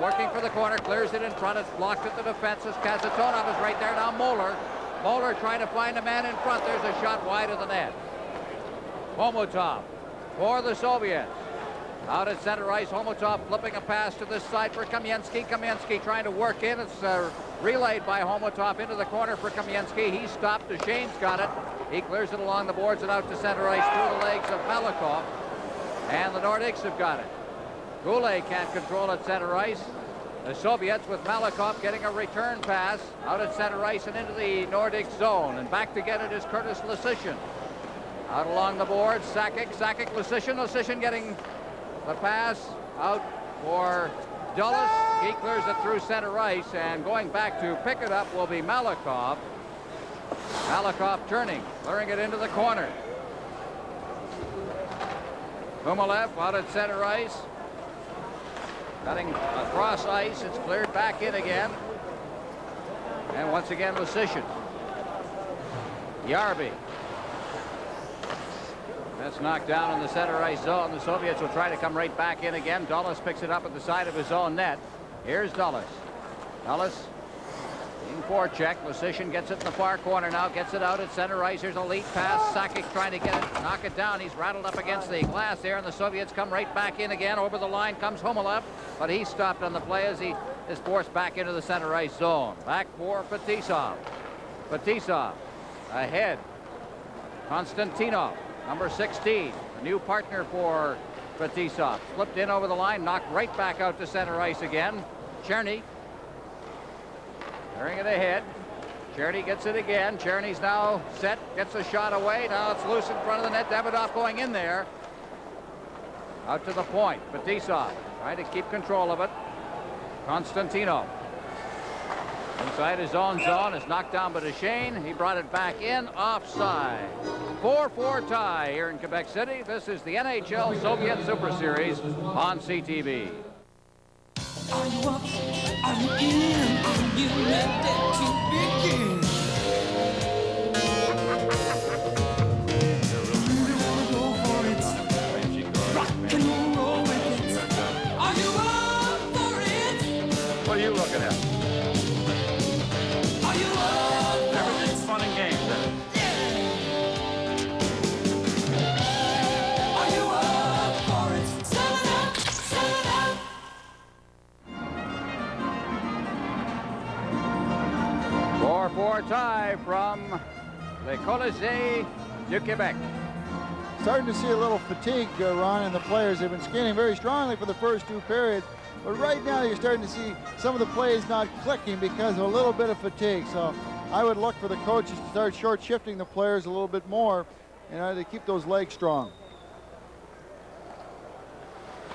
working for the corner, clears it in front. It's blocked at the defense as Kazatonov is right there. Now Moeller trying to find a man in front. There's a shot wide of the net. Homotov for the Soviets. Out at center ice, Homotov flipping a pass to this side for Kamensky. Kamensky trying to work in. It's relayed by Homotov into the corner for Kamensky. He's stopped. Duchesne's got it. He clears it along the boards and out to center ice through the legs of Malikov. And the Nordics have got it. Goulet can't control at center ice. The Soviets with Malikov getting a return pass out at center ice and into the Nordic zone. And back to get it is Curtis Lasician. Out along the boards, Sakic, Lasician getting the pass out for Dulles. He clears it through center ice, and going back to pick it up will be Malikov. Malikov turning, clearing it into the corner. Kumalev out at center ice. Cutting across ice, it's cleared back in again. And once again, Lasician. Yarby. That's knocked down in the center ice zone. The Soviets will try to come right back in again. Dulles picks it up at the side of his own net. Here's Dulles. Dulles in forecheck. Lasician gets it in the far corner now, gets it out at center ice. Here's a lead pass. Sakic trying to get it, knock it down. He's rattled up against the glass there, and the Soviets come right back in again. Over the line comes Homolev, but he's stopped on the play as he is forced back into the center ice zone. Back for Fetisov. Fetisov ahead. Konstantinov, number 16, a new partner for Fetisov. Slipped in over the line, knocked right back out to center ice again. Cherny carrying it ahead. Cherny gets it again. Cherny's now set, gets a shot away. Now it's loose in front of the net. Davidoff going in there. Out to the point. Fetisov trying to keep control of it. Konstantinov inside his own zone is knocked down by Duchesne. He brought it back in, offside. 4-4 tie here in Quebec City. This is the NHL Soviet Super Series on CTV. Are you up? Are you in? Are you ready to begin? You wanna go for it? Rock and roll with it. Are you up for it? What are you looking at? Are you up for Everything's fun and games, isn't it? Are you up for it? Sell it out, sell it out. 4-4 tie from Le Colisée du Québec. Starting to see a little fatigue, Ron, and the players have been skating very strongly for the first two periods. But right now you're starting to see some of the plays not clicking because of a little bit of fatigue. So I would look for the coaches to start short shifting the players a little bit more and to keep those legs strong.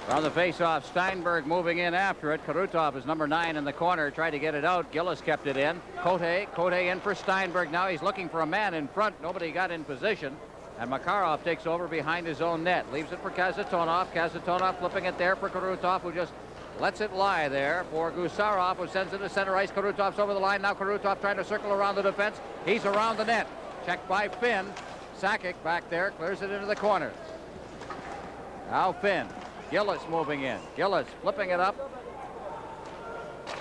On the face-off, Steinberg moving in after it. Karutov is number 9 in the corner, tried to get it out. Gillis kept it in. Cote in for Steinberg. Now he's looking for a man in front. Nobody got in position. And Makarov takes over behind his own net. Leaves it for Kazatonov. Kazatonov flipping it there for Karutov, who just lets it lie there for Gusarov, who sends it to center ice. Karutov's over the line. Now Karutov trying to circle around the defense. He's around the net. Checked by Finn. Sakic back there, clears it into the corner. Now Finn. Gillis moving in. Gillis flipping it up.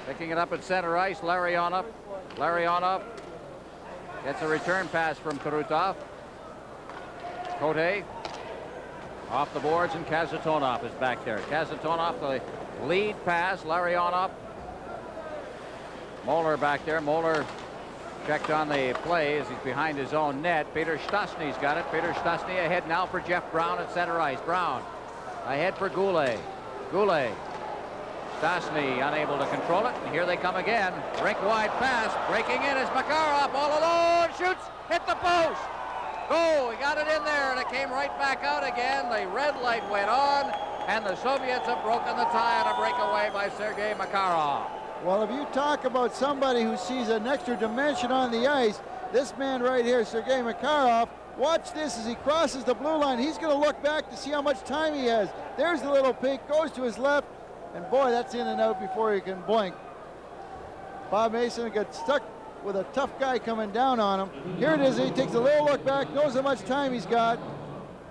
Picking it up at center ice. Larionov. Larionov gets a return pass from Karutov. Cote off the boards, and Kazatonov is back there. Kazatonov, the lead pass. Larionov. Moeller back there. Moeller checked on the play as he's behind his own net. Peter Stastny's got it. Peter Stastny ahead now for Jeff Brown at center ice. Brown ahead for Goulet. Goulet. Stastny unable to control it. And here they come again. Rink wide pass. Breaking in is Makarov all alone. Shoots. Hit the post. Go. He got it in there, and it came right back out again. The red light went on, and the Soviets have broken the tie on a breakaway by Sergei Makarov. Well, if you talk about somebody who sees an extra dimension on the ice, this man right here, Sergei Makarov, watch this as he crosses the blue line. He's going to look back to see how much time he has. There's the little peek, goes to his left, and boy, that's in and out before he can blink. Bob Mason got stuck with a tough guy coming down on him. Here it is. He takes a little look back, knows how much time he's got,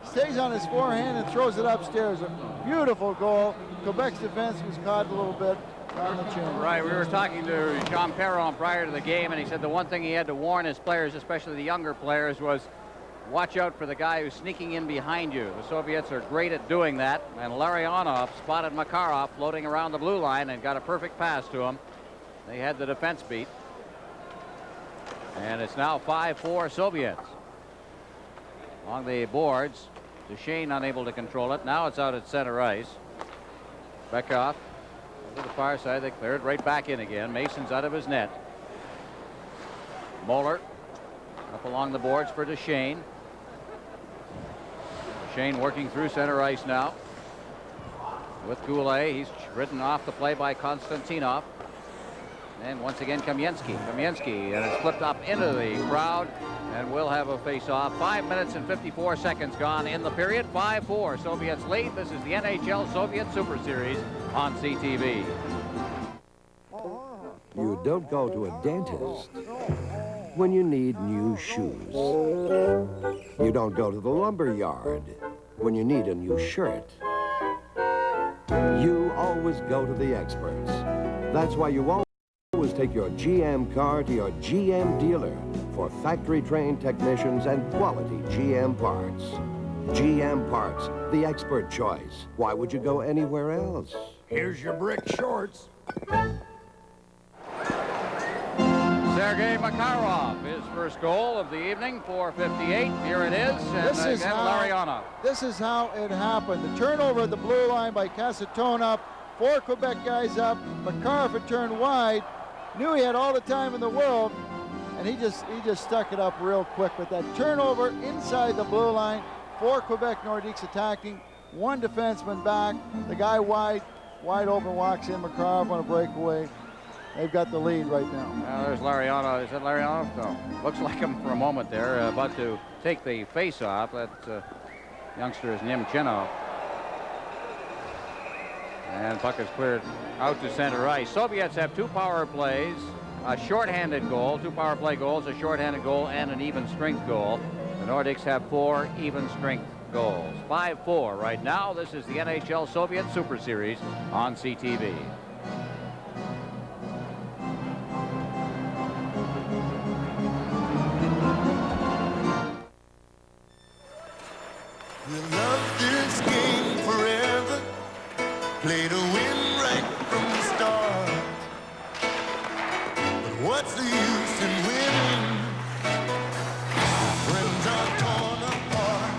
stays on his forehand and throws it upstairs. A beautiful goal. Quebec's defense was caught a little bit on the chin. Right, we were talking to Jean Perron prior to the game, and he said the one thing he had to warn his players, especially the younger players, was watch out for the guy who's sneaking in behind you. The Soviets are great at doing that, and Larionov spotted Makarov floating around the blue line and got a perfect pass to him. They had the defense beat. And it's now 5-4 Soviets. Along the boards, Duchesne unable to control it. Now it's out at center ice. Bekoff to the far side. They clear it right back in again. Mason's out of his net. Moeller up along the boards for Duchesne. Duchesne working through center ice now with Goulet. He's ridden off the play by Konstantinov. And once again, Kamensky, and it's flipped up into the crowd, and we'll have a face-off. 5 minutes and 54 seconds gone in the period. 5-4, Soviets lead. This is the NHL Soviet Super Series on CTV. You don't go to a dentist when you need new shoes. You don't go to the lumber yard when you need a new shirt. You always go to the experts. That's why you always Always take your GM car to your GM dealer for factory-trained technicians and quality GM parts. GM Parts, the expert choice. Why would you go anywhere else? Here's your brick shorts. Sergei Makarov, his first goal of the evening, 4:58. Here it is, and This is again, Lariana. This is how it happened. The turnover at the blue line by Casatona. 4 Quebec guys up. Makarov had turned wide. Knew he had all the time in the world, and he just stuck it up real quick. But that turnover inside the blue line, 4 Quebec Nordiques attacking, 1 defenseman back. The guy wide open walks in. Makarov on a breakaway. They've got the lead right now. There's Lariano. Is that Lariano? No. Looks like him for a moment there, about to take the face off. That youngster is Nemchenov. And puck is cleared out to center ice. Soviets have 2 power plays, a shorthanded goal, 2 power play goals, a shorthanded goal, and an even strength goal. The Nordics have 4 even strength goals. 5-4 right now. This is the NHL Soviet Super Series on CTV. We'll love this game forever. Play to win right from the start. But what's the use in winning? Friends are torn apart.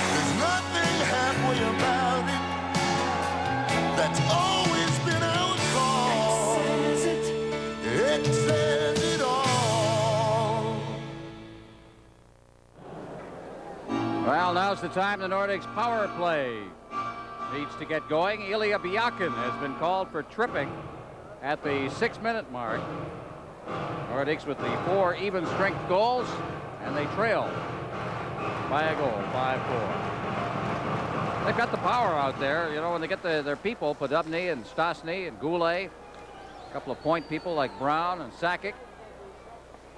There's nothing halfway about it. That's always been our call. It says it all. Well, now's the time the Nordics power play needs to get going. Ilya Byakin has been called for tripping at the 6-minute mark. Nordics with the 4 even strength goals, and they trail by a goal, 5-4. They've got the power out there, you know, when they get their people, Podubny and Stastny and Goulet, a couple of point people like Brown and Sakic.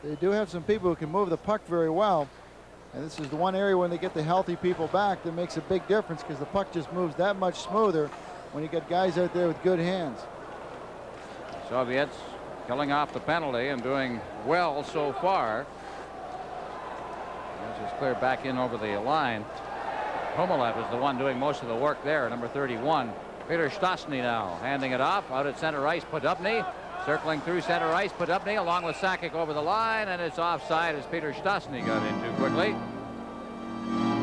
They do have some people who can move the puck very well. And this is the one area when they get the healthy people back that makes a big difference, because the puck just moves that much smoother when you get guys out there with good hands. Soviets killing off the penalty and doing well so far. This is cleared back in over the line. Homolev is the one doing most of the work there, number 31. Peter Stastny now handing it off out at center ice. Podubny circling through center ice. Podubny along with Sakic over the line, and it's offside as Peter Stastny got in too quickly.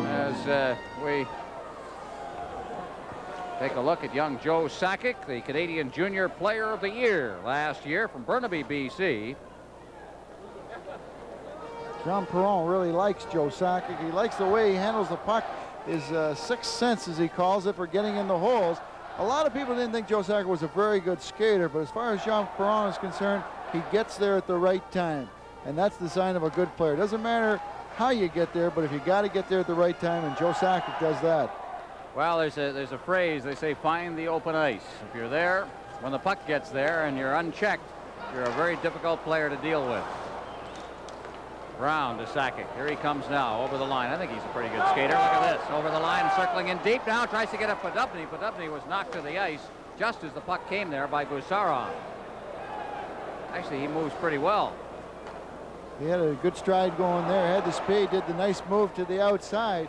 As we take a look at young Joe Sakic, the Canadian Junior Player of the Year last year from Burnaby, BC. Jean Perron really likes Joe Sakic. He likes the way he handles the puck. His sixth sense, as he calls it, for getting in the holes. A lot of people didn't think Joe Sakic was a very good skater, but as far as Jean Perron is concerned, he gets there at the right time. And that's the sign of a good player. It doesn't matter how you get there, but if you got to get there at the right time, and Joe Sakic does that. Well, there's a phrase, they say, find the open ice. If you're there, when the puck gets there and you're unchecked, you're a very difficult player to deal with. Brown to Sakic. Here he comes now over the line. I think he's a pretty good skater. Look at this. Over the line, circling in deep now. Tries to get up Podubny. Podubny was knocked to the ice just as the puck came there by Gusarov. Actually, he moves pretty well. He had a good stride going there. Had the speed, did the nice move to the outside.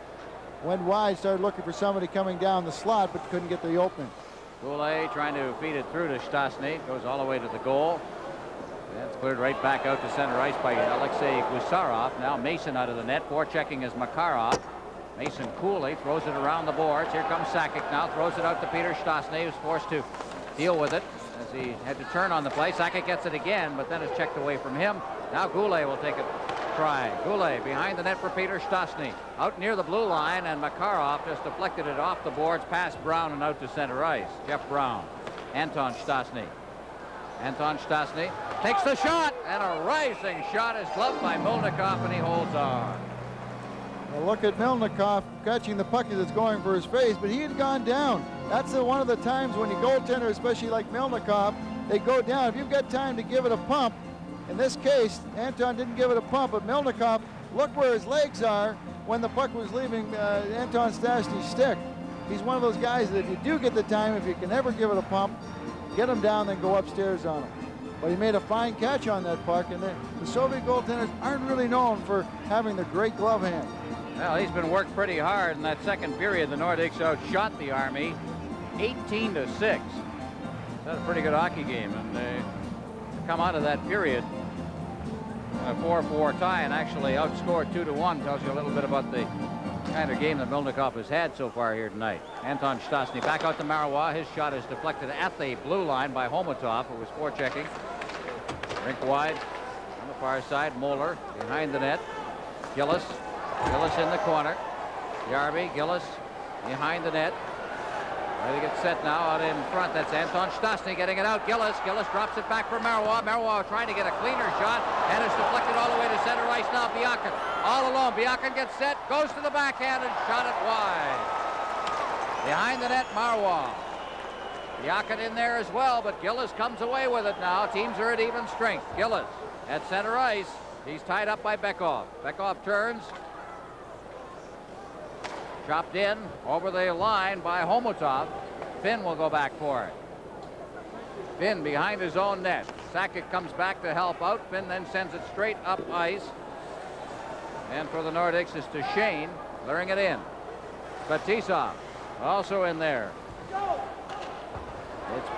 Went wide, started looking for somebody coming down the slot, but couldn't get the opening. Goulet trying to feed it through to Stastny. Goes all the way to the goal. That's cleared right back out to center ice by Alexei Gusarov. Now Mason out of the net. Forechecking is Makarov. Mason coolly throws it around the boards. Here comes Sakic now. Throws it out to Peter Stastny, who's forced to deal with it as he had to turn on the play. Sakic gets it again, but then it's checked away from him. Now Goulet will take a try. Goulet behind the net for Peter Stastny. Out near the blue line, and Makarov just deflected it off the boards past Brown and out to center ice. Jeff Brown. Anton Stastny. Anton Stastny takes the shot, and a rising shot is gloved by Milnikov, and he holds on. Well, look at Milnikov catching the puck as it's going for his face, but he had gone down. That's one of the times when you goaltender, especially like Milnikov, they go down. If you've got time to give it a pump, in this case, Anton didn't give it a pump, but Milnikov, look where his legs are when the puck was leaving Anton Stastny's stick. He's one of those guys that if you do get the time, if you can ever give it a pump, get him down, then go upstairs on him. But he made a fine catch on that puck, and the Soviet goaltenders aren't really known for having the great glove hand. Well, he's been worked pretty hard in that second period. The Nordicks outshot the Army 18-6. That's a pretty good hockey game, and they come out of that period a 4-4 tie and actually outscored 2-1. Tells you a little bit about the kind of game that Milnikov has had so far here tonight. Anton Stastny back out to Marois. His shot is deflected at the blue line by Homotov, who was forechecking. Rink wide on the far side. Moeller behind the net. Gillis in the corner. Yarby, Gillis behind the net. Ready to get set now out in front. That's Anton Stastny getting it out. Gillis drops it back for Marois. Marois trying to get a cleaner shot, and it's deflected all the way to center ice now. Biakin all alone. Biakin gets set, goes to the backhand, and shot it wide. Behind the net, Marois. Biakin in there as well, but Gillis comes away with it now. Teams are at even strength. Gillis at center ice. He's tied up by Bekov. Bekov turns. Chopped in over the line by Homotov. Finn will go back for it. Finn behind his own net. Sakic comes back to help out. Finn then sends it straight up ice. And for the Nordicks is to Shane, clearing it in. Fetisov also in there. It's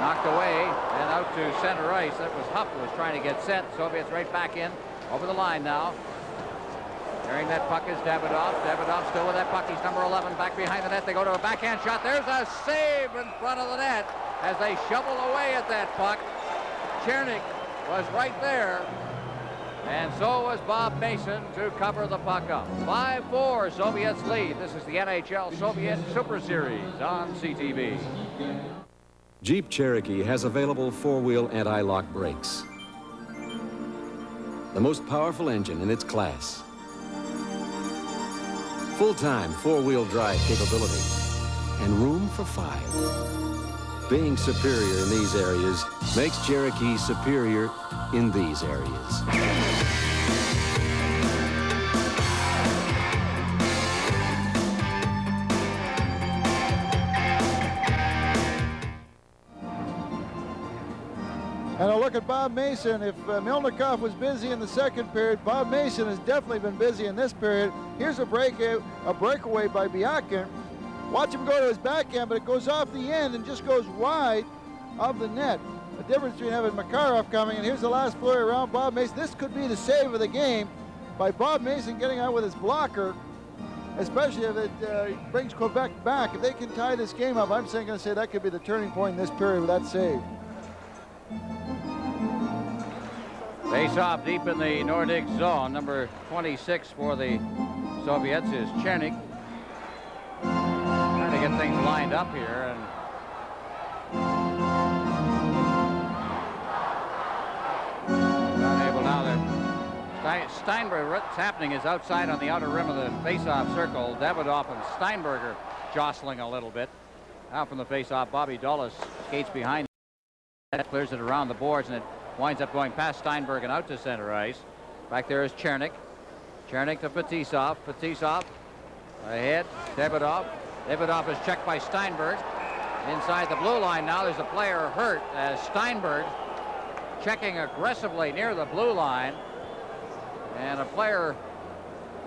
knocked away and out to center ice. That was Hupp who was trying to get set. Soviets right back in over the line now. Carrying that puck is Davidoff. Davidoff still with that puck. He's number 11 back behind the net. They go to a backhand shot. There's a save in front of the net as they shovel away at that puck. Chernik was right there. And so was Bob Mason to cover the puck up. 5-4 Soviets lead. This is the NHL Soviet Super Series on CTV. Jeep Cherokee has available four-wheel anti-lock brakes. The most powerful engine in its class. Full-time four-wheel drive capability and room for 5. Being superior in these areas makes Cherokee superior in these areas. And a look at Bob Mason. If Milnikov was busy in the second period, Bob Mason has definitely been busy in this period. Here's a breakaway by Biakin. Watch him go to his backhand, but it goes off the end and just goes wide of the net. The difference between having Makarov coming, and here's the last flurry around Bob Mason. This could be the save of the game by Bob Mason getting out with his blocker, especially if it brings Quebec back. If they can tie this game up, I'm going to say that could be the turning point in this period with that save. Face off deep in the Nordic zone. Number 26 for the Soviets is Chernik. Trying to get things lined up here. And not able now. Steinberg, what's happening is outside on the outer rim of the face-off circle. Davidoff and Steinberger jostling a little bit. Out from the face-off, Bobby Dulles skates behind. That clears it around the boards, and it winds up going past Steinberg and out to center ice. Back there is Chernik. Chernik to Fetisov. Fetisov ahead. Davidoff. Davidoff is checked by Steinberg. Inside the blue line now, there's a player hurt as Steinberg checking aggressively near the blue line. And a player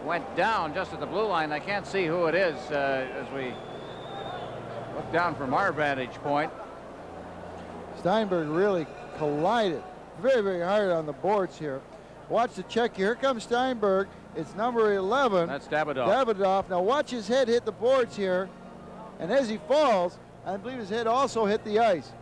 went down just at the blue line. I can't see who it is as we look down from our vantage point. Steinberg really collided very, very hard on the boards here. Watch the check here. Here comes Steinberg. It's number 11. That's Davidoff. Davidoff. Now watch his head hit the boards here. And as he falls, I believe his head also hit the ice.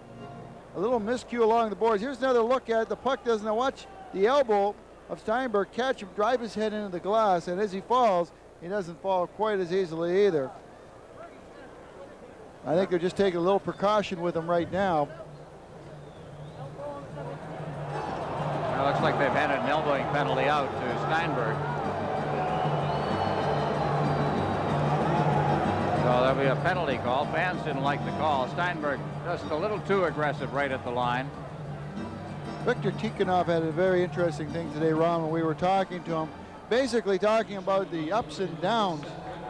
A little miscue along the boards. Here's another look at it. The puck doesn't. Now watch the elbow of Steinberg catch him, drive his head into the glass. And as he falls, he doesn't fall quite as easily either. I think they're just taking a little precaution with him right now. It looks like they've handed an elbowing penalty out to Steinberg. So there'll be a penalty call. Fans didn't like the call. Steinberg just a little too aggressive right at the line. Viktor Tikhonov had a very interesting thing today, Ron, when we were talking to him. Basically talking about the ups and downs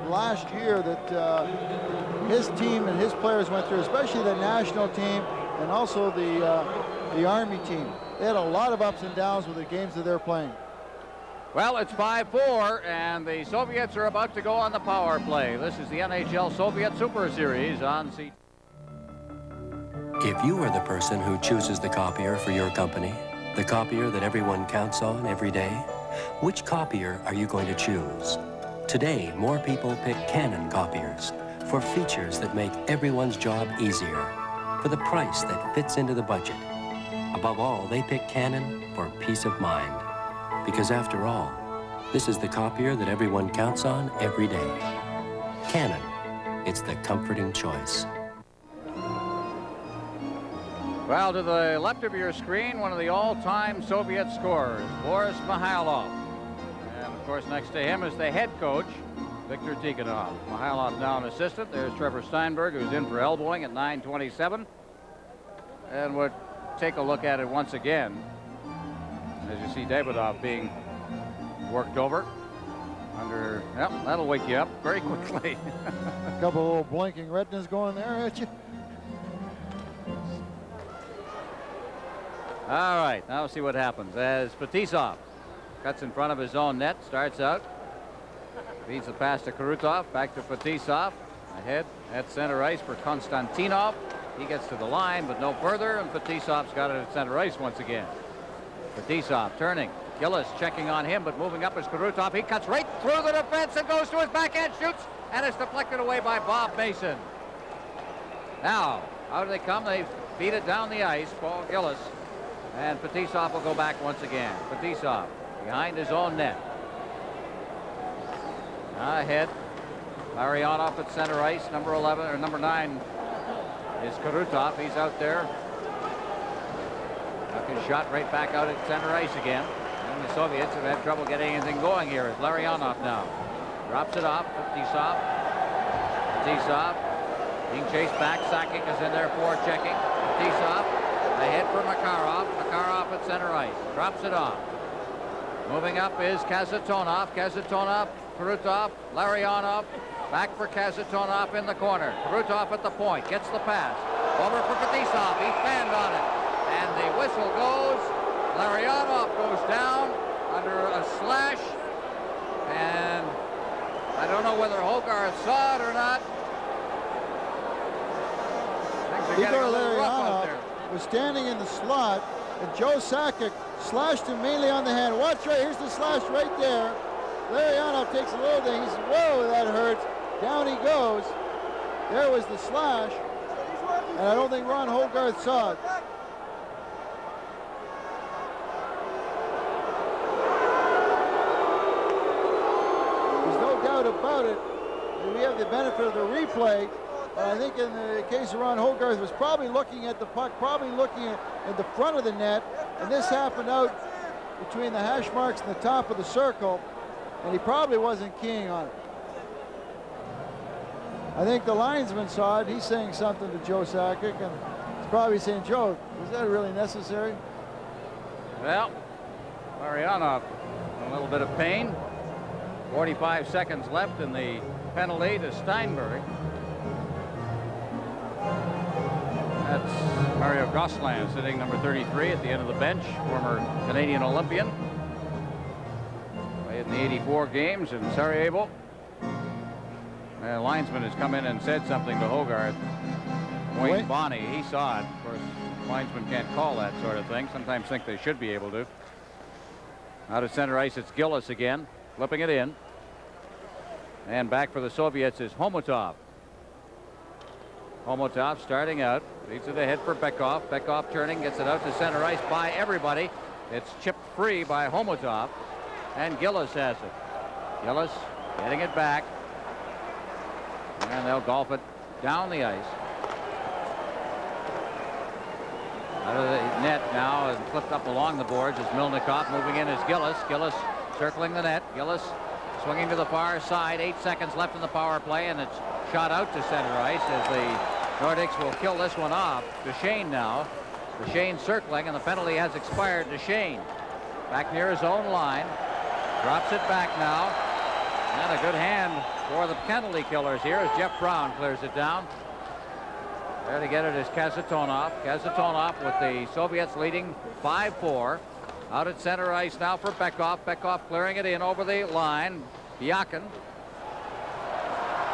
last year that his team and his players went through, especially the national team. and also the Army team. They had a lot of ups and downs with the games that they're playing. Well, it's 5-4, and the Soviets are about to go on the power play. This is the NHL Soviet Super Series on C. If you are the person who chooses the copier for your company, the copier that everyone counts on every day, which copier are you going to choose? Today, more people pick Canon copiers for features that make everyone's job easier, for the price that fits into the budget. Above all, they pick Canon for peace of mind. Because after all, this is the copier that everyone counts on every day. Canon, it's the comforting choice. Well, to the left of your screen, one of the all-time Soviet scorers, Boris Mikhailov. And of course, next to him is the head coach, Viktor Tikhonov. Mikhailov now an assistant. There's Trevor Steinberg, who's in for elbowing at 9:27. And we'll take a look at it once again. As you see Davidov being worked over under, yep, that'll wake you up very quickly. A couple of little blinking retinas going there at you. All right, now we'll see what happens as Fetisov cuts in front of his own net, starts out, feeds the pass to Krutov, back to Fetisov, ahead at center ice for Konstantinov. He gets to the line, but no further, and Fetisov's got it at center ice once again. Fetisov turning, Gillis checking on him, but moving up is Krutov. He cuts right through the defense and goes to his backhand, shoots, and it's deflected away by Bob Mason. Now, how do they come? They feed it down the ice, Paul Gillis. And Fetisov will go back once again. Fetisov behind his own net. Ahead, Larionov at center ice. Number 11 or number 9 is Krutov. He's out there. Took his shot right back out at center ice again. And the Soviets have had trouble getting anything going here. It's Larionov now. Drops it off. Fetisov. Fetisov being chased back. Sakic is in there for checking. Fetisov. Ahead for Makarov. Makarov at center ice. Drops it off. Moving up is Kazatonov. Kazatonov, Krutov, Larionov. Back for Kazatonov in the corner. Krutov at the point. Gets the pass. Over for Fetisov. He fanned on it. And the whistle goes. Larionov goes down under a slash. And I don't know whether Hogarth saw it or not. Things are getting a little rough out there. Was standing in the slot, and Joe Sakic slashed him mainly on the hand. Watch right, here's the slash right there. Larionov takes a little thing. He says, whoa, that hurts. Down he goes. There was the slash, and I don't think Ron Hogarth saw it. There's no doubt about it. We have the benefit of the replay. I think in the case of Ron Hogarth was probably looking at the puck, probably looking at the front of the net, and this happened out between the hash marks and the top of the circle, and he probably wasn't keying on it. I think the linesman saw it. He's saying something to Joe Sakic, and he's probably saying, Joe, was that really necessary? Well, Larionov in a little bit of pain. 45 seconds left in the penalty to Steinberg. That's Mario Gosselin sitting number 33 at the end of the bench, former Canadian Olympian. Played in the 84 games in Sarajevo. And the linesman has come in and said something to Hogarth. Wayne Bonney, he saw it. Of course, linesmen can't call that sort of thing. Sometimes think they should be able to. Out of center ice, it's Gillis again, flipping it in. And back for the Soviets is Homotov. Homotov starting out, leads it ahead for Bekov. Bekov turning, gets it out to center ice by everybody. It's chipped free by Homotov, and Gillis has it. Gillis getting it back, and they'll golf it down the ice. Out of the net now and flipped up along the boards is Milnikov. Moving in is Gillis. Gillis circling the net. Gillis swinging to the far side. 8 seconds left in the power play, and it's shot out to center ice as the Nordicks will kill this one off. Duchesne now. Duchesne circling, and the penalty has expired. Duchesne back near his own line. Drops it back now. And a good hand for the penalty killers here as Jeff Brown clears it down. There to get it is Kasatonov. Kasatonov with the Soviets leading 5-4. Out at center ice now for Bekov. Bekov clearing it in over the line. Yakin.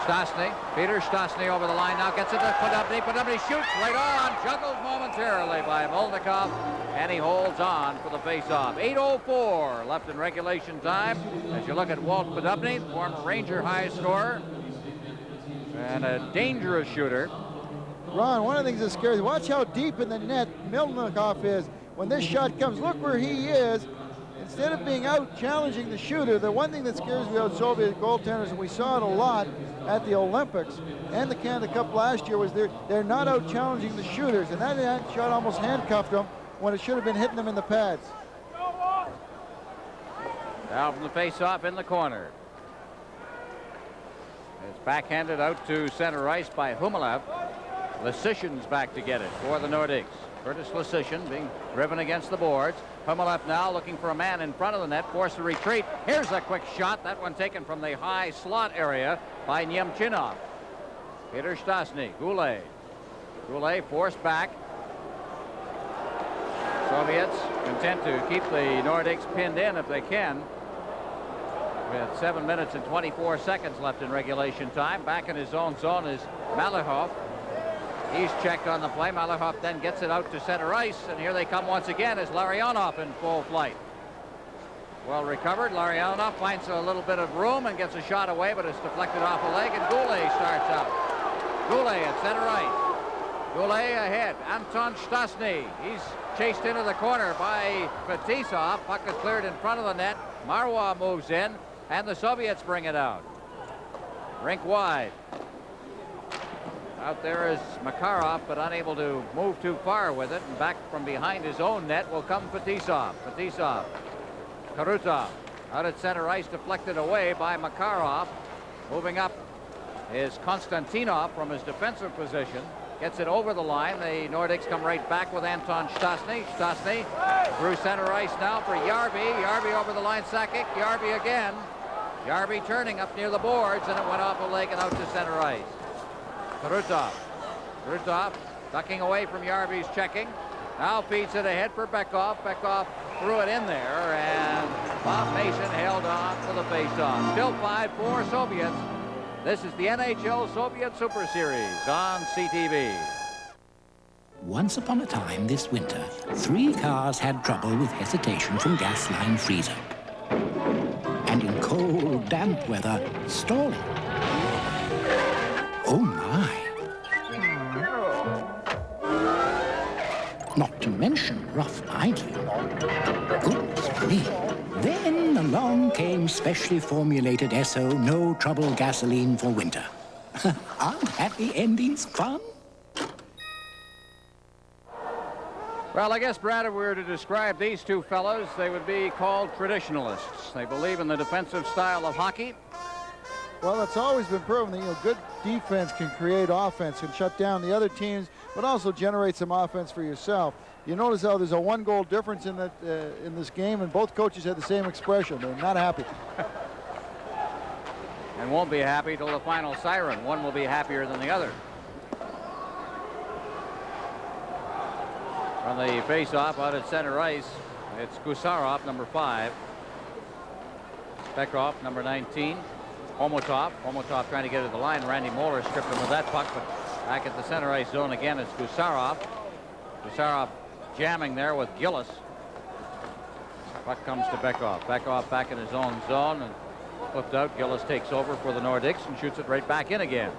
Stastny. Peter Stastny over the line now. Gets it to Podubny. Podubny shoots right on. Juggled momentarily by Molnikov. And he holds on for the faceoff. 8:04 left in regulation time. As you look at Walt Podubny, former Ranger high scorer. And a dangerous shooter. Ron, one of the things that scares you, watch how deep in the net Molnikov is. When this shot comes, look where he is. Instead of being out challenging the shooter, the one thing that scares me about Soviet goaltenders, and we saw it a lot at the Olympics and the Canada Cup last year, was they're not out challenging the shooters, and that shot almost handcuffed them when it should have been hitting them in the pads. Now from the face-off in the corner. It's backhanded out to center ice by Humalev. Lysyshin's back to get it for the Nordics. Curtis Lysyshin being driven against the boards. Humalev now looking for a man in front of the net, forced to retreat. Here's a quick shot. That one taken from the high slot area by Nemchinov. Peter Stastny. Goulet. Goulet forced back. Soviets content to keep the Nordics pinned in if they can. With 7 minutes and 24 seconds left in regulation time. Back in his own zone is Malahov. He's checked on the play. Malahov then gets it out to center ice, and here they come once again as Larionov in full flight. Well recovered. Larionov finds a little bit of room and gets a shot away, but it's deflected off a leg, and Goulet starts out. Goulet at center ice. Goulet ahead. Anton Stastny. He's chased into the corner by Fetisov. Puck is cleared in front of the net. Marwa moves in, and the Soviets bring it out. Rink wide. Out there is Makarov, but unable to move too far with it. And back from behind his own net will come Fetisov. Fetisov. Karutov. Out at center ice, deflected away by Makarov. Moving up is Konstantinov from his defensive position. Gets it over the line. The Nordics come right back with Anton Stastny. Stastny through center ice now for Yarby. Yarby over the line. Sakic. Yarby again. Yarby turning up near the boards, and it went off a leg and out to center ice. Karutov. Karutov ducking away from Yarby's checking. Now feeds it ahead for Bekov. Bekov threw it in there, and Bob Mason held on for the faceoff. Still 5-4 Soviets. This is the NHL Soviet Super Series on CTV. Once upon a time this winter, 3 cars had trouble with hesitation from gas line freezer. And in cold, damp weather, stalling. Oh my. Not to mention rough idling. Goodness me. Then along came specially formulated SO no trouble gasoline for winter. Aren't happy endings fun? Well, I guess, Brad, if we were to describe these two fellows, they would be called traditionalists. They believe in the defensive style of hockey. Well, it's always been proven that, good defense can create offense, can shut down the other teams, but also generate some offense for yourself. You notice how there's a 1-goal difference in that in this game, and both coaches had the same expression. They're not happy. And won't be happy till the final siren. One will be happier than the other. On the face-off out at center ice, it's Gusarov, number 5. Bekov, number 19. Homotov trying to get to the line. Randy Moeller stripped him with that puck, but back at the center ice zone again, it's Gusarov. Gusarov jamming there with Gillis. Puck comes to Bekov. Bekov back in his own zone and flipped out. Gillis takes over for the Nordics and shoots it right back in again.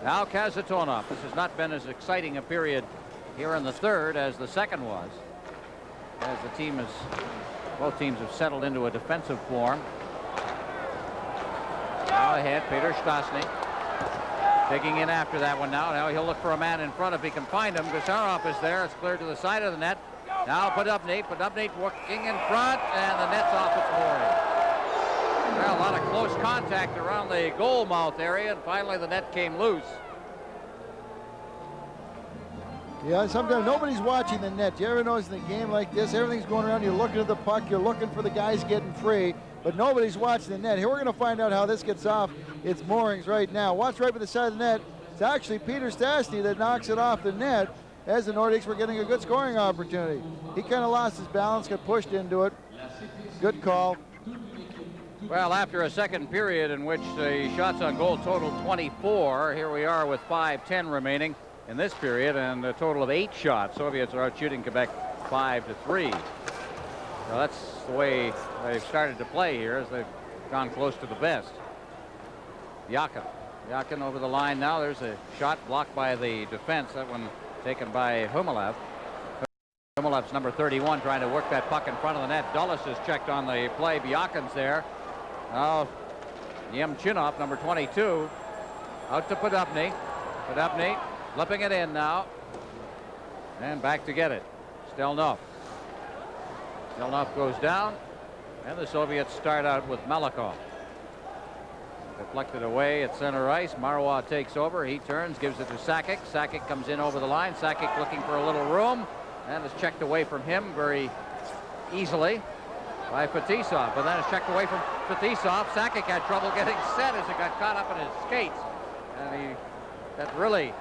Now Kasatonov. This has not been as exciting a period here in the third as the second was, as both teams have settled into a defensive form. Now ahead, Peter Stastny. Digging in after that one now. Now he'll look for a man in front if he can find him. Gusarov is there. It's cleared to the side of the net. Now Podubny. Podubny working in front, and the net's off its mooring. Well, a lot of close contact around the goal mouth area, and finally the net came loose. Yeah, sometimes nobody's watching the net. You ever notice in a game like this, everything's going around, you're looking at the puck, you're looking for the guys getting free, but nobody's watching the net. Here we're going to find out how this gets off its moorings right now. Watch right by the side of the net. It's actually Peter Stastny that knocks it off the net as the Nordics were getting a good scoring opportunity. He kind of lost his balance, got pushed into it. Good call. Well, after a second period in which the shots on goal totaled 24, here we are with 5:10 remaining in this period, and a total of 8 shots. Soviets are out shooting Quebec 5-3. So that's the way they've started to play here, as they've gone close to the best. Yakin over the line now. There's a shot blocked by the defense. That one taken by Humalev. Humalev's number 31 trying to work that puck in front of the net. Dulles has checked on the play. Byakin's there. Now Yemchinov, number 22, out to Podupny. Podupny flipping it in now. And back to get it. Stelnov. Stelnov goes down. And the Soviets start out with Melikov. Deflected away at center ice. Marois takes over. He turns, gives it to Sakic. Sakic comes in over the line. Sakic looking for a little room. And is checked away from him very easily by Fetisov. But then it's checked away from Fetisov. Sakic had trouble getting set as it got caught up in his skates. And he got really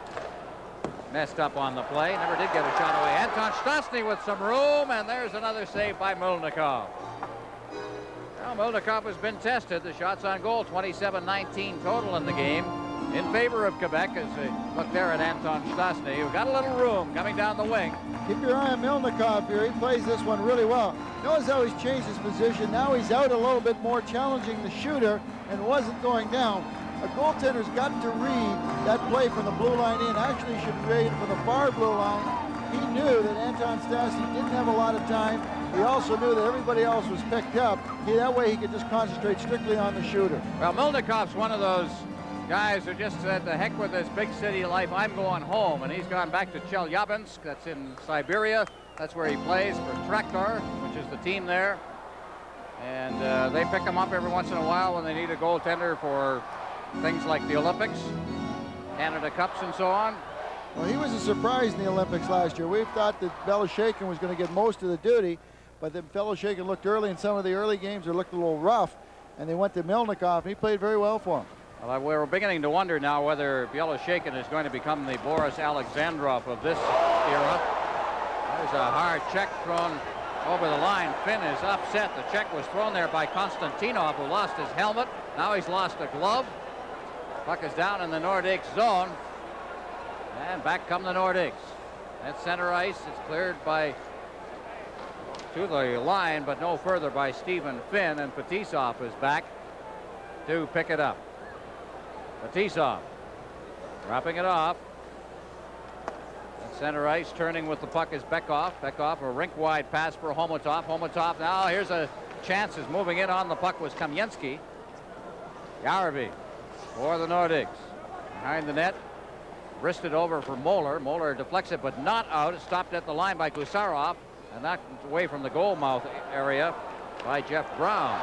messed up on the play. Never did get a shot away. Anton Stastny with some room. And there's another save by Milnikov. Well, Milnikov has been tested. The shots on goal, 27-19 total in the game in favor of Quebec, as they look there at Anton Stastny, who got a little room coming down the wing. Keep your eye on Milnikov here. He plays this one really well. Notice how he's changed his position. Now he's out a little bit more, challenging the shooter, and wasn't going down. A goaltender's got to read that play from the blue line in. Actually should read from the far blue line. He knew that Anton Stastny didn't have a lot of time. He also knew that everybody else was picked up. That way he could just concentrate strictly on the shooter. Well, Milnikov's one of those guys who just said, the heck with this big city life, I'm going home. And he's gone back to Chelyabinsk, that's in Siberia. That's where he plays for Traktor, which is the team there. And they pick him up every once in a while when they need a goaltender for things like the Olympics, Canada Cups, and so on. Well, he was a surprise in the Olympics last year. We thought that Belosheikin was going to get most of the duty, but then Belosheikin looked early in some of the early games. They looked a little rough, and they went to Milnikov, and he played very well for him. Well, we're beginning to wonder now whether Belosheikin is going to become the Boris Alexandrov of this era. There's a hard check thrown over the line. Finn is upset. The check was thrown there by Konstantinov, who lost his helmet. Now he's lost a glove. Puck is down in the Nordics zone. And back come the Nordics. At center ice, it's cleared by to the line, but no further by Stephen Finn, and Fetisov is back to pick it up. Fetisov dropping it off. At center ice, turning with the puck is Bekov. Bekov, a rink-wide pass for Homotov. Homotov now, here's a chance, is moving in on the puck was Kamensky. Yarvi for the Nordics. Behind the net. Wristed over for Moeller. Moeller deflects it, but not out. It's stopped at the line by Gusarov, and knocked away from the goal mouth area by Jeff Brown.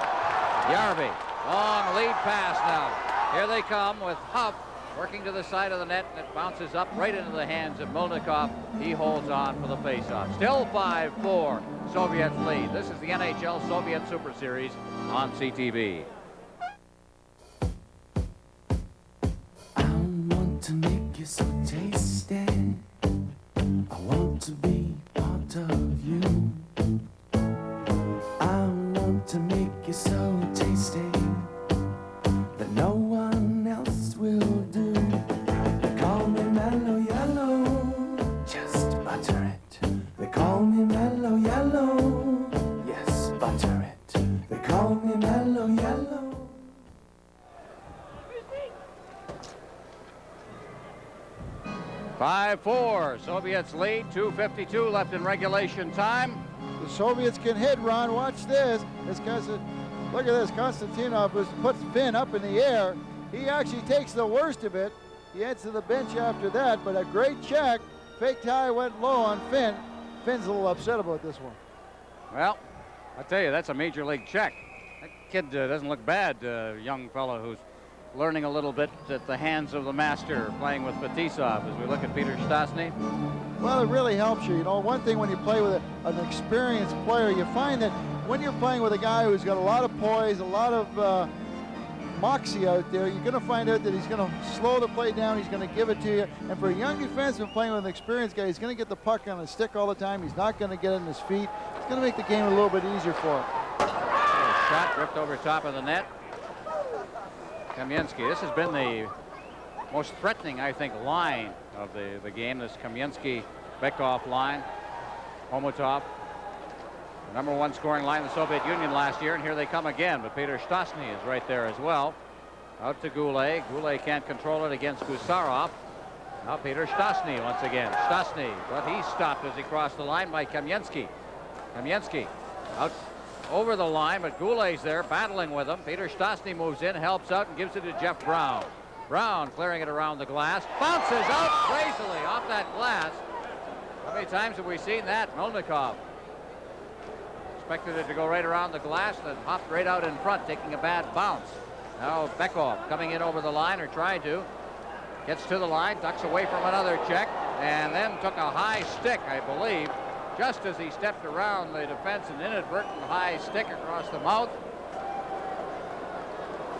Yarvi, long lead pass now. Here they come with Huff working to the side of the net, and it bounces up right into the hands of Milnikov. He holds on for the faceoff. Still 5-4, Soviets lead. This is the NHL Soviet Super Series on CTV. To make it so tasty, I want to be part of you. I want to make it so tasty that no one else will do. They call me Mellow Yellow, just butter it. They call me Mellow Yellow, yes, butter it. They call me Mellow Yellow. 5-4, Soviets lead, 2:52 left in regulation time. The Soviets can hit, Ron. Watch this. Look at this. Konstantinov puts Finn up in the air. He actually takes the worst of it. He heads to the bench after that, but a great check. Fake tie went low on Finn. Finn's a little upset about this one. Well, I tell you, that's a major league check. That kid doesn't look bad, young fellow who's learning a little bit at the hands of the master, playing with Fetisov as we look at Peter Stastny. Well, it really helps you. You know, one thing when you play with an experienced player, you find that when you're playing with a guy who's got a lot of poise, a lot of moxie out there. You're going to find out that he's going to slow the play down. He's going to give it to you. And for a young defenseman playing with an experienced guy, he's going to get the puck on his stick all the time. He's not going to get it in his feet. It's going to make the game a little bit easier for him. Shot ripped over top of the net. Kamensky. This has been the most threatening, I think, line of the game. This Kamensky-Bekov line. Homotov. The #1 scoring line in the Soviet Union last year, and here they come again. But Peter Stastny is right there as well. Out to Goulet. Goulet can't control it against Gusarov. Now Peter Stastny once again. Stastny, but he's stopped as he crossed the line by Kamensky. Kamensky out over the line, but Goulet's there battling with him. Peter Stastny moves in, helps out, and gives it to Jeff Brown. Brown clearing it around the glass. Bounces out crazily off that glass. How many times have we seen that? Melnikov expected it to go right around the glass, then hopped right out in front, taking a bad bounce. Now Bekov coming in over the line, or trying to. Gets to the line, ducks away from another check, and then took a high stick, I believe, just as he stepped around the defense, an inadvertent high stick across the mouth.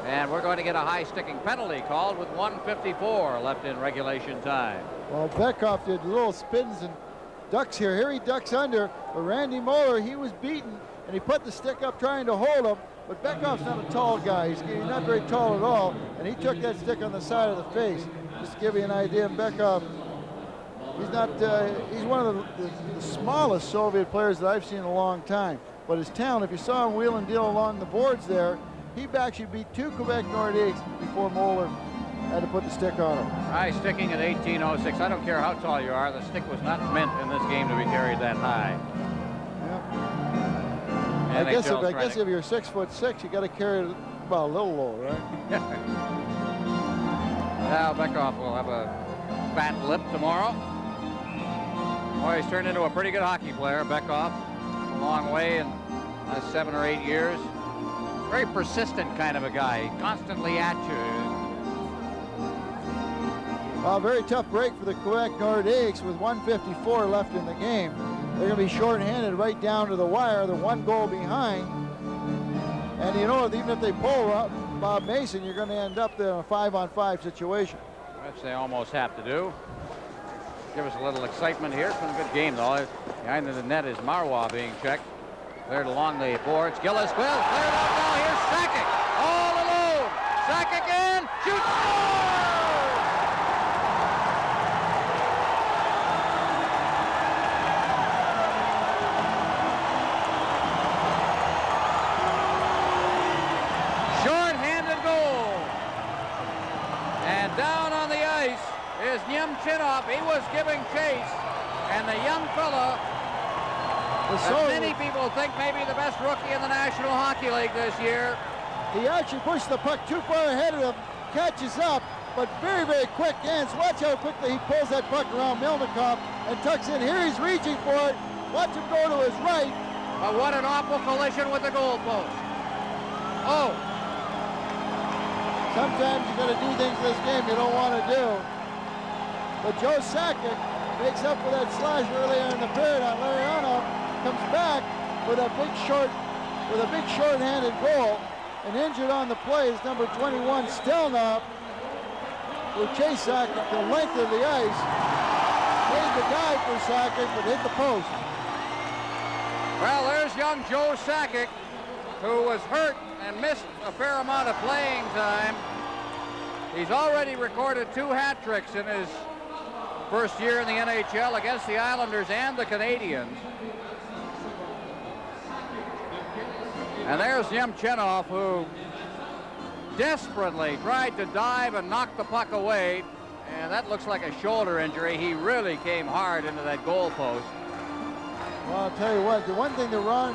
And we're going to get a high sticking penalty called with 1:54 left in regulation time. Well, Bekov did little spins and ducks here. Here he ducks under, but Randy Moeller, he was beaten, and he put the stick up trying to hold him, but Bekov's not a tall guy. He's not very tall at all, and he took that stick on the side of the face. Just to give you an idea, Bekov, he's not, he's one of the smallest Soviet players that I've seen in a long time, but his talent, if you saw him wheel and deal along the boards there, he actually beat 2 Quebec Nordiques before Moeller had to put the stick on him. High sticking at 18:06. I don't care how tall you are. The stick was not meant in this game to be carried that high. Yeah. I guess if you're 6'6", you got to carry it about a little low, right? Now Bekov will have a fat lip tomorrow. Boy, he's turned into a pretty good hockey player, Bekov. A long way in the last 7 or 8 years. Very persistent kind of a guy. Constantly at you. Well, very tough break for the Quebec Nordiques with 1:54 left in the game. They're going to be shorthanded right down to the wire. They're 1 goal behind. And you know, even if they pull up Bob Mason, you're going to end up in a 5-on-5 situation. Which they almost have to do. Give us a little excitement here. It's been a good game, though. Behind the net is Marwa being checked. Cleared along the boards. Gillis will clear it out now. Here's Sakic. All alone. Sakic in. Shoots. Down on the ice is Nemchinov. He was giving chase, and the young fella, as many people think, maybe the best rookie in the National Hockey League this year. He actually pushed the puck too far ahead of him, catches up, but very, very quick hands. Watch how quickly he pulls that puck around Melnikov and tucks in. Here he's reaching for it. Watch him go to his right. But what an awful collision with the goalpost. Oh. Sometimes you got to do things in this game you don't want to do. But Joe Sakic makes up for that slash earlier in the period on Larionov, comes back with a big short-handed goal, and injured on the play is number 21 Stelnov, who chased Sakic the length of the ice, made the dive for Sakic, but hit the post. Well, there's young Joe Sakic, who was hurt and missed a fair amount of playing time. He's already recorded 2 hat tricks in his first year in the NHL against the Islanders and the Canadiens. And there's Nemchinov, who desperately tried to dive and knock the puck away, and that looks like a shoulder injury. He really came hard into that goal post. Well, I'll tell you what, the one thing that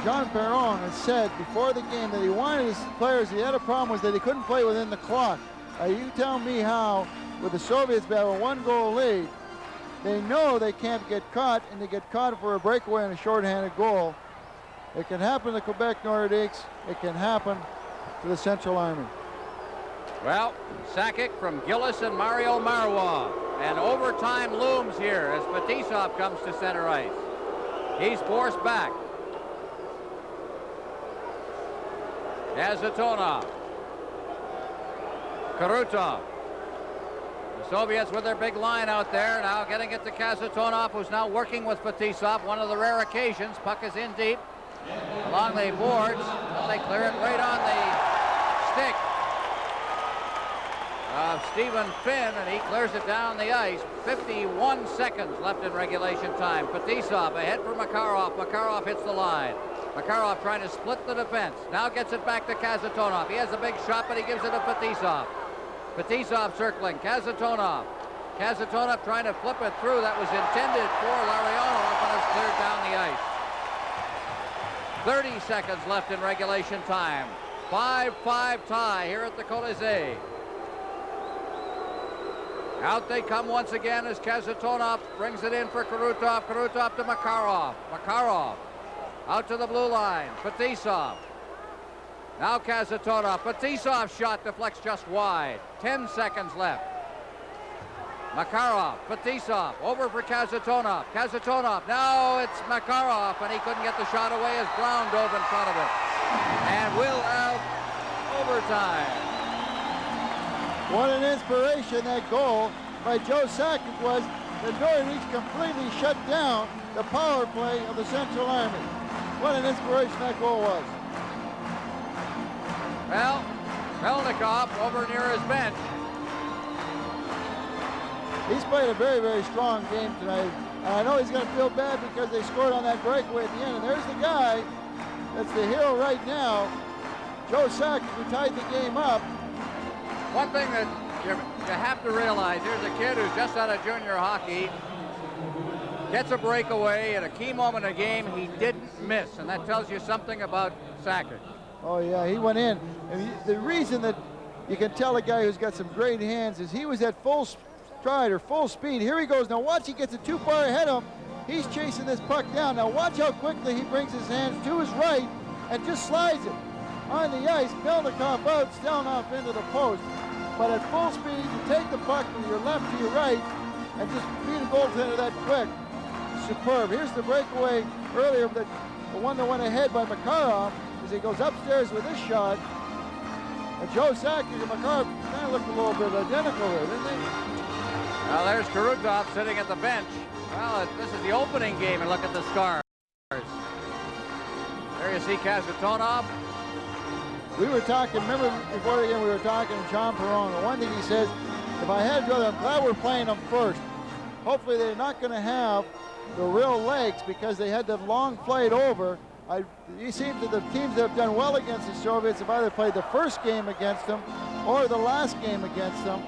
Jean Perron has said before the game that he wanted his players, he had a problem was that he couldn't play within the clock. You tell me how, with the Soviets have a 1-goal lead, they know they can't get caught, and they get caught for a breakaway and a shorthanded goal. It can happen to the Quebec Nordiques. It can happen to the Central Army. Well, Sakic from Gillis and Mario Marwa. And overtime looms here as Fetisov comes to center ice. He's forced back. Yazatonov. Karutov. The Soviets with their big line out there, now getting it to Kazatonov, who's now working with Fetisov. One of the rare occasions. Puck is in deep along the boards. Well, they clear it right on the stick of Stephen Finn, and he clears it down the ice. 51 seconds left in regulation time. Fetisov ahead for Makarov. Makarov hits the line. Makarov trying to split the defense. Now gets it back to Kazatonov. He has a big shot, but he gives it to Fetisov. Fetisov circling. Kazatonov. Kazatonov trying to flip it through. That was intended for Larionov, and it's cleared down the ice. 30 seconds left in regulation time. 5-5 tie here at the Colisée. Out they come once again as Kazatonov brings it in for Karutov. Karutov to Makarov. Makarov out to the blue line. Fetisov. Now Kazatonov. Fetisov's shot deflects just wide. 10 seconds left. Makarov. Fetisov over for Kazatonov. Kazatonov. Now it's Makarov, and he couldn't get the shot away as Brown dove in front of it. And we'll have overtime. What an inspiration that goal by Joe Sakic was. The Nordics completely shut down the power play of the Central Army. What an inspiration that goal was. Well, Melnikov over near his bench. He's played a very, very strong game tonight. And I know he's going to feel bad because they scored on that breakaway at the end. And there's the guy that's the hero right now, Joe Sakic, who tied the game up. One thing that you have to realize, here's a kid who's just out of junior hockey, gets a breakaway at a key moment of the game. He didn't miss, and that tells you something about Sakic. Oh, yeah, he went in. And the reason that you can tell a guy who's got some great hands is he was at full stride or full speed. Here he goes. Now watch, he gets it too far ahead of him. He's chasing this puck down. Now watch how quickly he brings his hands to his right and just slides it on the ice. Melnikov out, Stelnoff into the post. But at full speed, you take the puck from your left to your right and just beat a goaltender that quick. Superb. Here's the breakaway earlier, the one that went ahead by Makarov as he goes upstairs with this shot. And Joe Sakic and Makarov kind of looked a little bit identical there, didn't they? Now there's Karutov sitting at the bench. Well, this is the opening game, and look at the scars. There you see Kazatonov. We were talking, remember before the game we were talking to John Perron, and one thing he says, if I had brother, I'm glad we're playing them first. Hopefully they're not going to have the real legs because they had the long flight over. He seems that the teams that have done well against the Soviets have either played the first game against them or the last game against them.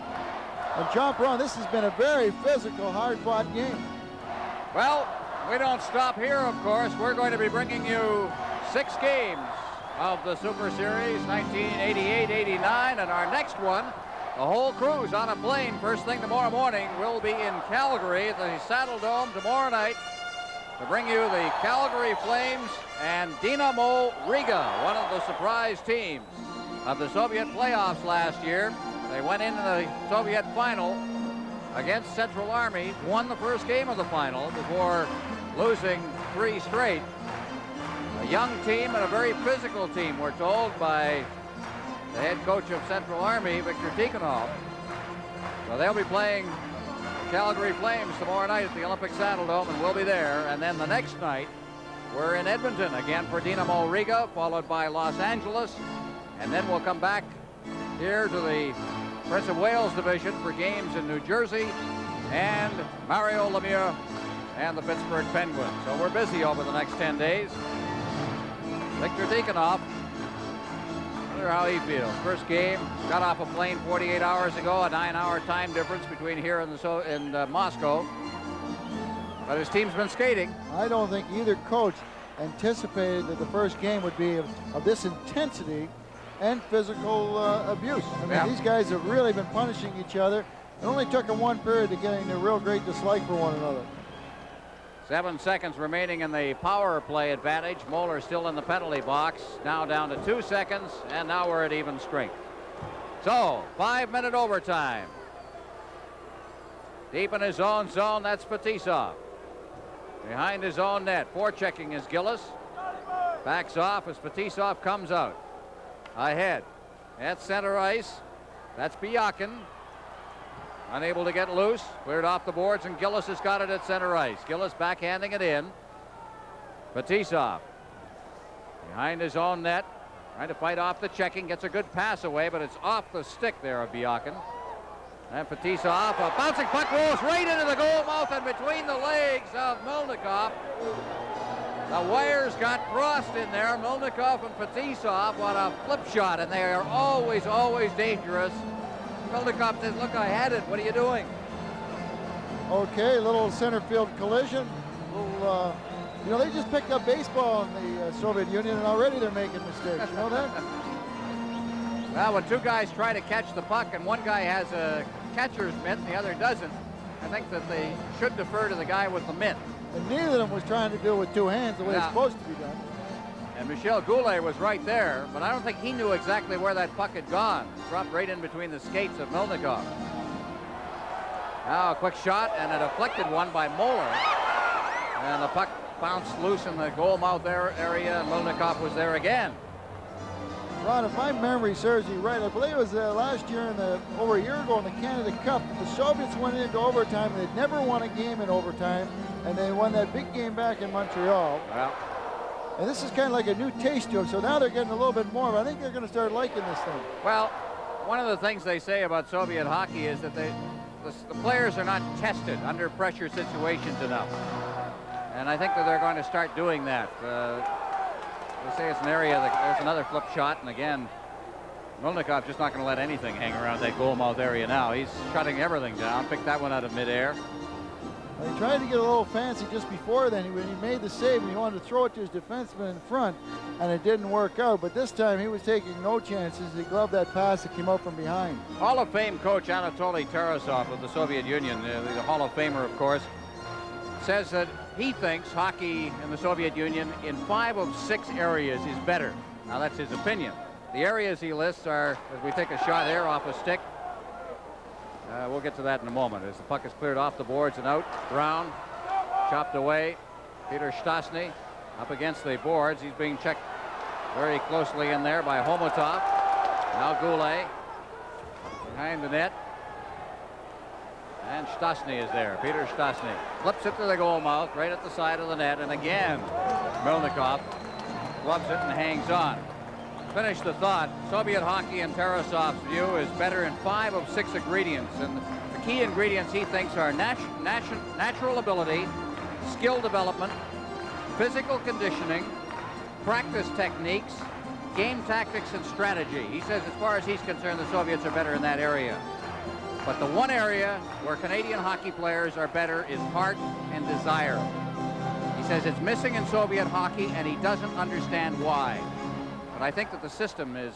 And John Perron, this has been a very physical, hard-fought game. Well, we don't stop here, of course. We're going to be bringing you 6 games of the Super Series 1988-89, and our next one, the whole crew's on a plane first thing tomorrow morning. We'll be in Calgary at the Saddle Dome tomorrow night to bring you the Calgary Flames and Dinamo Riga, one of the surprise teams of the Soviet playoffs last year. They went into the Soviet final against Central Army, won the first game of the final before losing 3 straight. A young team and a very physical team, we're told by the head coach of Central Army, Viktor Tikhonov. So they'll be playing the Calgary Flames tomorrow night at the Olympic Saddle Dome, and we'll be there. And then the next night, we're in Edmonton again for Dinamo Riga, followed by Los Angeles. And then we'll come back here to the Prince of Wales division for games in New Jersey and Mario Lemieux and the Pittsburgh Penguins. So we're busy over the next 10 days. Viktor Tikhonov, I wonder how he feels. First game, got off a plane 48 hours ago, a 9-hour time difference between here and Moscow. But his team's been skating. I don't think either coach anticipated that the first game would be of this intensity and physical abuse. I mean, these guys have really been punishing each other. It only took them 1 period to get a real great dislike for one another. 7 seconds remaining in the power play advantage. Moeller still in the penalty box. Now down to 2 seconds, and now we're at even strength. So, 5-minute overtime. Deep in his own zone, that's Fetisov. Behind his own net, forechecking is Gillis. Backs off as Fetisov comes out. Ahead at center ice. That's Byakin. Unable to get loose. Cleared off the boards, and Gillis has got it at center ice. Gillis backhanding it in. Fetisov behind his own net. Trying to fight off the checking. Gets a good pass away, but it's off the stick there of Byakin. And Fetisov, a bouncing puck rolls right into the goal mouth and between the legs of Melnikov. The wires got crossed in there. Melnikov and Fetisov, what a flip shot, and they are always, always dangerous. Melnikov says, look, I had it. What are you doing? Okay, little center field collision. Little, you know, they just picked up baseball in the Soviet Union, and already they're making mistakes. You know that? Well, when two guys try to catch the puck and one guy has a catcher's mitt and the other doesn't, I think that they should defer to the guy with the mitt. And neither of them was trying to do it with two hands the way it's supposed to be done. And Michel Goulet was right there, but I don't think he knew exactly where that puck had gone. It dropped right in between the skates of Melnikov. Now a quick shot and a deflected one by Moeller. And the puck bounced loose in the goal mouth area, and Melnikov was there again. Ron, if my memory serves me right, I believe it was last year over a year ago in the Canada Cup, the Soviets went into overtime, and they'd never won a game in overtime, and they won that big game back in Montreal. Well, and this is kind of like a new taste to them, so now they're getting a little bit more, but I think they're going to start liking this thing. Well, one of the things they say about Soviet hockey is that the players are not tested under pressure situations enough. And I think that they're going to start doing that. They say it's an area that there's another flip shot, and again, Melnikov just not going to let anything hang around that goal mouth area now. He's shutting everything down. Picked that one out of midair. Well, he tried to get a little fancy just before then when he made the save, and he wanted to throw it to his defenseman in front, and it didn't work out. But this time he was taking no chances. He gloved that pass that came out from behind. Hall of Fame coach Anatoly Tarasov of the Soviet Union, the Hall of Famer, of course, says that he thinks hockey in the Soviet Union in 5 of 6 areas is better. Now that's his opinion. The areas he lists are, as we take a shot there off a stick, we'll get to that in a moment. As the puck is cleared off the boards and out, Brown chopped away. Peter Stastny up against the boards. He's being checked very closely in there by Homotov. Now Goulet behind the net. And Stastny is there. Peter Stastny flips it to the goal mouth, right at the side of the net, and again, Melnikov gloves it and hangs on. Finish the thought. Soviet hockey, in Tarasov's view, is better in 5 of 6 ingredients, and the key ingredients he thinks are natural ability, skill development, physical conditioning, practice techniques, game tactics, and strategy. He says, as far as he's concerned, the Soviets are better in that area. But the one area where Canadian hockey players are better is heart and desire. He says it's missing in Soviet hockey, and he doesn't understand why. But I think that the system is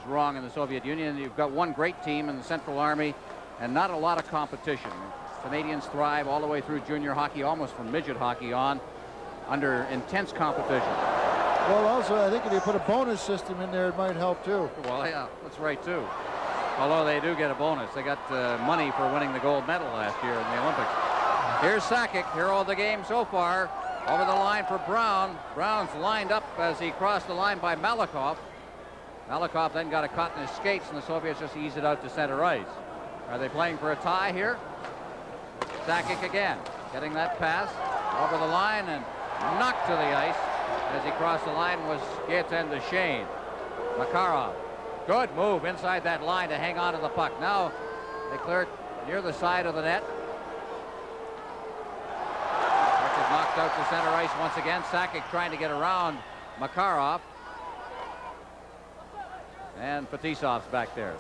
wrong in the Soviet Union. You've got one great team in the Central Army and not a lot of competition. Canadians thrive all the way through junior hockey, almost from midget hockey on, under intense competition. Well, also, I think if you put a bonus system in there, it might help, too. Well, yeah, that's right, too. Although they do get a bonus. They got money for winning the gold medal last year in the Olympics. Here's Sakic, hero of the game so far. Over the line for Brown. Brown's lined up as he crossed the line by Malakhov. Malakhov then got a caught in his skates, and the Soviets just ease it out to center ice. Are they playing for a tie here? Sakic again, getting that pass over the line and knocked to the ice. As he crossed the line was Gaetan Duchesne. Makarov. Good move inside that line to hang on to the puck. Now they clear it near the side of the net. Puck is knocked out to center ice once again. Sakic trying to get around Makarov. And Fetisov's back there.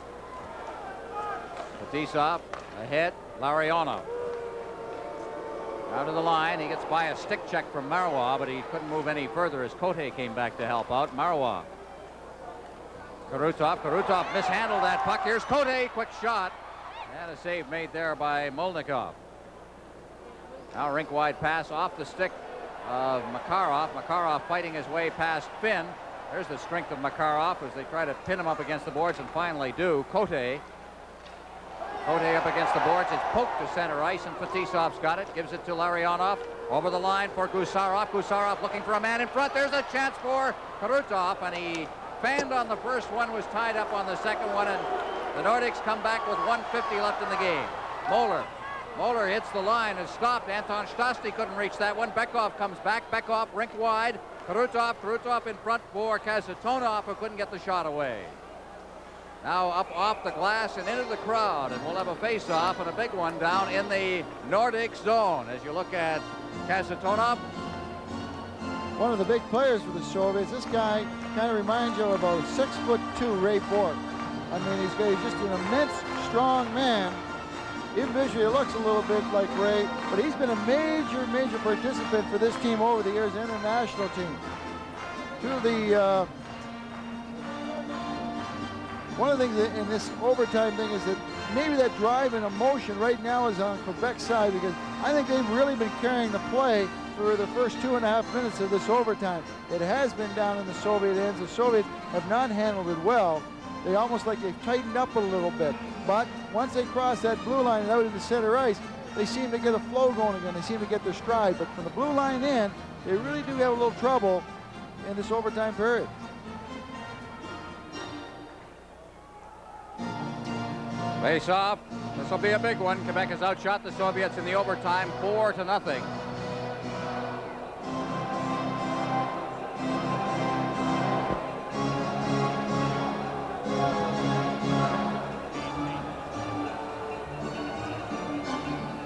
Fetisov ahead. Larionov. Out of the line. He gets by a stick check from Marois, but he couldn't move any further as Cote came back to help out. Marois. Karutov mishandled that puck. Here's Cote, quick shot, and a save made there by Melnikov. Now rink-wide pass off the stick of Makarov. Makarov fighting his way past Finn. There's the strength of Makarov as they try to pin him up against the boards and finally do. Cote up against the boards. It's poked to center ice, and Fetisov's got it. Gives it to Larionov. Over the line for Gusarov. Gusarov looking for a man in front. There's a chance for Karutov, and he fanned on the first one, was tied up on the second one, and The Nordicks come back with 1:50 left in the game. Moeller hits the line and stopped. Anton Stastny couldn't reach that one. Bekov comes back. Bekov rink wide. Krutov in front for Kasatonov, who couldn't get the shot away. Now up off the glass and into the crowd, and we'll have a face-off and a big one down in the Nordic zone. As you look at Kasatonov, one of the big players for the Soviets. This guy kind of reminds you of about 6'2" Ray Bork. I mean, he's just an immense, strong man. Even visually, it looks a little bit like Ray, but he's been a major participant for this team over the years, international team. One of the things in this overtime thing is that maybe that drive and emotion right now is on Quebec's side, because I think they've really been carrying the play for the first 2.5 minutes of this overtime. It has been down in the Soviet ends. The Soviets have not handled it well. They almost like they've tightened up a little bit. But once they cross that blue line and out into center ice, they seem to get a flow going again. They seem to get their stride. But from the blue line in, they really do have a little trouble in this overtime period. face off. This will be a big one. Quebec has outshot the Soviets in the overtime 4-0.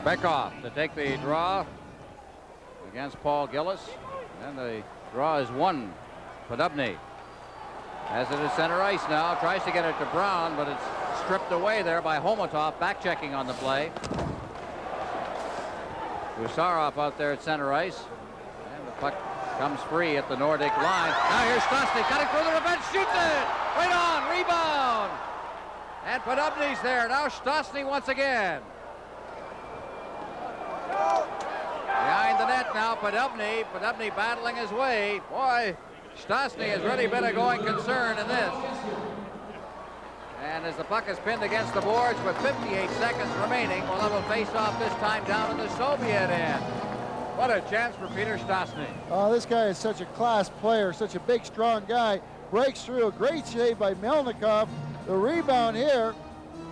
Bekov to take the draw against Paul Gillis. And the draw is won. Podobny has it at center ice now. Tries to get it to Brown, but it's stripped away there by Homotov. Back checking on the play. Gusarov out there at center ice. And the puck comes free at the Nordic line. Now here's Stastny cutting through the revenge. Shoots it! Right on! Rebound! And Podobny's there. Now Stastny once again. Behind the net now, Podobny battling his way. Boy, Stastny has really been a going concern in this. And as the puck is pinned against the boards with 58 seconds remaining, we'll have a face-off this time down in the Soviet end. What a chance for Peter Stastny. Oh, this guy is such a class player, such a big, strong guy. Breaks through, a great save by Melnikov. The rebound here,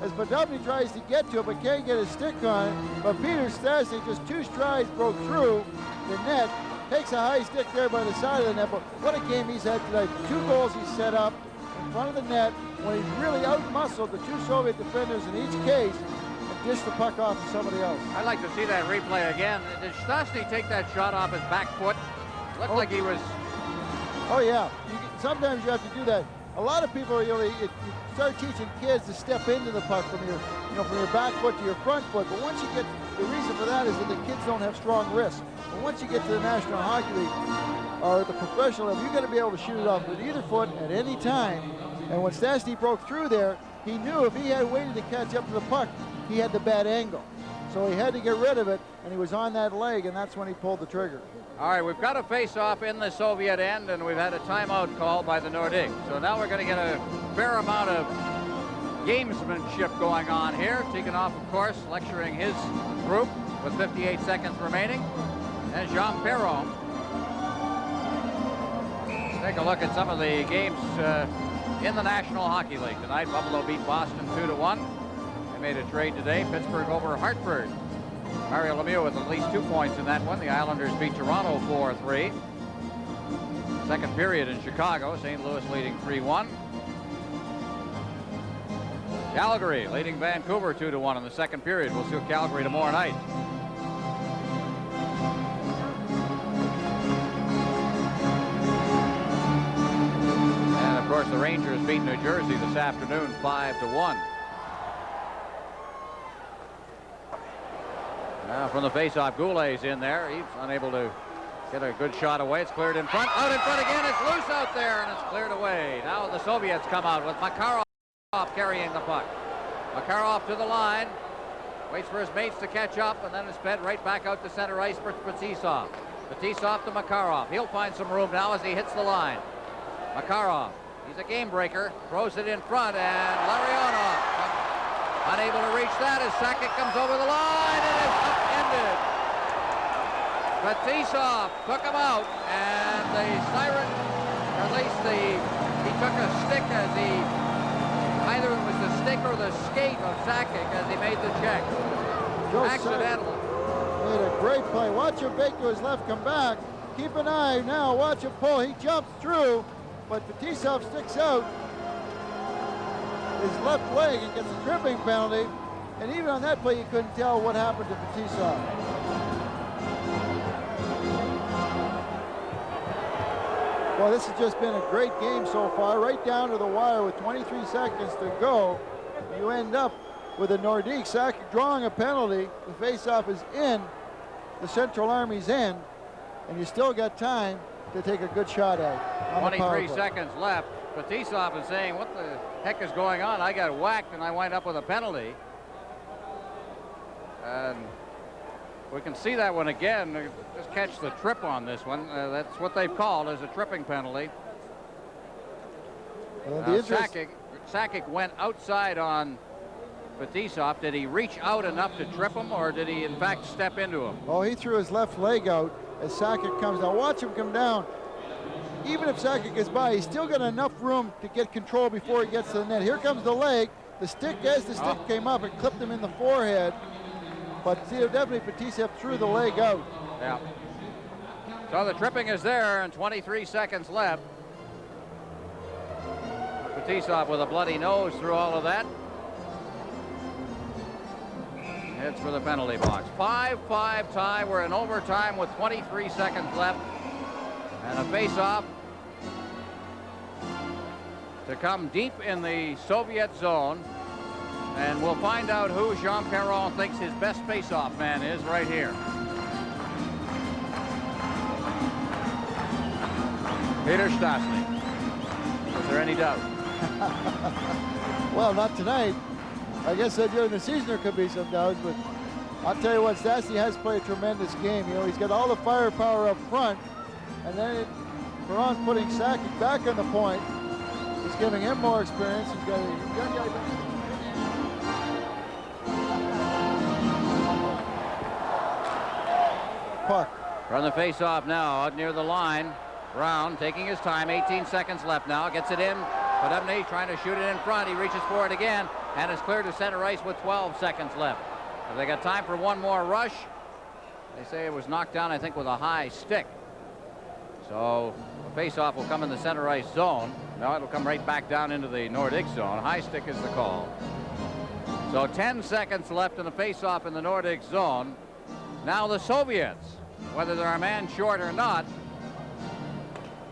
as Podobny tries to get to it, but can't get his stick on it. But Peter Stastny, just 2 strides, broke through the net. Takes a high stick there by the side of the net. But what a game he's had tonight. 2 goals he set up in front of the net when he really out-muscled the 2 Soviet defenders in each case and dished the puck off to somebody else. I'd like to see that replay again. Did Stastny take that shot off his back foot? Looked like he was... Oh, yeah. Sometimes you have to do that. A lot of people, you start teaching kids to step into the puck from your, from your back foot to your front foot. But once you get, the reason for that is that the kids don't have strong wrists. But once you get to the National Hockey League or the professional level, you got to be able to shoot it off with either foot at any time. And when Stastny broke through there, he knew if he had waited to catch up to the puck, he had the bad angle. So he had to get rid of it, and he was on that leg, and that's when he pulled the trigger. All right, we've got a face-off in the Soviet end, and we've had a timeout called by the Nordics. So now we're going to get a fair amount of gamesmanship going on here. Tikhonov, of course, lecturing his group with 58 seconds remaining. And Jean Perron. Take a look at some of the games in the National Hockey League tonight. Buffalo beat Boston 2-1. They made a trade today. Pittsburgh over Hartford. Mario Lemieux with at least 2 points in that one. The Islanders beat Toronto 4-3. Second period in Chicago. St. Louis leading 3-1. Calgary leading Vancouver 2-1 in the second period. We'll see Calgary tomorrow night. And of course the Rangers beat New Jersey this afternoon 5-1. Now from the faceoff, Goulet's in there. He's unable to get a good shot away. It's cleared in front. Out in front again. It's loose out there, and it's cleared away. Now the Soviets come out with Makarov carrying the puck. Makarov to the line. Waits for his mates to catch up, and then is fed right back out to center ice for Fetisov. Fetisov to Makarov. He'll find some room now as he hits the line. Makarov, he's a game breaker. Throws it in front, and Larionov unable to reach that as Sakic comes over the line and is upended. Fetisov took him out, and the siren, or at least he took a stick as either it was the stick under the skate of Sakic as he made the check. Joe Accidental. Sakic made a great play. Watch him bake to his left, come back. Keep an eye now. Watch him pull. He jumps through, but Fetisov sticks out his left leg and gets a tripping penalty. And even on that play, you couldn't tell what happened to Fetisov. Well, this has just been a great game so far, right down to the wire with 23 seconds to go. You end up with a Nordik's Sakic drawing a penalty. The face-off is in, the Central Army's in, and you still got time to take a good shot at it. 23 seconds left. Fetisov is saying, what the heck is going on? I got whacked and I wind up with a penalty. And we can see that one again. Just catch the trip on this one. That's what they've called as a tripping penalty. Sakic went outside on Fetisov. Did he reach out enough to trip him, or did he in fact step into him? Oh, he threw his left leg out as Sakic comes down. Watch him come down. Even if Sakic gets by, he's still got enough room to get control before he gets to the net. Here comes the leg. The stick, as the stick came up, it clipped him in the forehead. But definitely Fetisov threw the leg out. Yeah. So the tripping is there, and 23 seconds left. Fetisov with a bloody nose through all of that. Heads for the penalty box. 5-5 tie. We're in overtime with 23 seconds left. And a face-off to come deep in the Soviet zone. And we'll find out who Jean Perron thinks his best face-off man is right here. Peter Stastny. Is there any doubt? Well, not tonight. I guess during the season there could be some doubts, but I'll tell you what, Stastny has played a tremendous game. You know, he's got all the firepower up front, and then Perron's putting Sakic back on the point. He's giving him more experience. He's got a young guy. Puck. From the face-off now, out near the line. Brown taking his time, 18 seconds left now, gets it in. Podubny trying to shoot it in front. He reaches for it again, and is cleared to center ice with 12 seconds left. So they got time for one more rush. They say it was knocked down, I think, with a high stick. So the face-off will come in the center ice zone. No, it'll come right back down into the Nordicks zone. High stick is the call. So 10 seconds left in the face-off in the Nordicks zone. Now the Soviets, whether they're a man short or not,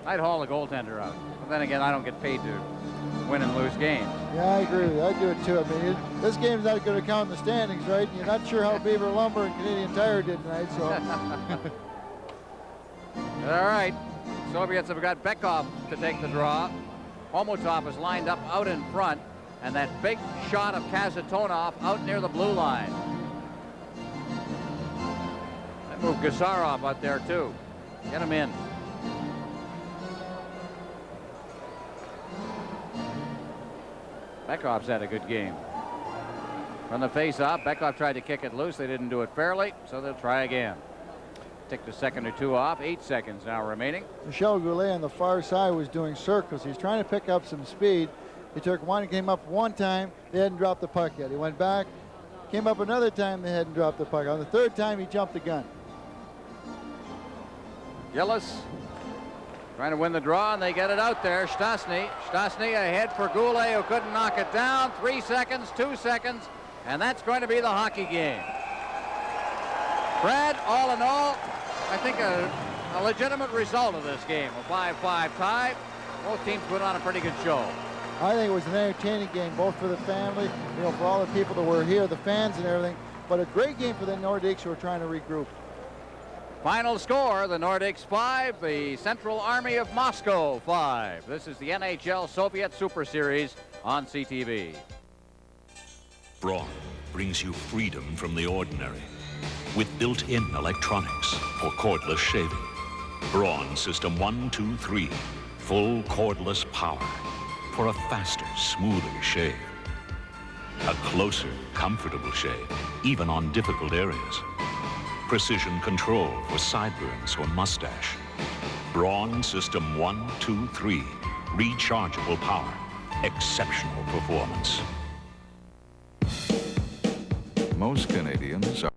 I'd haul the goaltender out. But then again, I don't get paid to win and lose games. Yeah, I agree with you. I do it too. I mean, this game's not going to count in the standings, right? You're not sure how Beaver Lumber and Canadian Tire did tonight, so. All right. Soviets have got Bekov to take the draw. Homotov is lined up out in front, and that big shot of Kazatonov out near the blue line. That moved Gusarov out there too. Get him in. Bekov's had a good game. From the face-off, Bekov tried to kick it loose. They didn't do it fairly, so they'll try again. Ticked a second or two off. 8 seconds now remaining. Michel Goulet on the far side was doing circles. He's trying to pick up some speed. He took one, came up one time. They hadn't dropped the puck yet. He went back, came up another time. They hadn't dropped the puck. On the third time, he jumped the gun. Gillis trying to win the draw, and they get it out there. Stastny ahead for Goulet, who couldn't knock it down. 3 seconds, 2 seconds, and that's going to be the hockey game. Brad, all in all, I think a legitimate result of this game. A 5-5 tie. Both teams put on a pretty good show. I think it was an entertaining game, both for the family, you know, for all the people that were here, the fans and everything, but a great game for the Nordicks who are trying to regroup. Final score, the Nordicks 5, the Central Army of Moscow 5. This is the NHL Soviet Super Series on CTV. Braun brings you freedom from the ordinary with built-in electronics for cordless shaving. Braun System 1, 2, 3, full cordless power for a faster, smoother shave. A closer, comfortable shave, even on difficult areas. Precision control for sideburns or mustache. Braun System 1, 2, 3. Rechargeable power. Exceptional performance. most Canadians